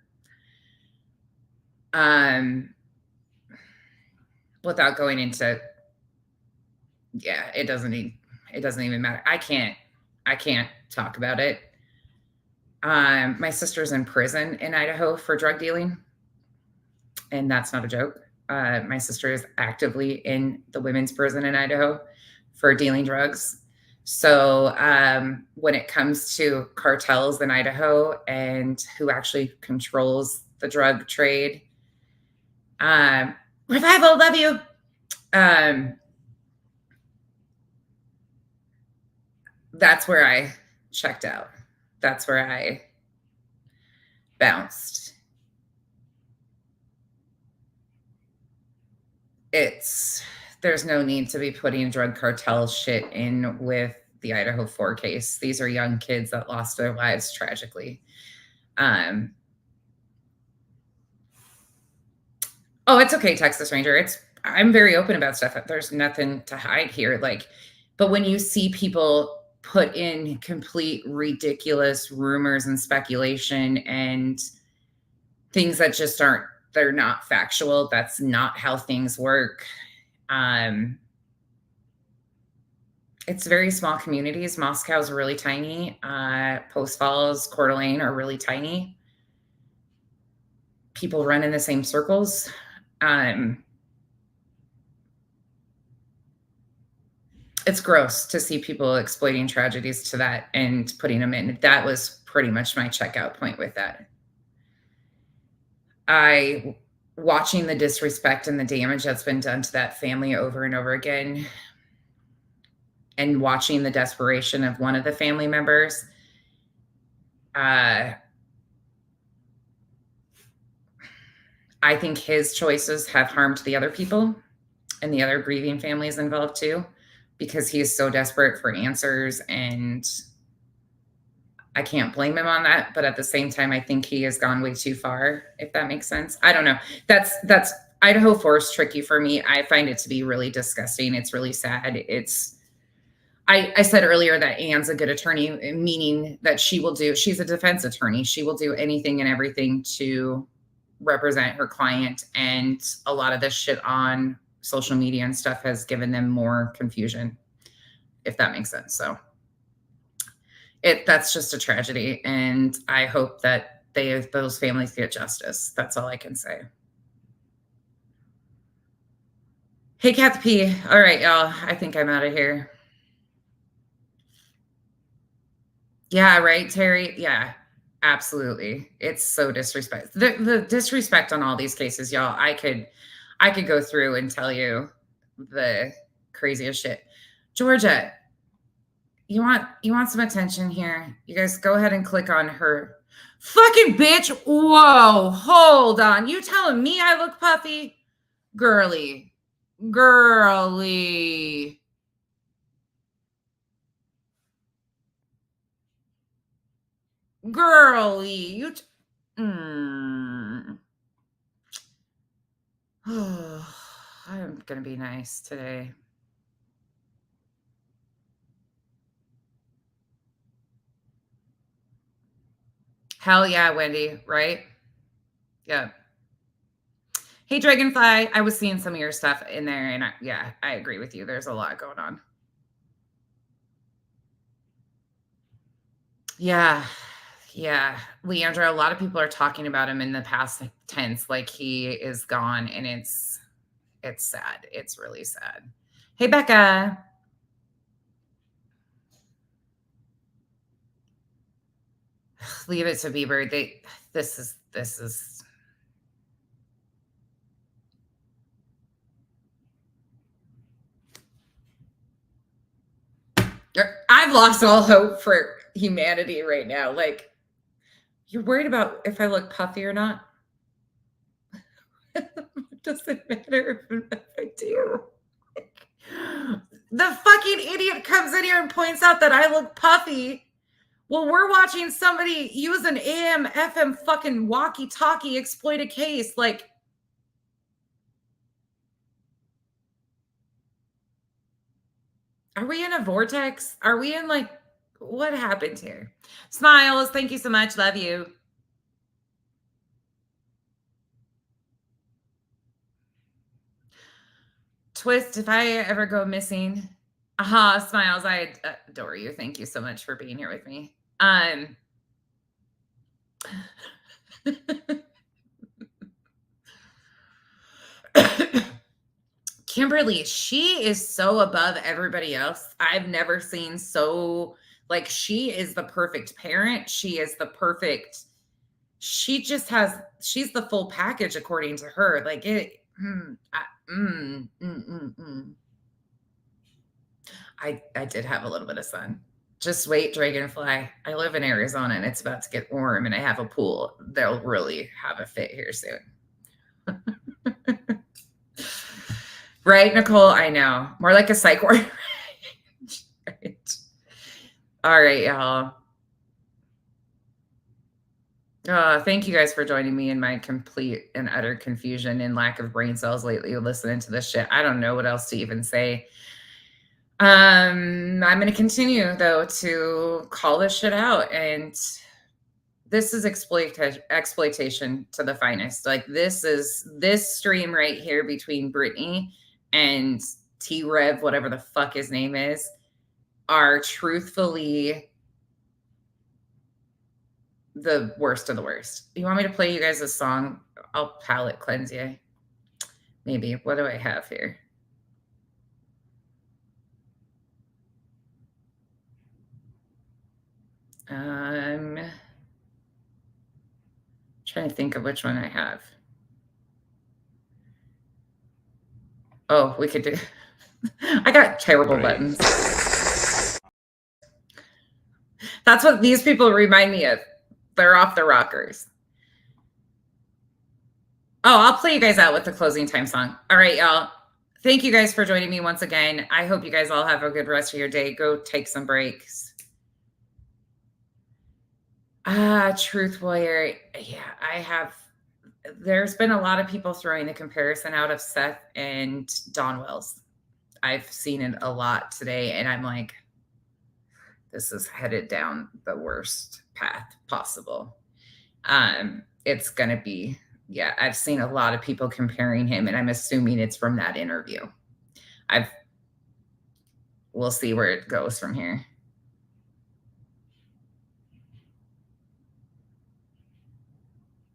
Without going into, yeah, it doesn't even matter. I can't talk about it. My sister's in prison in Idaho for drug dealing, and that's not a joke. My sister is actively in the women's prison in Idaho for dealing drugs. So when it comes to cartels in Idaho and who actually controls the drug trade, Revival, love you. That's where I checked out. That's where I bounced. There's no need to be putting drug cartel shit in with the Idaho 4 case. These are young kids that lost their lives tragically. Oh, it's okay, Texas Ranger. I'm very open about stuff. There's nothing to hide here. But when you see people put in complete ridiculous rumors and speculation and things that just they're not factual, that's not how things work. It's very small communities. Moscow's really tiny. Post Falls, Coeur d'Alene are really tiny. People run in the same circles. It's gross to see people exploiting tragedies to that and putting them in. That was pretty much my checkout point with that. Watching the disrespect and the damage that's been done to that family over and over again, and watching the desperation of one of the family members, I think his choices have harmed the other people and the other grieving families involved too, because he is so desperate for answers, and I can't blame him on that. But at the same time, I think he has gone way too far, if that makes sense. I don't know. That's Idaho 4 is tricky for me. I find it to be really disgusting. It's really sad. I said earlier that Anne's a good attorney, meaning that she's a defense attorney. She will do anything and everything to represent her client, and a lot of this shit on social media and stuff has given them more confusion, if that makes sense. So that's just a tragedy, and I hope that those families get justice. That's all I can say. Hey, Kathy P. All right, y'all. I think I'm out of here. Yeah, right, Terry. Yeah, absolutely. It's so disrespectful. The disrespect on all these cases, y'all. I could go through and tell you the craziest shit. Georgia, you want some attention here? You guys go ahead and click on her. Fucking bitch. Whoa, hold on. You telling me I look puffy? Girly. Girly. Girly. I'm gonna be nice today. Hell yeah, Wendy, right? Yeah. Hey, Dragonfly, I was seeing some of your stuff in there, and I agree with you. There's a lot going on. Yeah. Leandra, a lot of people are talking about him in the past tense, like he is gone, and it's sad. It's really sad. Hey, Becca. Leave it to Bieber. This is I've lost all hope for humanity right now. Like, you're worried about if I look puffy or not? It doesn't matter if I do. The fucking idiot comes in here and points out that I look puffy. Well, we're watching somebody use an AM, FM fucking walkie-talkie exploit a case. Like, are we in a vortex? Are we in, like, what happened here? Smiles, thank you so much. Love you. Twist, if I ever go missing. Smiles, I adore you. Thank you so much for being here with me. Kimberly, she is so above everybody else. I've never seen so, like, she is the perfect parent. She is the perfect, she's the full package according to her. Like, I did have a little bit of sun. Just wait, Dragonfly. I live in Arizona and it's about to get warm and I have a pool. They'll really have a fit here soon. Right, Nicole? I know. More like a psych ward. Right. All right, y'all. Thank you guys for joining me in my complete and utter confusion and lack of brain cells lately listening to this shit. I don't know what else to even say. I'm going to continue, though, to call this shit out. And this is exploitation to the finest. Like, this stream right here between Britney and T-Rev, whatever the fuck his name is, are truthfully the worst of the worst. You want me to play you guys a song? I'll palate cleanse you. Maybe. What do I have here? Trying to think of which one I have. Oh, we could do. I got terrible buttons. That's what these people remind me of. They're off the rockers. Oh, I'll play you guys out with the closing time song. All right, y'all. Thank you guys for joining me once again. I hope you guys all have a good rest of your day. Go take some breaks. Truth Warrior. Yeah, there's been a lot of people throwing the comparison out of Seth and Dawn Wells. I've seen it a lot today, and I'm like, this is headed down the worst path possible. It's going to be Yeah, I've seen a lot of people comparing him, and I'm assuming it's from that interview. We'll see where it goes from here.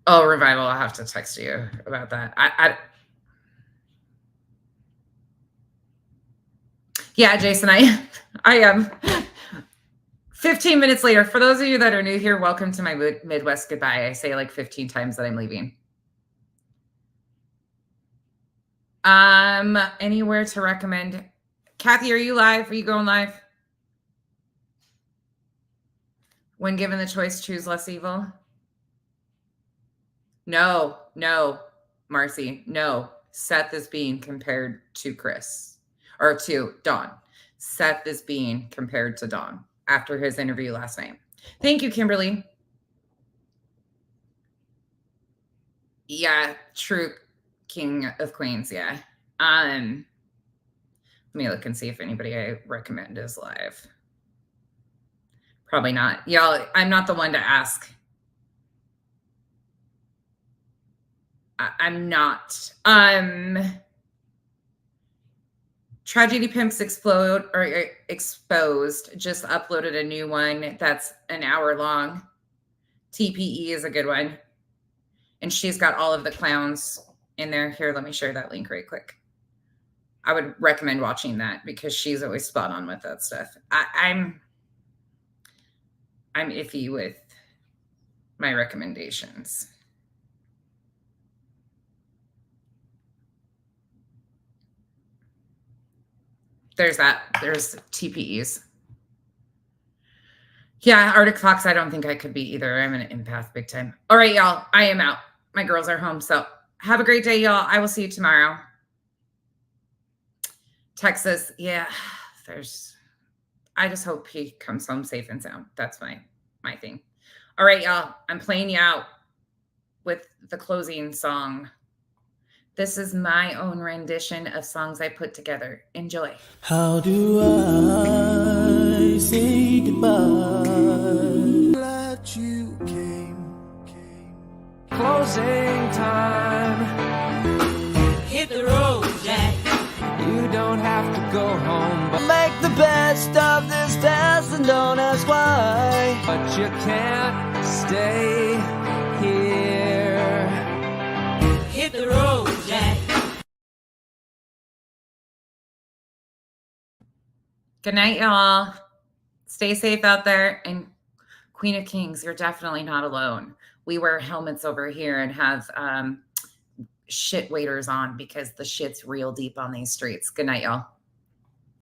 Oh, Revival, I'll have to text you about that. Yeah, Jason, I am. 15 minutes later. For those of you that are new here, welcome to my Midwest goodbye. I say like 15 times that I'm leaving. Anywhere to recommend? Kathy, are you live? Are you going live? When given the choice, choose less evil. No, Marcy, no. Seth is being compared to Chris or to Dawn. Seth is being compared to Dawn after his interview last night. Thank you, Kimberly. Yeah, true King of Queens. Yeah. Let me look and see if anybody I recommend is live. Probably not. Y'all, I'm not the one to ask. I'm not. Tragedy Pimps Exposed just uploaded a new one that's an hour long. TPE is a good one. And she's got all of the clowns in there. Here, let me share that link right quick. I would recommend watching that because she's always spot on with that stuff. I'm iffy with my recommendations. There's that. There's TPEs. Yeah, Arctic Fox, I don't think I could be either. I'm an empath big time. All right, y'all. I am out. My girls are home. So have a great day, y'all. I will see you tomorrow. Texas, yeah, I just hope he comes home safe and sound. That's my thing. All right, y'all. I'm playing you out with the closing song. This is my own rendition of songs I put together. Enjoy. How do I say goodbye? Glad you came. Closing time. Hit the road, Jack. You don't have to go home, but make the best of this past and don't ask why. But you can't stay here. Hit the road, Jack. Good night, y'all. Stay safe out there. And Queen of Kings, you're definitely not alone. We wear helmets over here and have shit waders on because the shit's real deep on these streets. Good night, y'all.